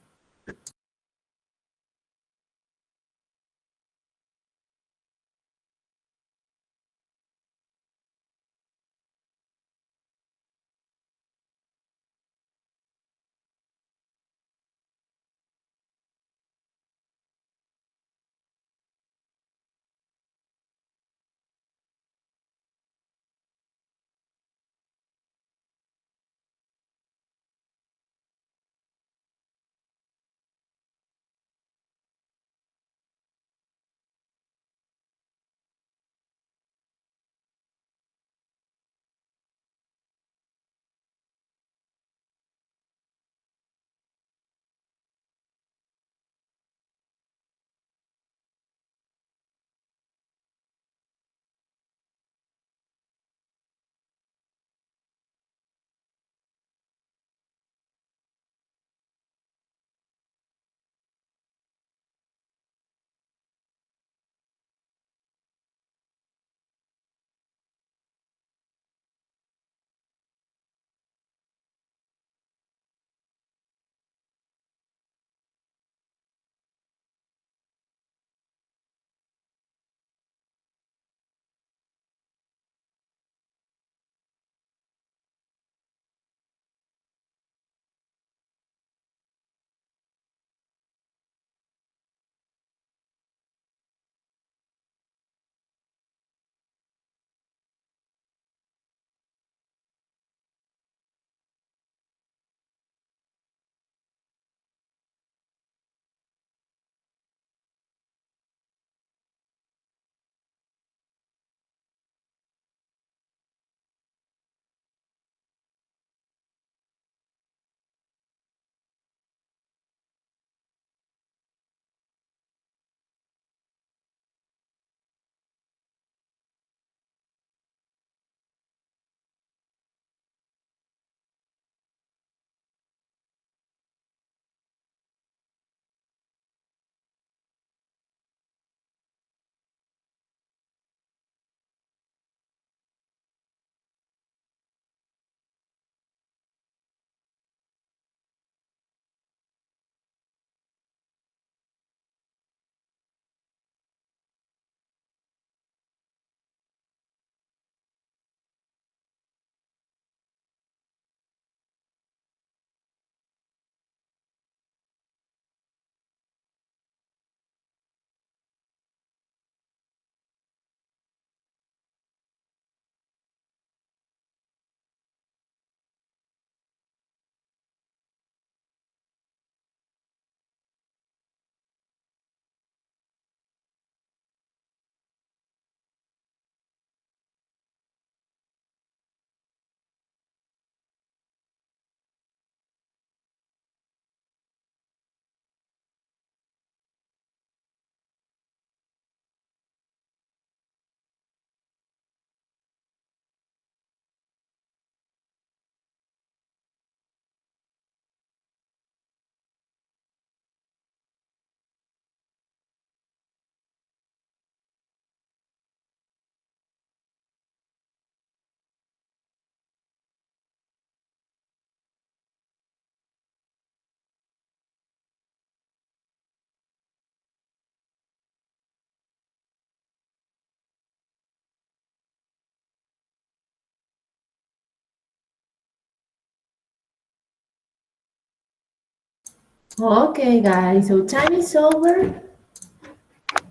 Okay, guys, so time is over.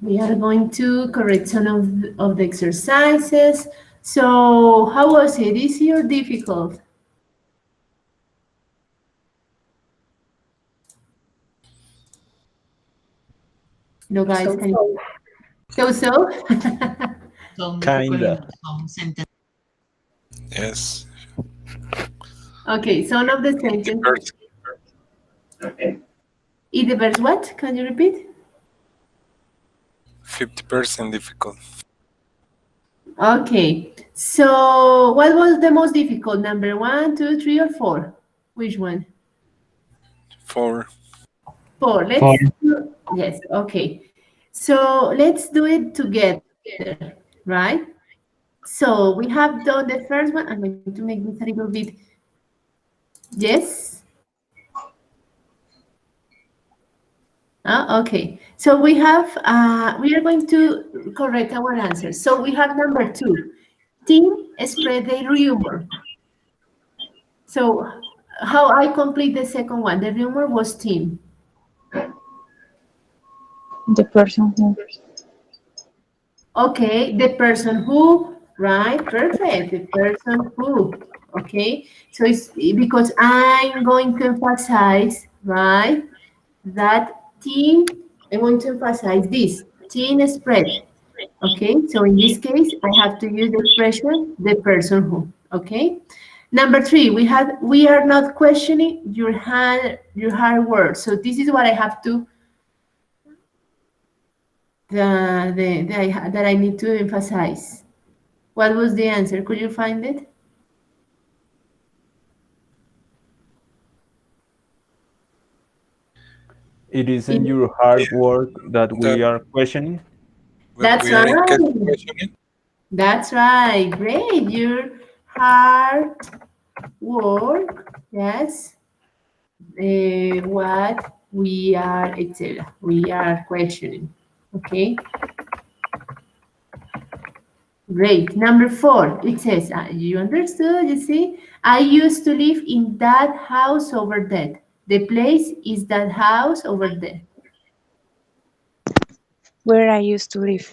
We are going to correct some of the exercises. So how was it? Easy or difficult? No, guys, can you... So? Kinda. Yes. Okay, some of the sentences. In the verse what? Can you repeat? 50% difficult. Okay, So what was the most difficult? Number 1, 2, 3, or 4? Which one? 4. 4. Let's do, yes, okay. So let's do it together, right? So we have done the first one. I'm going to make this a little bit, yes? Okay. So we have, we are going to correct our answers. So we have number 2. Team spread the rumor. So how I complete the second one? The rumor was team. The person who. Okay, the person who, right? Perfect. The person who. Okay, so it's because I'm going to emphasize, right, that team. I want to emphasize this team spread. Okay, so in this case, I have to use the expression the person who. Okay. Number 3, we are not questioning your hard work. So this is what I have to that I need to emphasize. What was the answer? Could you find it? It isn't your hard work that we That are questioning. what That's we are right. questioning. That's right. Great. Your hard work. Yes. What we are, etc. We are questioning. Okay. Great. Number 4, it says, you understood, you see? I used to live in that house over there. The place is that house over there. Where I used to live.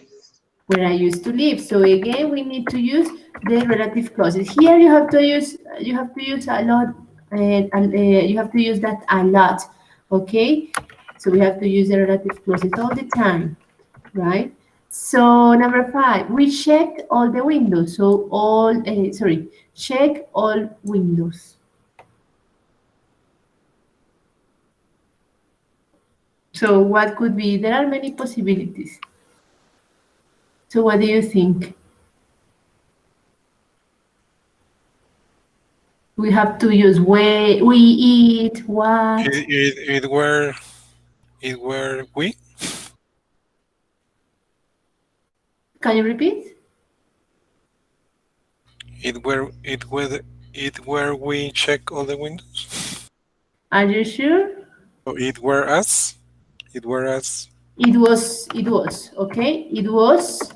Where I used to live. So again, we need to use the relative clauses. Here you have to use a lot, and you have to use that a lot. Okay, so we have to use the relative clauses all the time, right? So number 5, we checked all the windows. So check all windows. So what could be? There are many possibilities. So what do you think? We have to use where we eat, what? It were we. Can you repeat? It were we check all the windows. Are you sure? So it were us. It were us. It was, okay? It was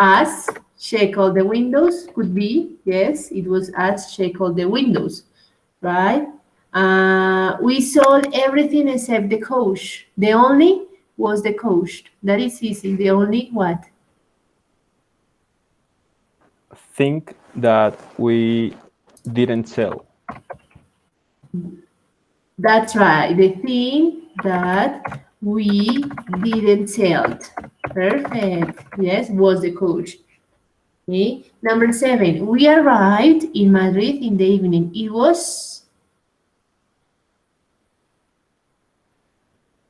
us, check all the windows, could be, yes, it was us, check all the windows, right? We sold everything except the coach. The only was the coach. That is easy. The only what? Think that we didn't sell. That's right. The thing that we didn't sell. Perfect. Yes, was the coach. Okay. Number 7, we arrived in Madrid in the evening. It was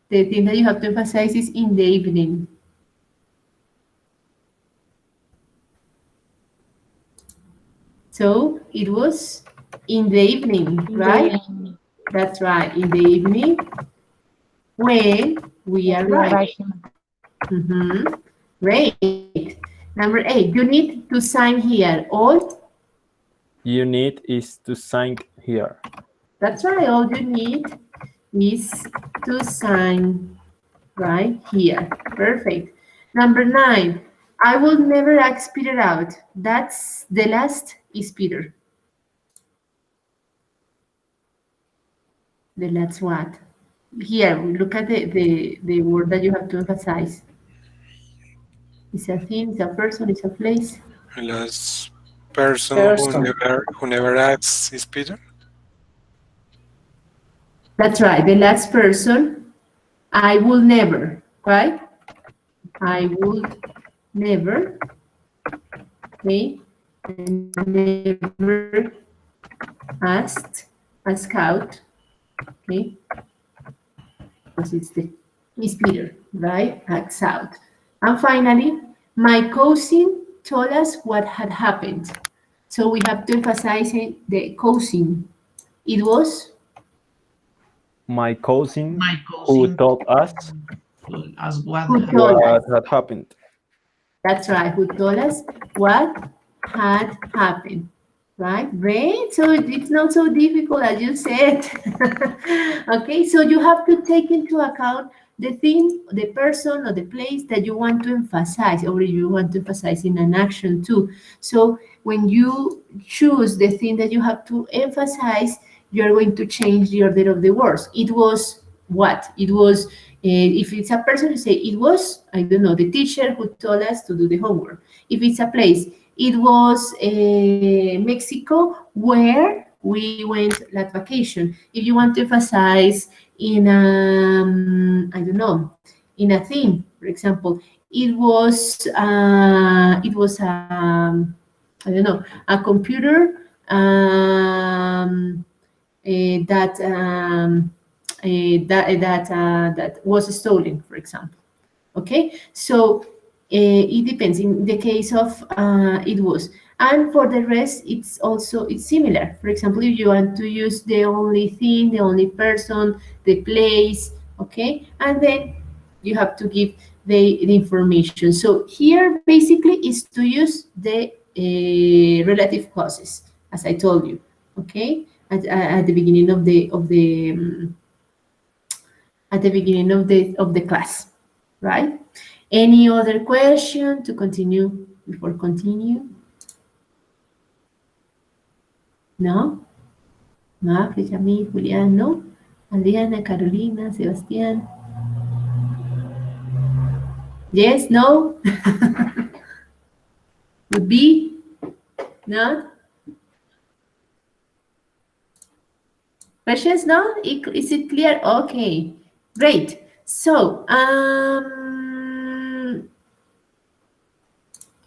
the thing that you have to emphasize is in the evening. So it was in the evening, right? That's right, in the evening when we arrived. Great. Number 8, you need to sign here. All You need is to sign here. that's right. All you need is to sign right here. Perfect. Number 9, I will never ask Peter out. That's the last is Peter. The last what? Here, look at the word that you have to emphasize. It's a thing, it's a person, it's a place. The last person who never asks is Peter. That's right. The last person, I will never, right? I would never, okay? Never ask out, okay? Because it's Peter, right? Ask out. And finally, my cousin told us what had happened. So we have to emphasize the cousin. It was My cousin My who cousin told us as what who told us. what had happened. That's right, who told us what had happened. Right? Great. So it's not so difficult as you said. Okay, so you have to take into account the thing, the person, or the place that you want to emphasize, or you want to emphasize in an action too. So when you choose the thing that you have to emphasize, you're going to change the order of the words. It was what? It was, if it's a person, you say, it was, I don't know, the teacher who told us to do the homework. If it's a place, it was Mexico where we went that vacation. If you want to emphasize in I don't know, in a theme, for example, I don't know, a computer that was stolen, for example. Okay, so it depends. In the case of it was, and for the rest, it's similar. For example, if you want to use the only thing, the only person, the place, okay, and then you have to give the information. So here basically is to use the relative clauses, as I told you, okay, at the beginning at the beginning of the class, right? Any other question to continue before continue? No? Mafre, Yamil, Julián, no? Adriana, Carolina, Sebastián. Yes, no? Would be? No? Questions, no? Is it clear? Okay, great. So,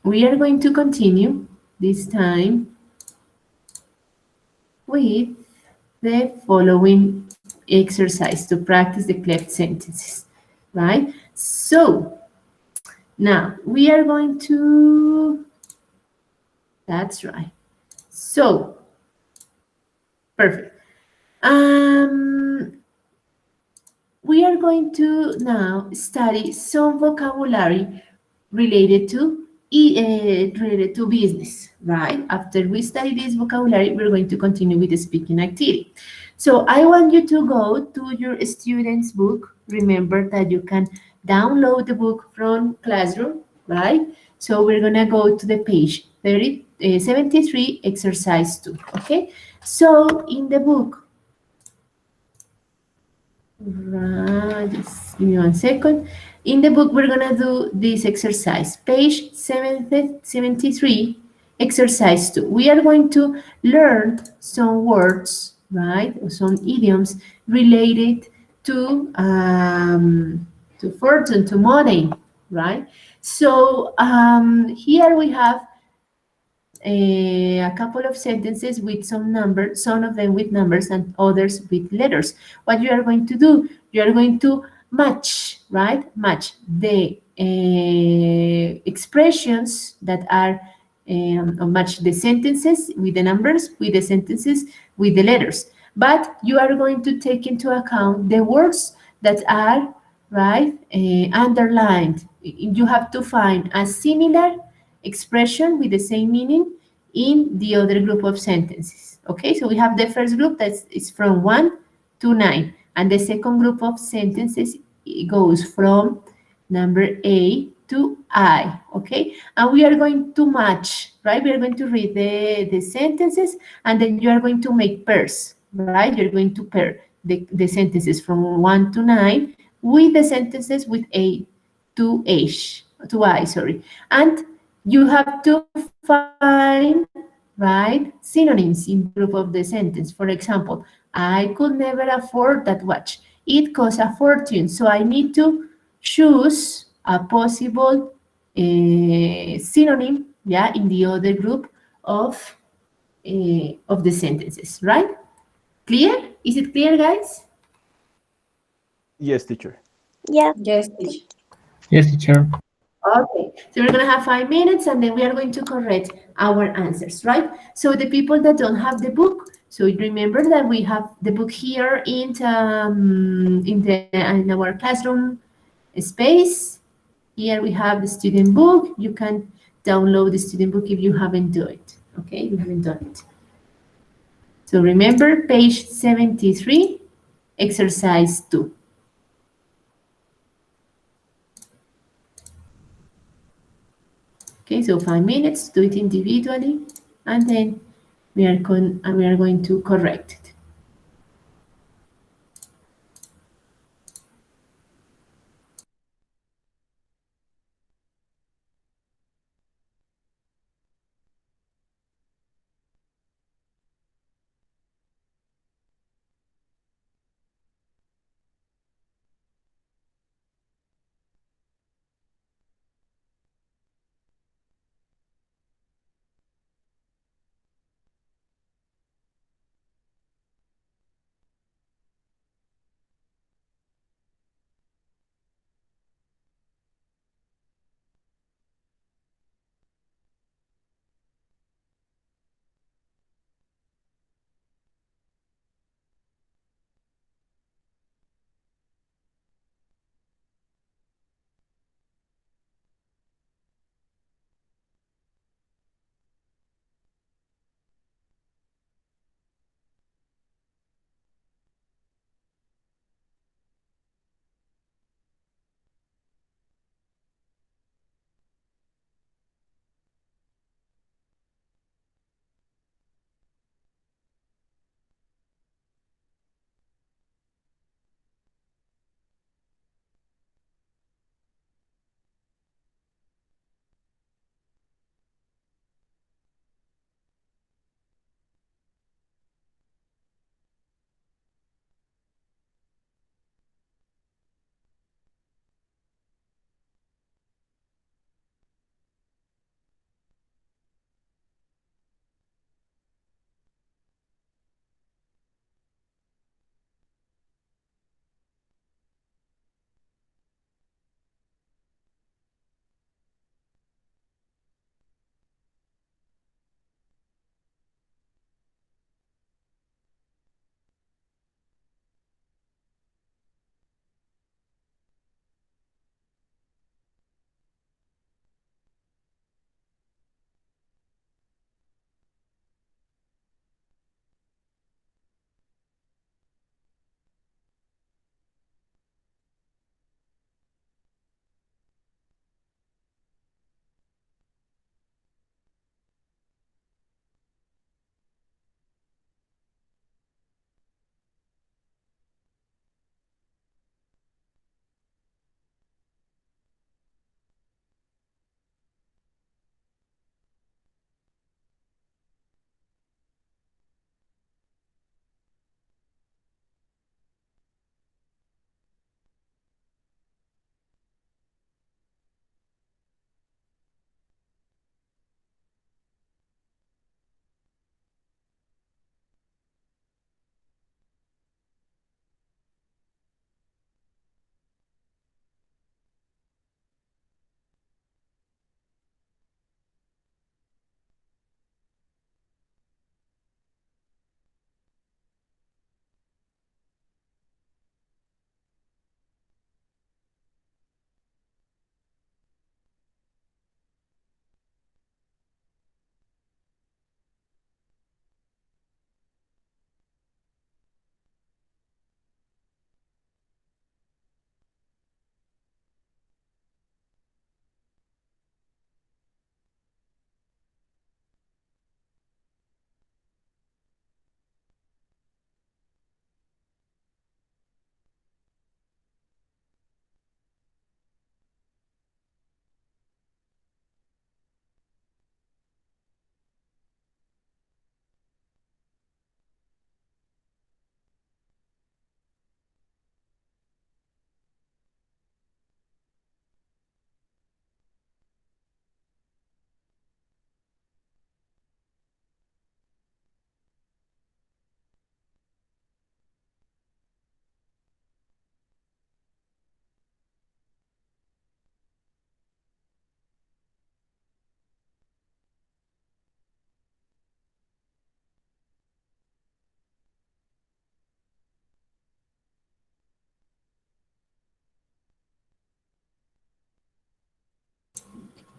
we are going to continue this time with the following exercise to practice the cleft sentences, right? So, now we are going to, that's right. So, perfect. We are going to now study some vocabulary related to business, right? After we study this vocabulary, we're going to continue with the speaking activity. So I want you to go to your student's book. Remember that you can download the book from Classroom, right? So we're gonna go to the page 73, exercise 2, okay? So in the book, right, just give me 1 second. In the book, we're gonna do this exercise. Page 73, exercise 2. We are going to learn some words, right, or some idioms related to fortune, to money, right? So here we have a couple of sentences with some numbers, some of them with numbers and others with letters. What you are going to do, you are going to match, right? Match the expressions that are, or match the sentences with the numbers, with the sentences with the letters. But you are going to take into account the words that are, right, underlined. You have to find a similar expression with the same meaning in the other group of sentences. Okay, so we have the first group that is from 1 to 9, and the second group of sentences goes from number A to I. Okay, and we are going to match, right? We are going to read the sentences, and then you are going to make pairs, right? You're going to pair the sentences from 1 to 9 with the sentences with A to H, to I, sorry. And you have to find, right, synonyms in the group of the sentence. For example, I could never afford that watch. It costs a fortune, so I need to choose a possible synonym, yeah, in the other group of the sentences, right? Clear? Is it clear, guys? Yes, teacher. Yeah. Yes, teacher. Yes, teacher. Okay, so we're gonna have 5 minutes and then we are going to correct our answers, right? So the people that don't have the book, so remember that we have the book here in our classroom space. Here we have the student book. You can download the student book if you haven't done it. Okay, you haven't done it. So remember page 73, exercise 2. Okay, so 5 minutes, do it individually, and then we are going to correct it.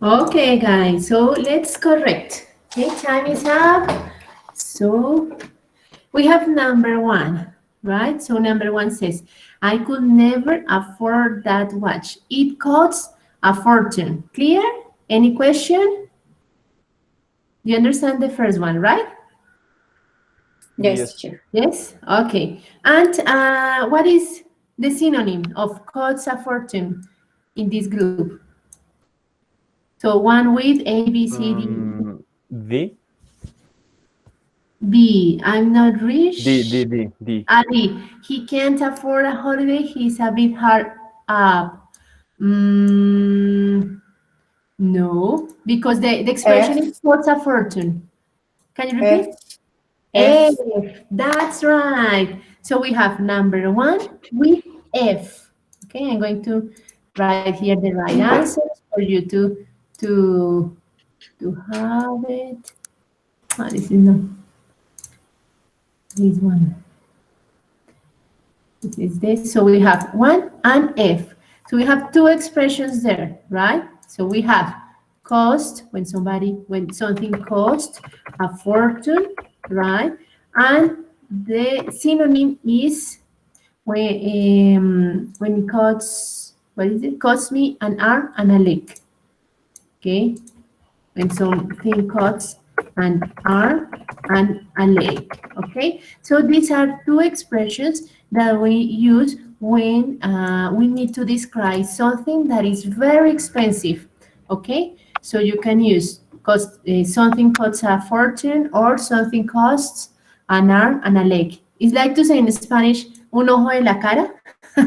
Okay, guys, so let's correct. Okay, time is up. So we have number one, right? So number one says, I could never afford that watch. It costs a fortune. Clear? Any question? You understand the first one, right? Yes, Yes. teacher. Yes? Okay. And what is the synonym of costs a fortune in this group? So one with A, B, C, D, D. B. I'm not D. D. rich. D. D. Ali, he can't afford a holiday. He's a bit hard up. Mm, no, because the expression F, is what's a fortune. Can you F, repeat? F. F. That's right. So we have number one with F. Okay, I'm going to write here the right answers for you to to have it. Oh, this is not this one. It is this. So we have one and F. So we have two expressions there, right? So we have cost when something costs a fortune, right? And the synonym is when it costs, what is it? Costs me an arm and a leg. Okay, when something cuts an arm and a leg. Okay, so these are two expressions that we use when we need to describe something that is very expensive. Okay, so you can use something costs a fortune or something costs an arm and a leg. It's like to say in Spanish, un ojo de la cara.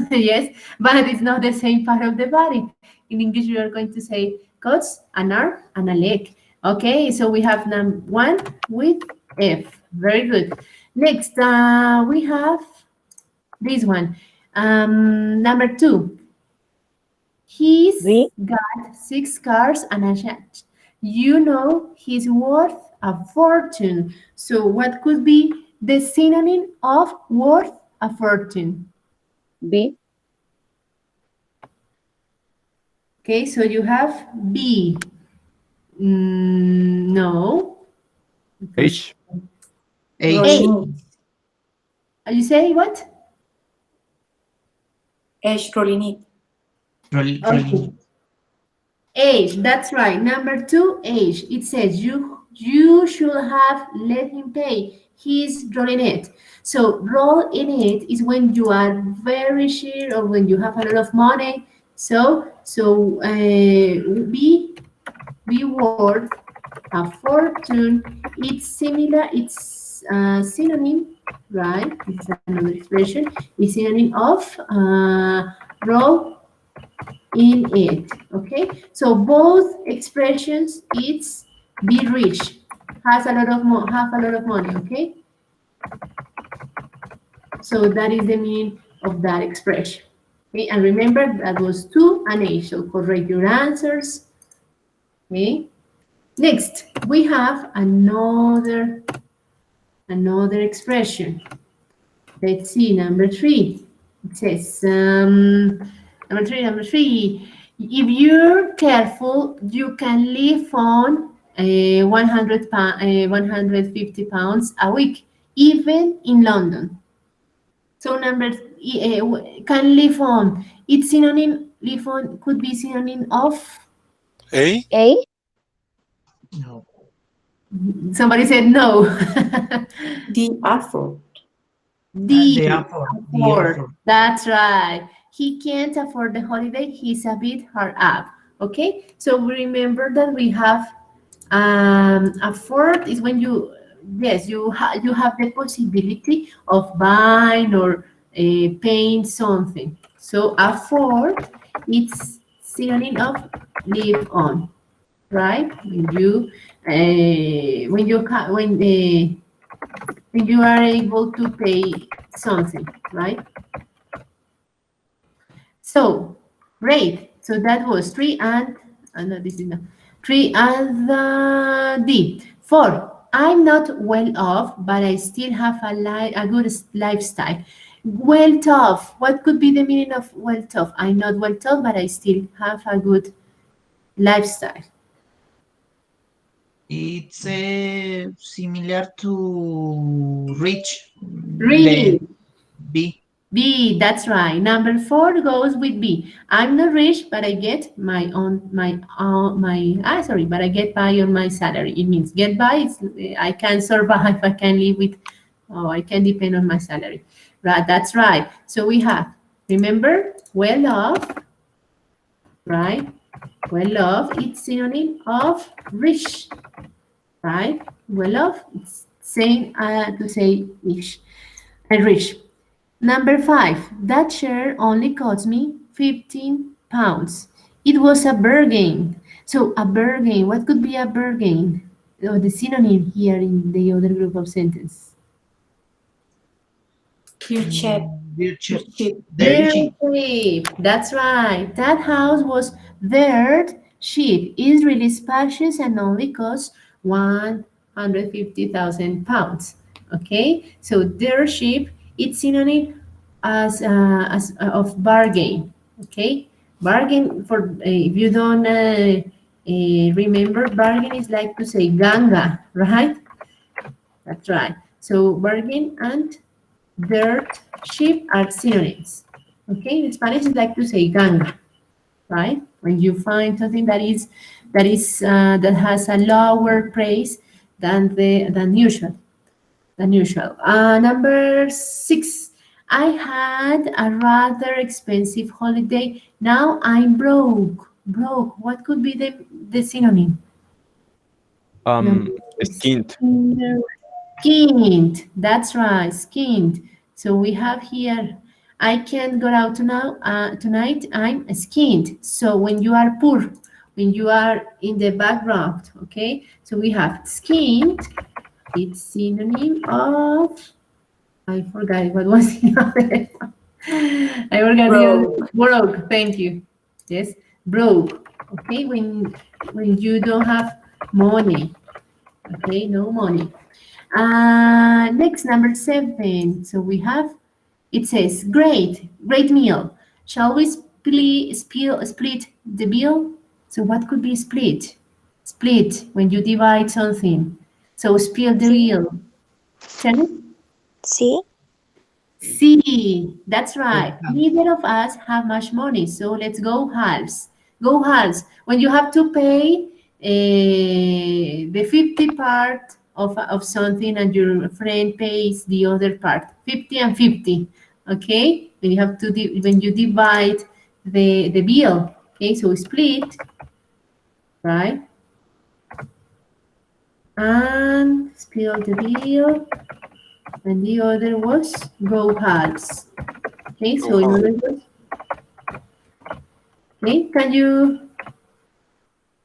Yes, but it's not the same part of the body. In English, we are going to say costs an arm and a leg. Okay, so we have one with F. Very good. Next, we have this one. Number two. He's got 6 cars and a yacht. You know he's worth a fortune. So what could be the synonym of worth a fortune? B, Okay, so you have B. No. H. H. rolling it. You say what? H, rolling it. Rolling. Okay. Age, that's right. Number two, age. It says you should have let him pay. He's rolling it. So roll in it is when you are very sure or when you have a lot of money. So be worth a fortune. It's similar. It's synonym, right? It's another expression. It's synonym of roll in it. Okay, so both expressions, it's be rich, have a lot of money. Okay, so that is the meaning of that expression. Okay, and remember that was two and age, so correct your answers. Okay, next we have another expression. Let's see, number three. It says, number three, if you're careful, you can live on 150 pounds a week, even in London. So can live on, it's synonym, live on could be synonym of, A. A. No. somebody said no. The effort. The effort. The Afford. effort. That's right. He can't afford the holiday. He's a bit hard up. Okay, so remember that we have afford is when you, yes, you have the possibility of buying or paying something. So afford, it's synonym of live on, right? When you are able to pay something, right? So, great. So that was three and no, this is not three and D. Four. I'm not well off, but I still have a good lifestyle. Well off. What could be the meaning of well off? I'm not well off, but I still have a good lifestyle. It's similar to rich. Rich. The B. B, that's right. Number 4 goes with B. I'm not rich, but I get but I get by on my salary. It means get by. I can survive. I can live with. Oh, I can depend on my salary. Right, that's right. So we have, remember, well off, right? Well off, it's synonym of rich, right? Well off, it's saying to say rich and rich. Number 5, that chair only cost me 15 pounds. It was a bargain. So a bargain, what could be a bargain? Or the synonym here in the other group of sentence. Dirt cheap. Dirt cheap. Dirt cheap. That's right. That house was dirt cheap. It's really spacious and only costs 150,000 pounds. Okay, so dirt cheap, it's synonym as of bargain. Okay, bargain for if you don't remember, bargain is like to say ganga, right? That's right. So bargain and dirt cheap are synonyms. Okay, in Spanish it's like to say ganga, right? When you find something that has a lower price than usual. Number 6. I had a rather expensive holiday. Now I'm broke. Broke. What could be the synonym? Skinned. Skinned. That's right. Skinned. So we have here, I can't go out tonight. I'm skinned. So when you are poor, when you are in the background, okay? So we have skinned. It's synonym of, I forgot what was the other one. I forgot the other. Broke. Thank you. Yes, broke. Okay, when you don't have money. Okay, no money. Next, number 7. So we have, it says, great meal. Shall we split the bill? So what could be split? Split, when you divide something. So split the bill. Tell me. See? See, that's right. Neither of us have much money, so let's go halves. Go halves. When you have to pay the 50 part of something and your friend pays the other part, 50 and 50. Okay, when you have to when you divide the bill. Okay, so split, right? And split the bill, and the other was go halves. Okay, so in other words, okay, can you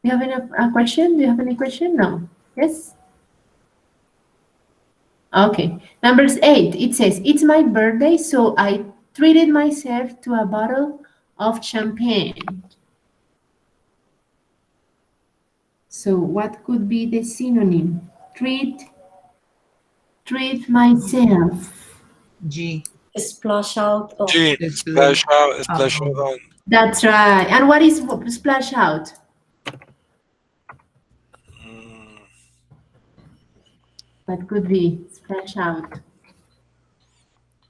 have a question? Do you have any question? No. Yes? Okay. Number 8, it says, it's my birthday, so I treated myself to a bottle of champagne. So what could be the synonym? Treat myself. G. Splash out of. G. Splash out on. That's right. And what is splash out? What could be splash out?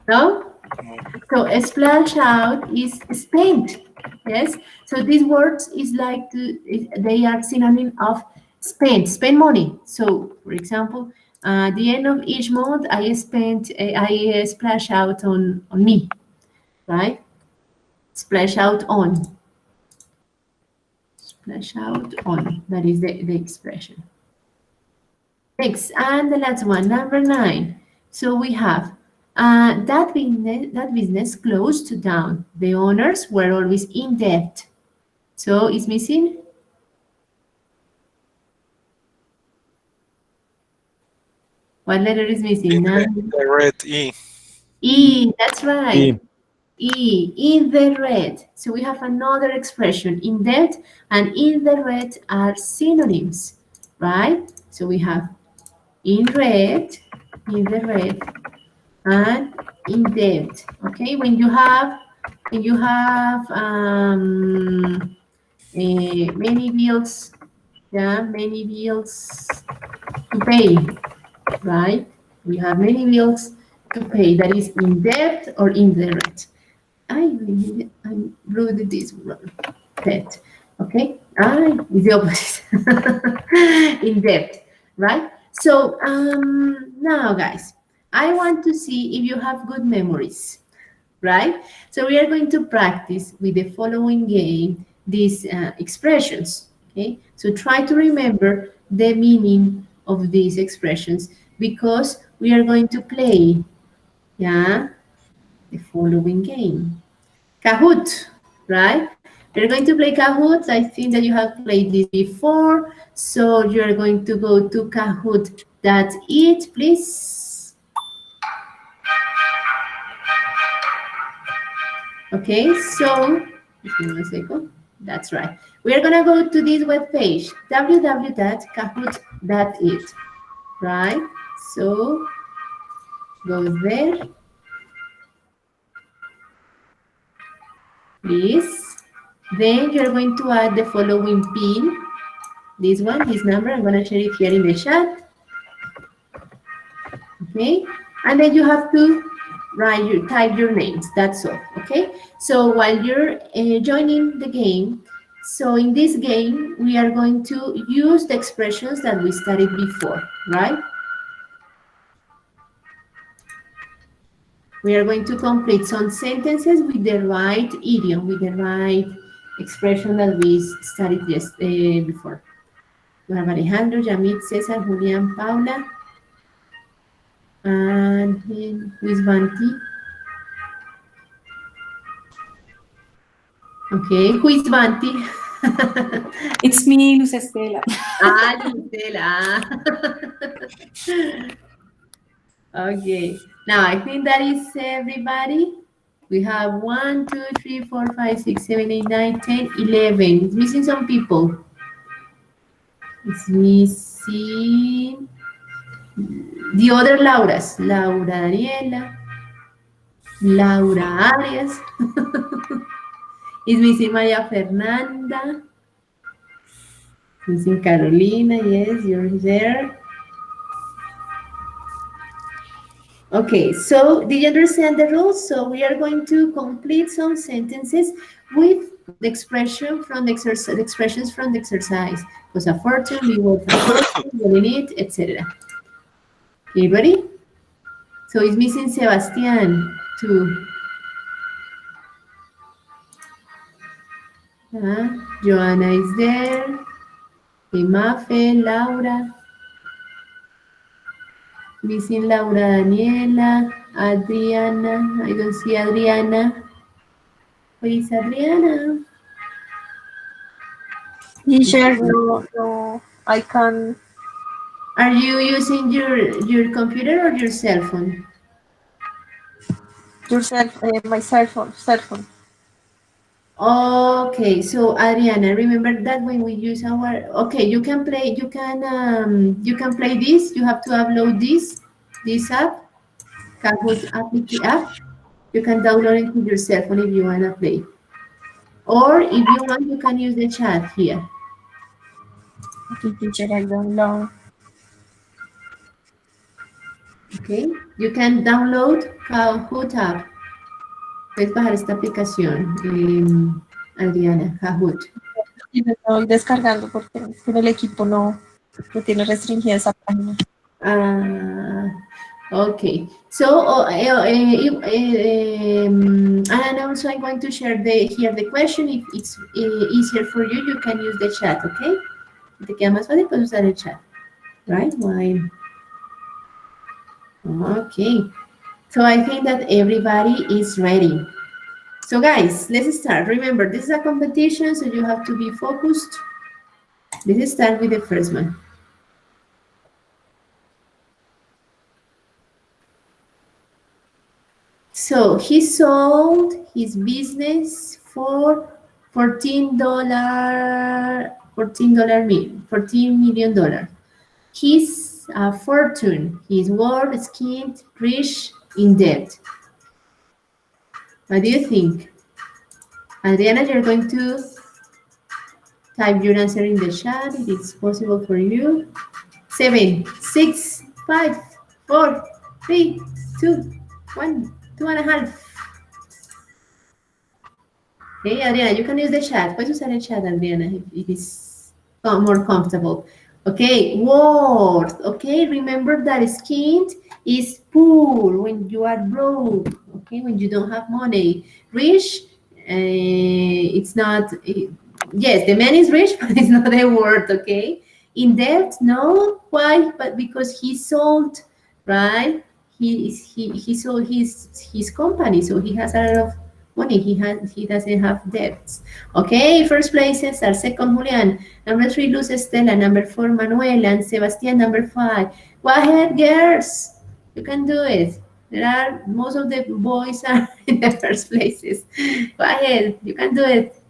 No? So a splash out is spent. Yes. So these words is like they are synonym of spend money. So for example, at the end of each month, I splash out on me, right? Splash out on. Splash out on. That is the expression. Next, and the last one, number 9. So we have that business closed down. The owners were always in debt. So it's missing. What letter is missing? The red E. E, that's right. E. E, in the red. So we have another expression. In debt and in the red are synonyms, right? So we have in red, in the red, and in debt. Okay, when you have many bills yeah, many bills to pay, right? We have many bills to pay. That is in debt or indirect. I wrote this wrong. Debt. Okay. It's the opposite. In debt, right? So now, guys, I want to see if you have good memories, right? So we are going to practice with the following game these expressions. Okay. So try to remember the meaning of these expressions because we are going to play, yeah, the following game. Kahoot, right? We're going to play Kahoot. I think that you have played this before. So you're going to go to Kahoot.it, please. Okay, so just give me 1 second. That's right. We're gonna go to this web page, www.kahoot.it, right? So go there, please. Then you're going to add the following pin. This one, this number, I'm gonna share it here in the chat. Okay, and then you have to type your names. That's all. Okay, so while you're joining the game, so in this game we are going to use the expressions that we studied before, right? We are going to complete some sentences with the right idiom, with the right expression that we studied just before. We have Alejandro, Yamit, Cesar, Julian, Paula, and who is Vanti? Okay, who is Vanti? It's me, Luz Estela. Luz Estela. Okay, now I think that is everybody. We have 1, 2, 3, 4, 5, 6, 7, 8, 9, 10, 11. It's missing some people. It's missing the other Lauras. Laura Daniela. Laura Arias. It's missing Maria Fernanda. Missing Carolina. Yes, you're there. Okay, so did you understand the rules? So we are going to complete some sentences with the expression from the exercise, the expressions from the exercise. Cosa fortune, be word for fortune, will need, etc. Okay, ready? So it's missing Sebastian too. Joanna is there. Imafe, Laura. Missing Laura Daniela, Adriana. I don't see Adriana. Where is Adriana? Teacher, no, I can. Are you using your computer or your cell phone? My cell phone. Okay, so Adriana, remember that when we use our, okay, you can play this. You have to upload this app, Kahoot app. You can download it to your cell phone if you wanna play, or if you want, you can use the chat here. Okay, teacher, I don't know. Okay, you can download Kahoot app. Puedes bajar esta aplicación, Adriana, Kahoot. Y lo estoy descargando porque en el equipo no tiene restringida esa página. Okay. So, and also I'm going to share here the question. If it's easier for you, you can use the chat, okay? Si te queda más fácil, puedes usar el chat, right? Why? Okay. So I think that everybody is ready. So guys, let's start. Remember, this is a competition, so you have to be focused. Let's start with the first one. So he sold his business for $14 million. His fortune, his world skinned, rich, in debt. What do you think? Adriana, you're going to Type your answer in the chat if it's possible for you. 7, 6, 5, 4, 3, 2, 1, 2.5. Okay, Adriana, you can use the chat. Puedes usar el chat, Adriana, if it's more comfortable. Okay, word. Okay, remember that skinned is poor when you are broke. Okay, when you don't have money. Rich, it's not. Yes, the man is rich, but it's not a word. Okay. In debt, no. Why? But because he sold, right? He sold his company, so he has a lot of money. He doesn't have debts. Okay, first places are second Julian, number 3 Luz Estela, number 4 Manuela, and Sebastian, number 5. Go ahead, girls. You can do it. There are most of the boys are in the first places. Go ahead, you can do it.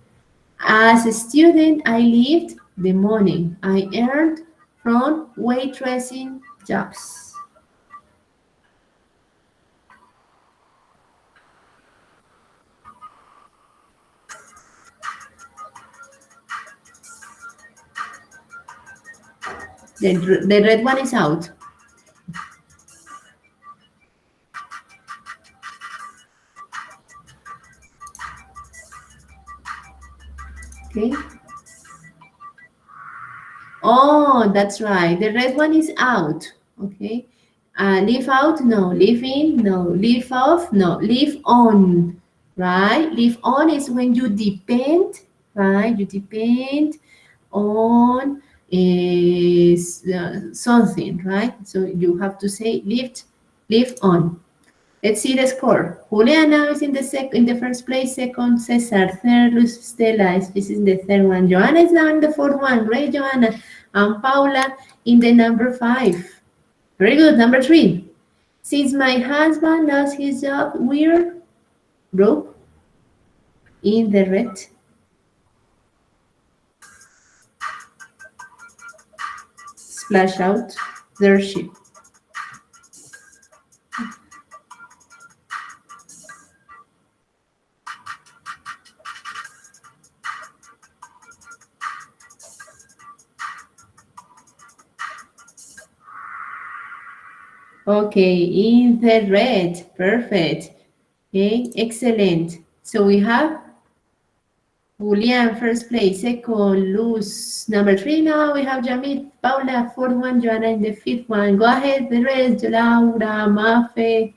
As a student, I lived the money I earned from waitressing jobs. The red one is out. Okay. Oh, that's right. The red one is out. Okay. Leave out? No. Leave in? No. Leave off? No. Leave on. Right? Leave on is when you depend, right? You depend on something, right? So you have to say leave on. Let's see the score. Juliana is in the first place, second Cesar, third Luz Stella, this is the third one. Joanna is now in the fourth one. Great, Joanna. And Paula in the number 5. Very good. Number 3. Since my husband lost his job, we're broke in the red. Splash out their ship. Okay, in the red. Perfect. Okay, excellent. So we have Julian, first place. Second, Luz. Number 3 now. We have Jamit, Paula, fourth one, Joanna in the fifth one. Go ahead, the rest. Laura, Mafe.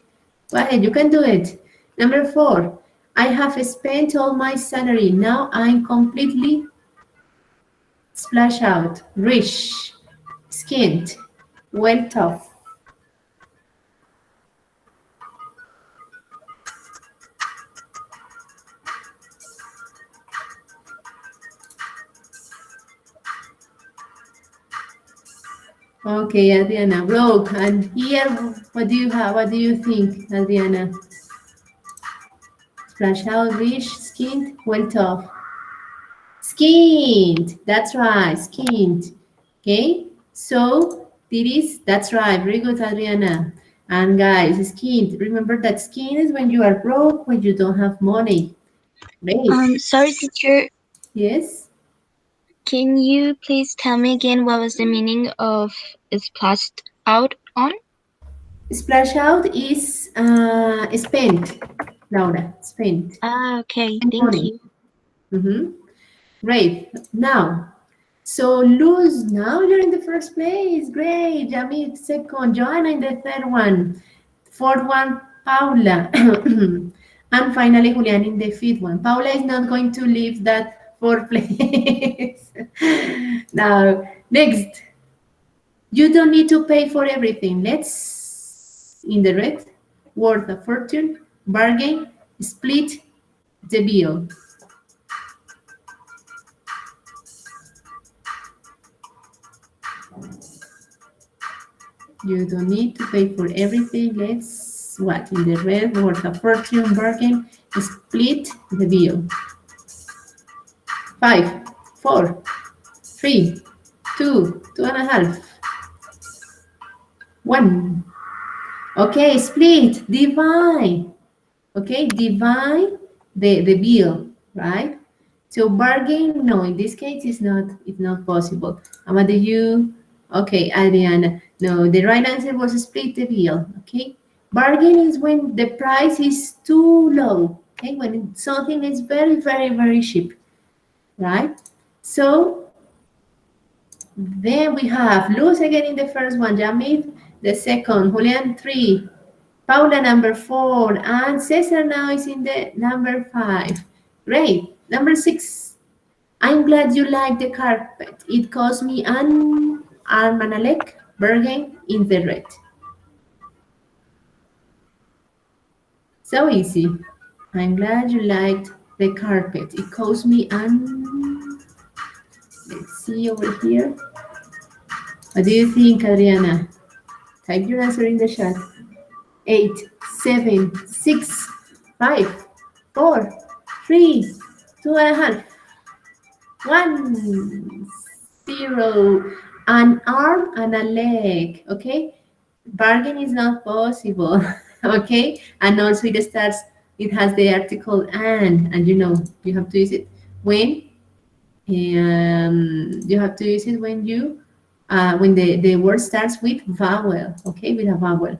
Go ahead, you can do it. Number 4. I have spent all my salary. Now I'm completely splash out. Rich. Skinned. Well off. Okay, Adriana, broke. And here, what do you have? What do you think, Adriana? Splash out, rich, skinned, well off. Skinned, that's right, skinned. Okay, so that's right, very good, Adriana. And guys, skinned, remember that skin is when you are broke, when you don't have money. Great. Sorry, teacher. Yes? Can you please tell me again what was the meaning of splashed out on? Splash out is spent, Laura, spent. Ah, okay, Spend thank money. you. Great. Now, so Luz, now you're in the first place. Great. Jamit, second. Joanna in the third one. Fourth one, Paula. And finally, Julian in the fifth one. Paula is not going to leave that fourth place. Now, next. You don't need to pay for everything. Let's, in the red, worth a fortune, bargain, split the bill. You don't need to pay for everything. Let's, what, in the red, worth a fortune, bargain, split the bill. 5, 4, 3, 2, 2.5, 1. Okay, split, divide. Okay, divide the bill, right? So bargain, no, in this case it's not possible. And what do you, okay, Adriana, no, the right answer was split the bill, okay? Bargain is when the price is too low, okay? When something is very, very, very cheap, right? So then we have Luz again in the first one, Jamid the second, Julian 3, Paula number 4, and Cesar now is in the number 5. Great. Number 6, I'm glad you like the carpet. It cost me an arm and a leg, bargain in the red. So easy. I'm glad you liked the carpet. It cost me an... Let's see over here. What do you think, Adriana? Type your answer in the chat. 8, 7, 6, 5, 4, 3, 2.5, 1, 0. An arm and a leg, okay? Bargain is not possible, okay? And also it starts, it has the article and you know, you have to use it when, you have to use it when you, when the word starts with vowel, okay, with a vowel.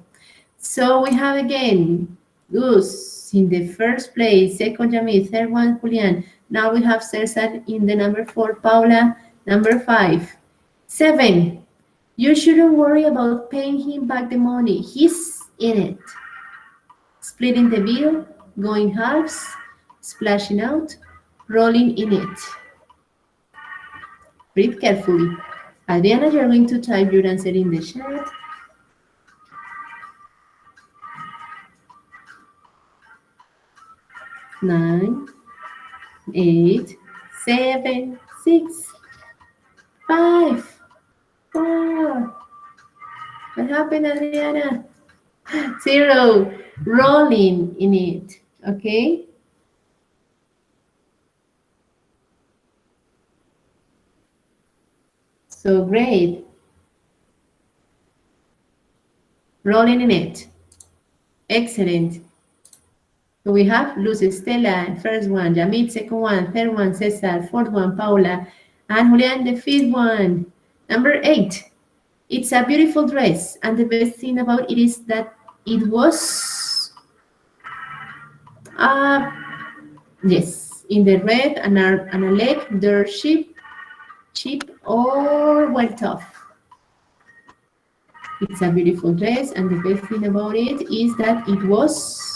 So we have again, Gus in the first place, second Yamid, third one Julian. Now we have Cesar in the number 4, Paula, number 5. 7, you shouldn't worry about paying him back the money. He's in it. Splitting the bill, going halves, splashing out, rolling in it. Read carefully. Adriana, you're going to type your answer in the chat. 9, 8, 7, 6, 5, 4. What happened, Adriana? 0. Rolling in it. Okay. So great. Rolling in it. Excellent. So we have Luz Estela, first one, Yamit, second one, third one, Cesar, fourth one, Paula, and Julian, the fifth one. Number 8, it's a beautiful dress, and the best thing about it is that it was, yes, in the red and a leg, they're cheap or well tough. It's a beautiful dress, and the best thing about it is that it was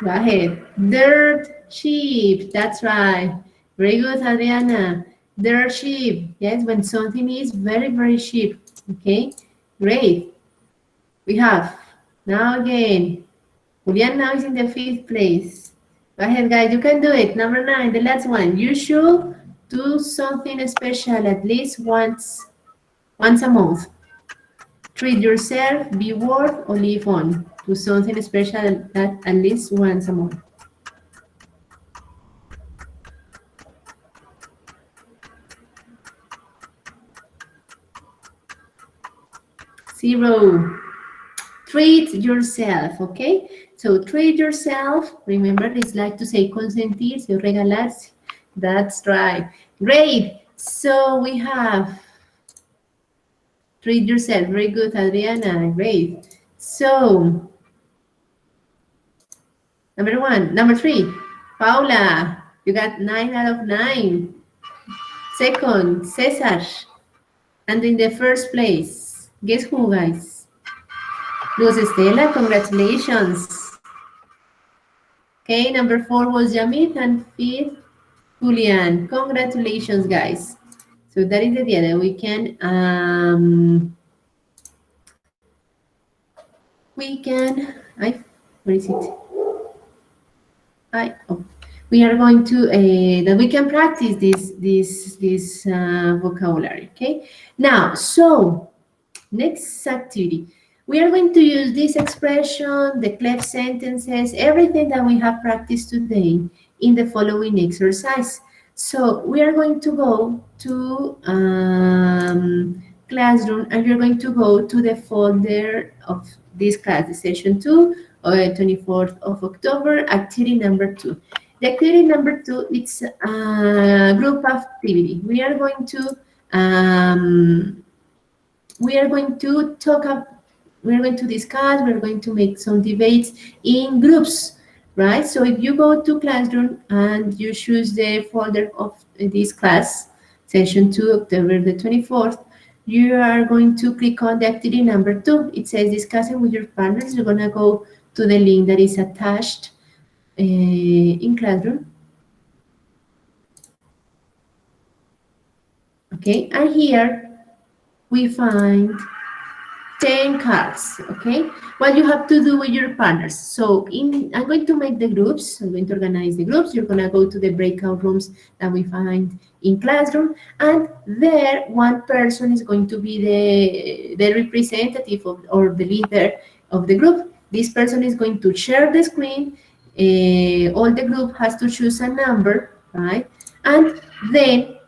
Go ahead. Dirt cheap. That's right. Very good, Adriana. Dirt cheap. Yes, when something is very, very cheap. Okay, great. We have now again. Julian now is in the 5th place. Go ahead, guys. You can do it. Number 9, the last one. You should do something special at least once a month. Treat yourself, be worth, or live on. Do something special at least once a month. 0. Treat yourself, okay? So treat yourself. Remember, it's like to say consentirse, regalarse. That's right. Great. So we have treat yourself. Very good, Adriana. Great. So number 3, Paula. You got 9 out of 9. Second, Cesar. And in the first place, guess who, guys? Luz Estela, congratulations. Okay, number 4 was Yamit, and 5th, Julian. Congratulations, guys. So that is the idea that we can, where is it? We are going to, that we can practice this vocabulary, okay? Now, so, next activity. We are going to use this expression, the cleft sentences, everything that we have practiced today in the following exercise. So we are going to go to Classroom, and you're going to go to the folder of this class, the session 2, 24th of October, activity number 2. The activity number 2, it's a group activity. We are going to talk up, we're going to discuss, we're going to make some debates in groups, right? So if you go to Classroom and you choose the folder of this class, session 2, October the 24th, you are going to click on the activity number 2. It says discussing with your partners. You're gonna go to the link that is attached in Classroom. Okay, and here we find 10 cards, okay? What you have to do with your partners. So I'm going to make the groups. I'm going to organize the groups. You're gonna go to the breakout rooms that we find in Classroom, and there one person is going to be the representative of, or the leader of the group. This person is going to share the screen. All the group has to choose a number, right? And then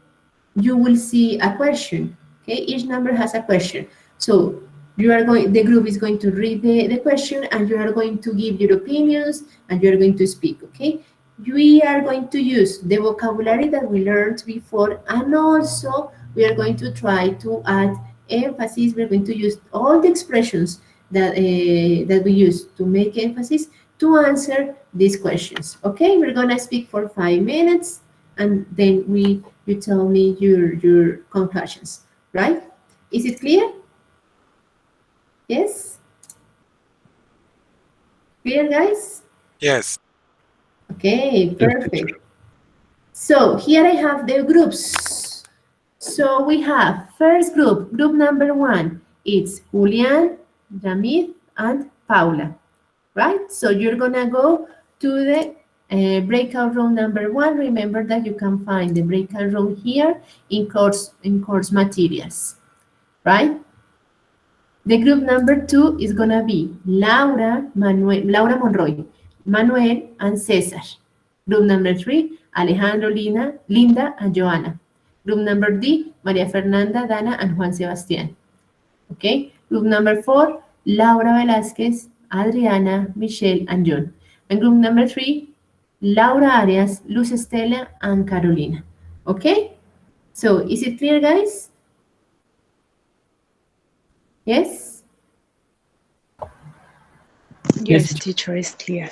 you will see a question. Okay, each number has a question. So the group is going to read the question, and you are going to give your opinions, and you are going to speak. Okay, we are going to use the vocabulary that we learned before, and also we are going to try to add emphasis. We're going to use all the expressions that we use to make emphasis to answer these questions. Okay, we're gonna speak for 5 minutes, and then you tell me your conclusions, right? Is it clear? Yes? Clear, guys? Yes. Okay, Yes, perfect. teacher. So here I have the groups. So we have first group number 1. It's Julian, Jamid, and Paula, right? So you're gonna go to the breakout room number 1. Remember that you can find the breakout room here in course materials, right? The group number 2 is gonna be Laura Monroy, Manuel, and Cesar. Group number 3, Alejandro, Linda, and Joana. Group number D, María Fernanda, Dana, and Juan Sebastián. Okay. Group number 4, Laura Velázquez, Adriana, Michelle, and John. And group number 3, Laura Arias, Luz Estela, and Carolina. Okay. So is it clear, guys? Yes? Yes, Yes, teacher. teacher, is clear.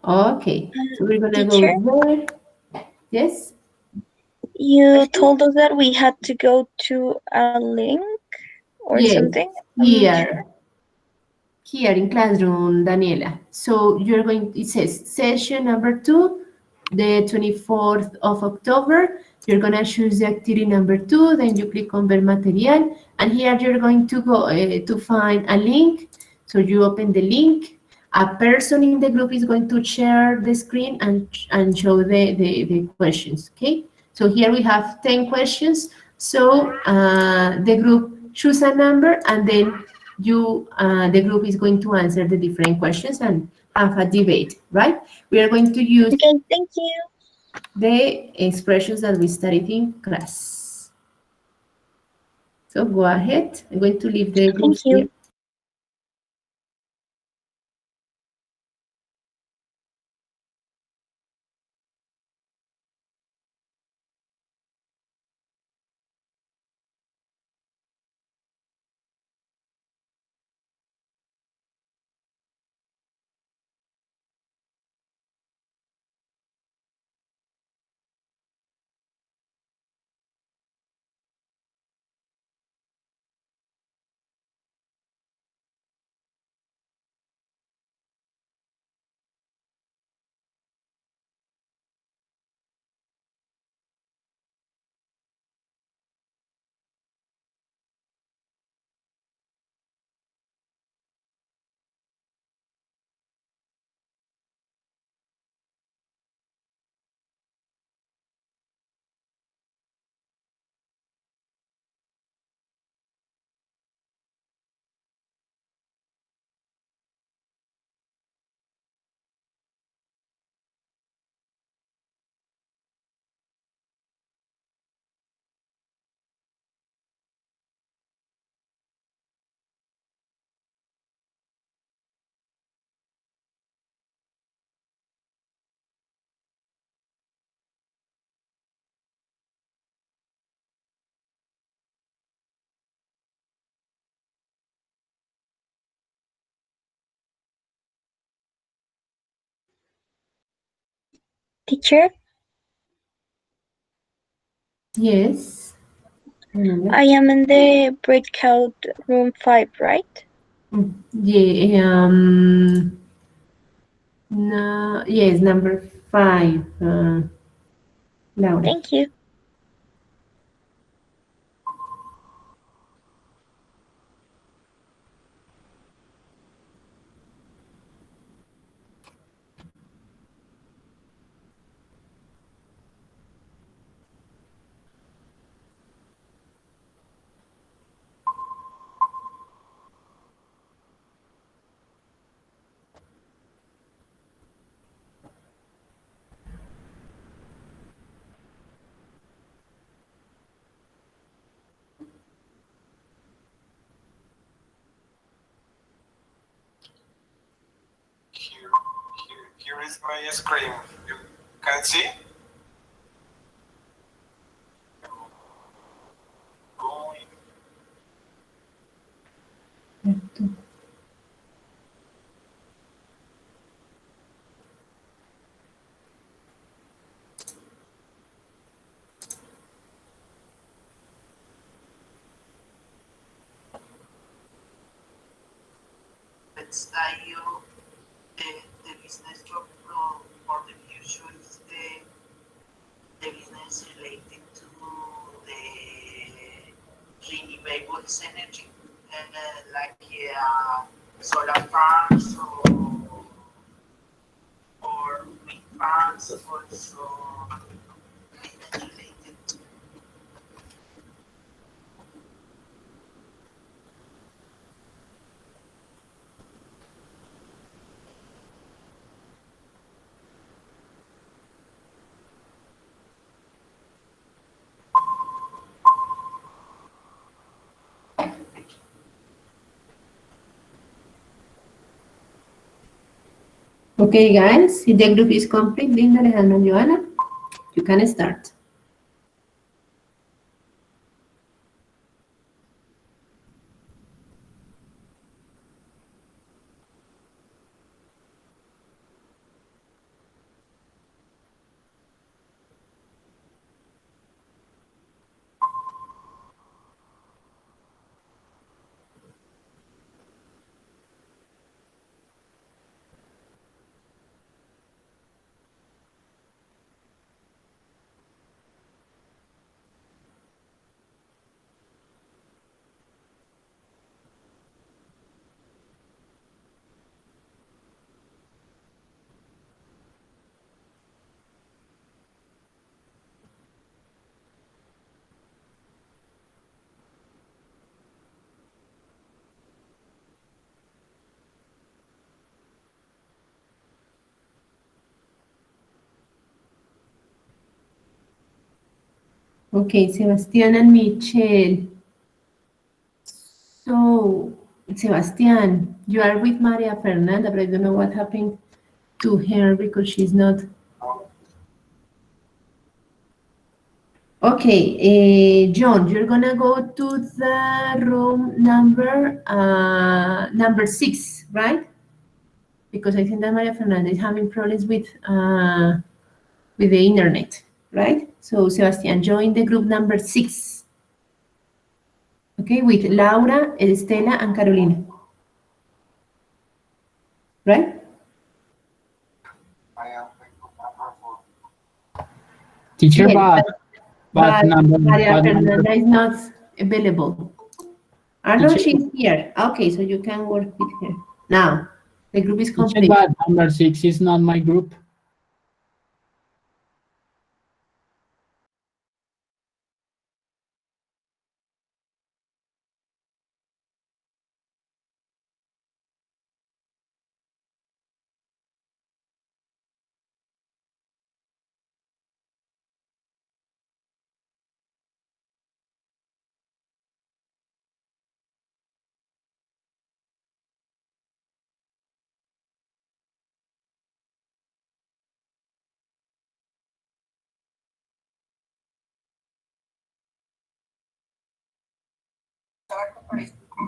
Okay. So we're gonna go Teacher, there. Yes? you told us that we had to go to a link or Yes. something. I'm not sure. Here in Classroom, Daniela. So you're going, it says session number 2, the 24th of October. You're gonna choose the activity number 2, then you click on Ver Material, and here you're going to go to find a link. So you open the link. A person in the group is going to share the screen and show the questions, okay? So here we have 10 questions. So the group choose a number, and then the group is going to answer the different questions and have a debate, right? We are going to use Okay, thank you. the expressions that we studied in class. So go ahead. I'm going to leave the Thank groups you. here. Teacher, Yes. I am in the breakout room 5, right? Yeah. No. Yes, number 5. Laura. Thank you. Here is my screen. You can see? Let's tell you the business for the future is the business related to the renewables energy, like solar farms or wind farms, also business related. Okay, guys. If the group is complete, Linda, Alejandro, and Joanna, you can start. Okay, Sebastián and Michelle. So, Sebastián, you are with Maria Fernanda, but I don't know what happened to her because she's not. Okay, John, you're gonna go to the room number 6, right? Because I think that Maria Fernanda is having problems with the internet, right? So, Sebastián, join the group number 6. Okay, with Laura, Estela, and Carolina. Right? Teacher, Yes, but number, Maria but number, Fernanda is not available. Arnold, teacher, she's here. Okay, so you can work with her. Now, the group is teacher, complete. but number 6 is not my group.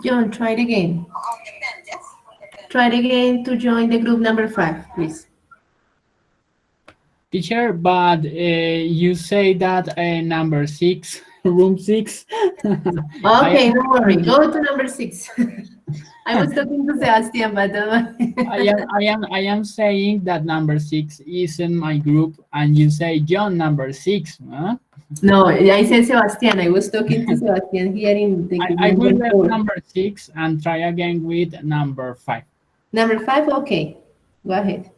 John, try it again. Try it again to join the group number 5, please. teacher, but you say that number 6, room 6. I Okay, am don't worry. Go to number 6. I was talking to Sebastian, but I am saying that number 6 is in my group, and you say John number 6. Huh? no, I said Sebastian. I was talking to Sebastian here in the group I will number leave 4. number 6 and try again with number 5. Number 5, okay. Go ahead.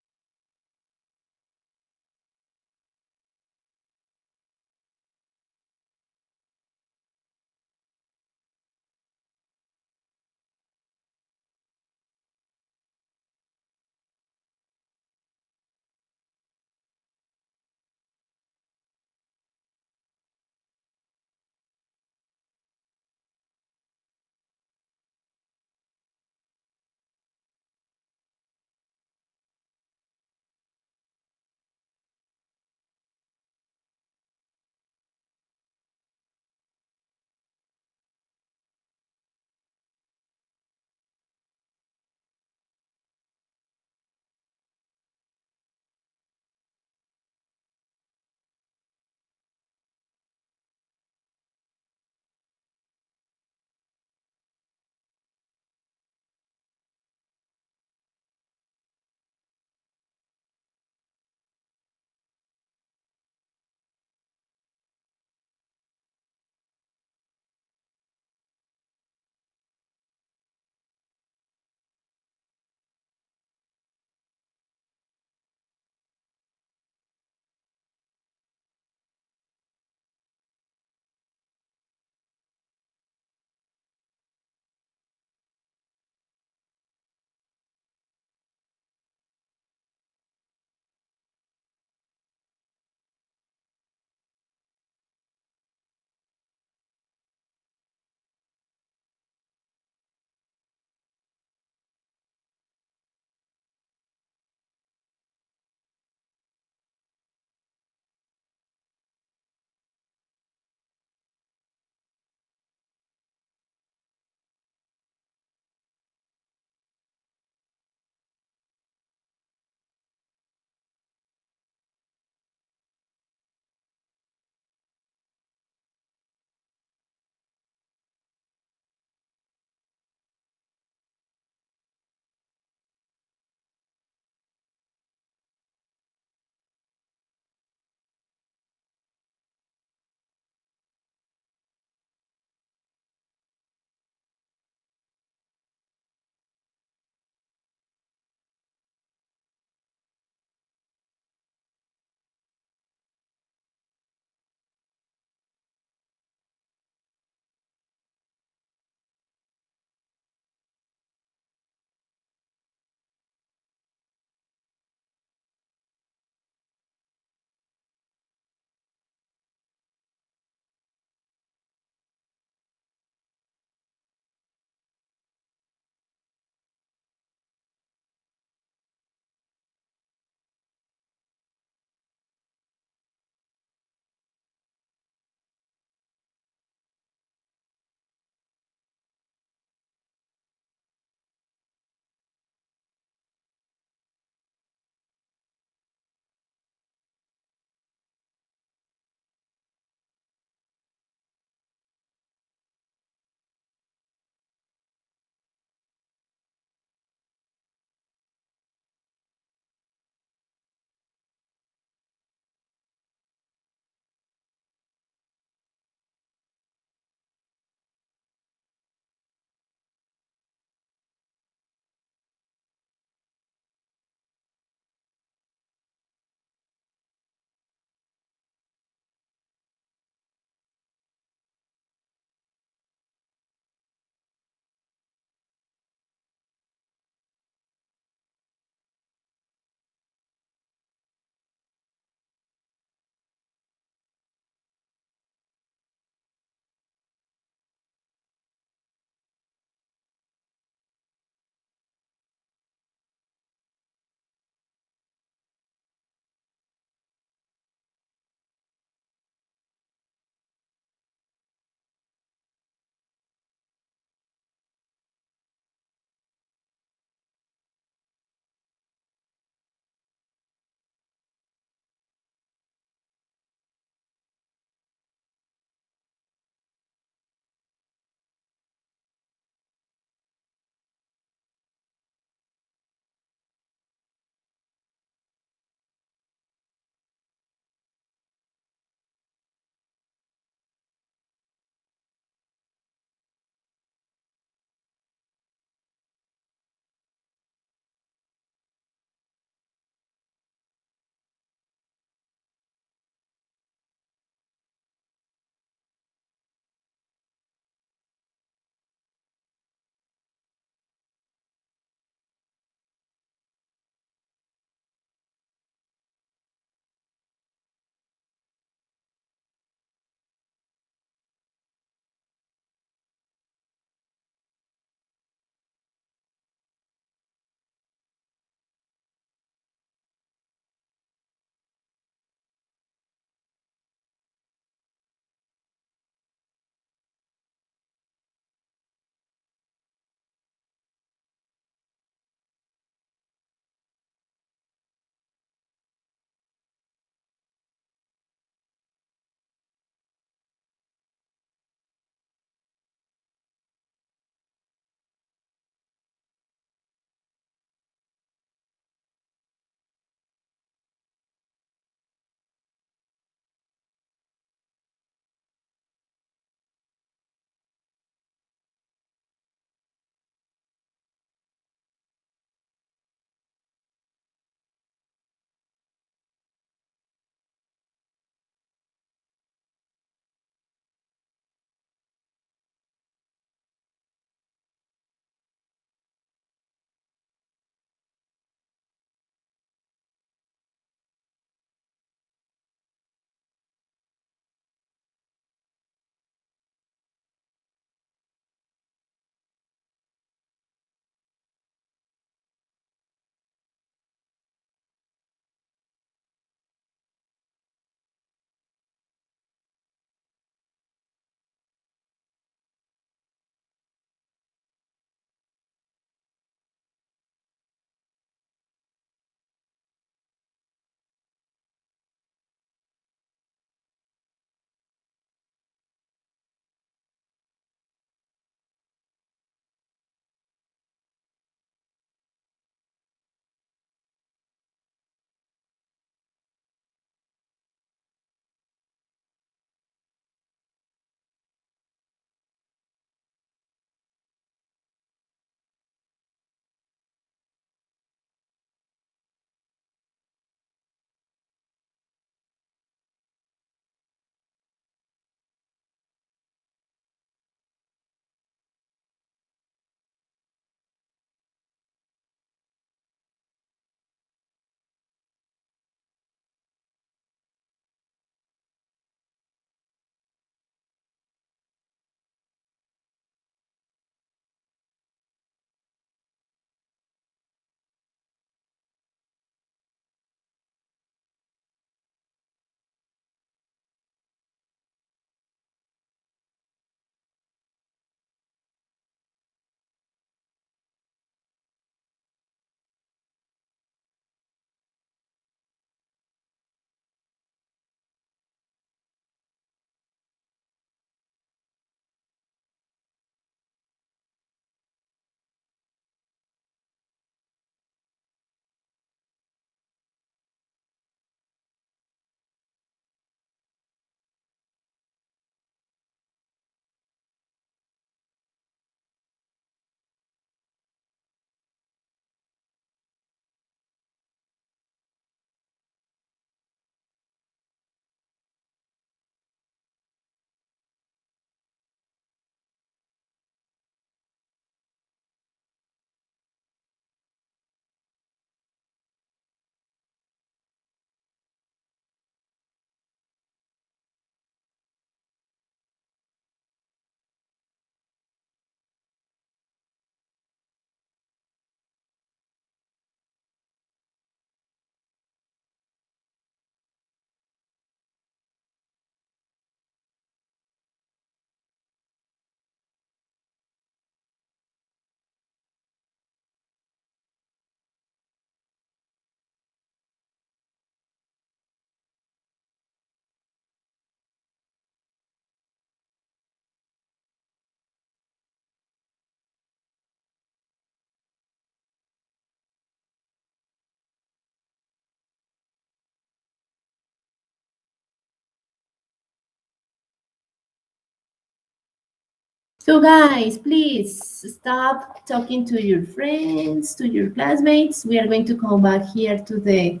So guys, please stop talking to your friends, to your classmates. We are going to come back here to the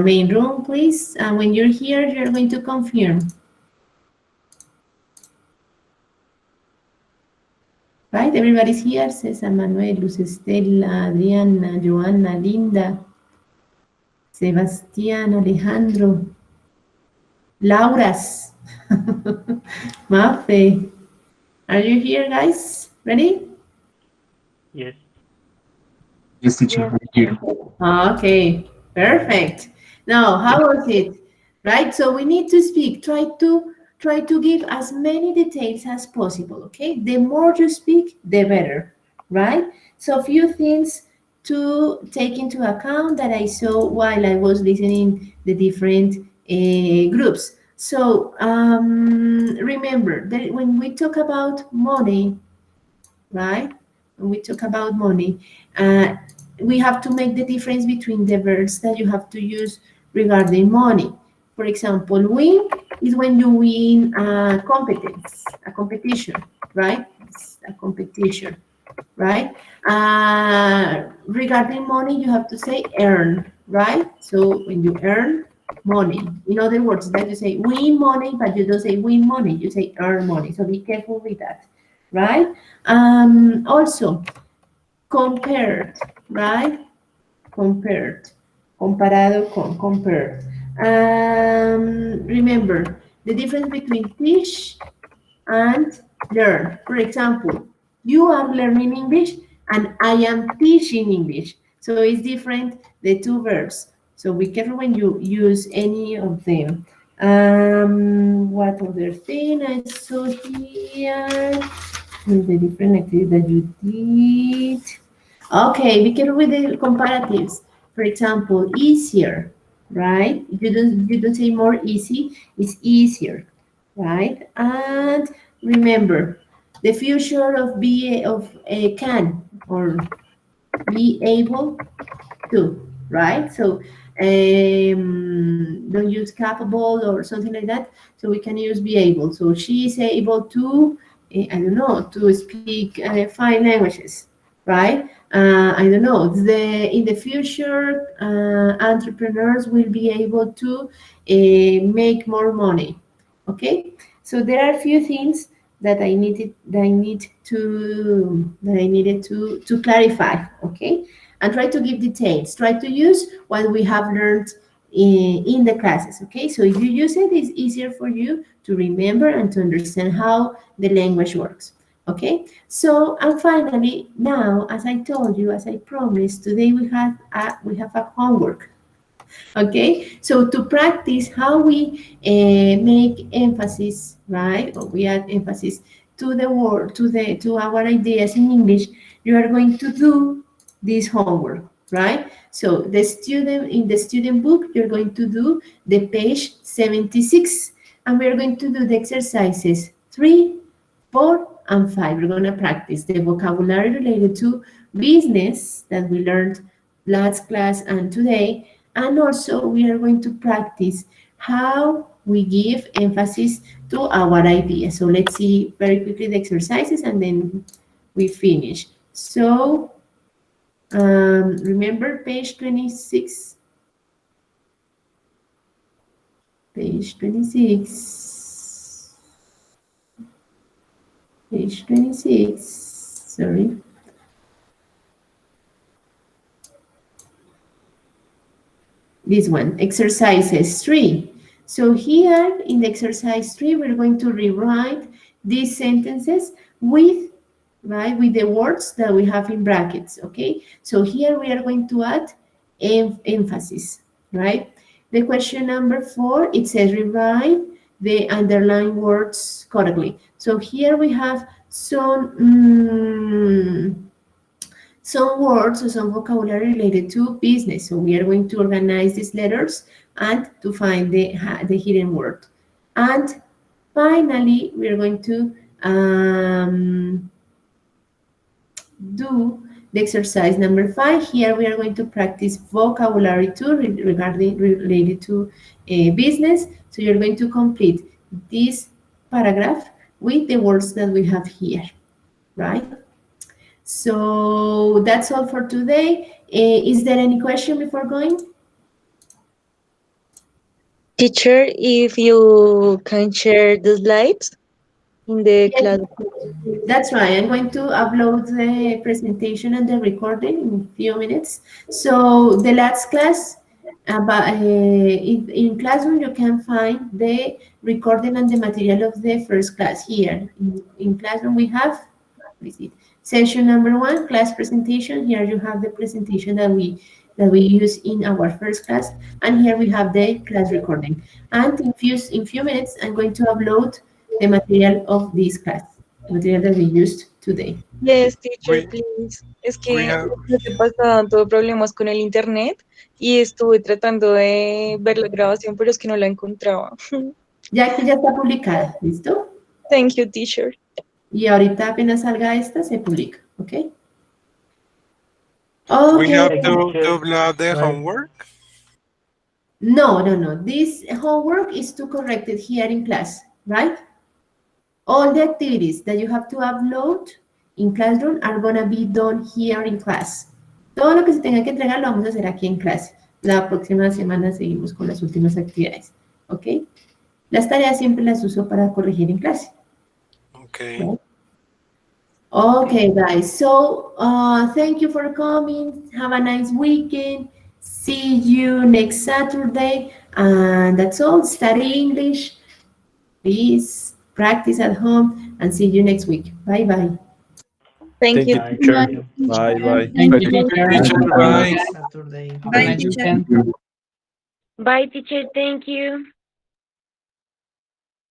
main room, please. And when you're here, you're going to confirm. Right, everybody's here. Cesar, Manuel, Luz Estela, Adriana, Joanna, Linda, Sebastián, Alejandro, Laura's, Mafe. Are you here, guys? Ready? Yes. Yes, teacher. Yes. Thank you. Okay, perfect. Now, how was it? Right, so we need to speak. Try to give as many details as possible, okay? The more you speak, the better, right? So a few things to take into account that I saw while I was listening the different groups. So remember that when we talk about money, right? When we talk about money, uh, we have to make the difference between the verbs that you have to use regarding money. For example, win is when you win a competence, a competition, right? It's a competition, right? Regarding money, you have to say earn, right? So when you earn money, in other words, that you say win money, but you don't say win money, you say earn money. So be careful with that, right? Also, compared, right? Compared, comparado con, compared. Remember the difference between teach and learn. For example, you are learning English and I am teaching English. So it's different, the two verbs. So be careful when you use any of them. What other thing I saw here? The different activities that you did. Okay, be careful with the comparatives. For example, easier, right? You don't say more easy, it's easier, right? And remember, the future of can or be able to, right? So don't use capable or something like that. So we can use be able. So she is able to, I don't know, to speak 5 languages, right? I don't know. In the future, entrepreneurs will be able to make more money. Okay, so there are a few things that I needed to clarify. Okay, and try to give details. Try to use what we have learned in the classes, okay? So if you use it, it's easier for you to remember and to understand how the language works, okay? So, and finally, now, as I told you, as I promised, today we have a homework, okay? So to practice how we make emphasis, right? Or we add emphasis to the word, to our ideas in English, you are going to do this homework, right? So in the student book, you're going to do the page 76, and we're going to do the exercises 3, 4, and 5. We're going to practice the vocabulary related to business that we learned last class and today, and also we are going to practice how we give emphasis to our ideas. So let's see very quickly the exercises and then we finish. So remember page 26. Page 26. Page 26. Sorry. This one, exercises 3. So here in the exercise 3, we're going to rewrite these sentences with the words that we have in brackets, okay? So here we are going to add emphasis, right? The question number 4, it says rewrite the underlined words correctly. So here we have some words or some vocabulary related to business. So we are going to organize these letters and to find the hidden word. And finally, we are going to do the exercise number 5. Here we are going to practice vocabulary too related to business. So you're going to complete this paragraph with the words that we have here, right? So that's all for today. Is there any question before going? Teacher, if you can share the slides in the Yes, class. that's right. I'm going to upload the presentation and the recording in a few minutes. So the last class, in Classroom, you can find the recording and the material of the first class here. In Classroom, we have session number 1, class presentation. Here you have the presentation that we use in our first class, and here we have the class recording. And in few minutes, I'm going to upload the material of this class, the material that we used today. Yes, teacher, We please. Es we que have la semana pasada tuve problemas con el internet y estuve tratando de ver la grabación, pero es que no la encontraba. Ya aquí ya está publicada, ¿listo? Thank you, teacher. Y ahorita apenas salga esta, se publica, ¿ok? we have Okay. to upload the homework. No. This homework is to correct it here in class, right? All the activities that you have to upload in Classroom are going to be done here in class. Todo lo que se tenga que entregar lo vamos a hacer aquí en clase. La próxima semana seguimos con las últimas actividades, ¿ok? Las tareas siempre las uso para corregir en clase. Okay. Right? Okay, guys. So, thank you for coming. Have a nice weekend. See you next Saturday. And that's all. Study English. Please practice at home and see you next week. Bye-bye. Thank you, Bye. teacher. Thank you. Bye. Thank you, teacher. Teacher, Have a bye. nice- Saturday. have a Bye, nice teacher. weekend. Bye, teacher. Thank you.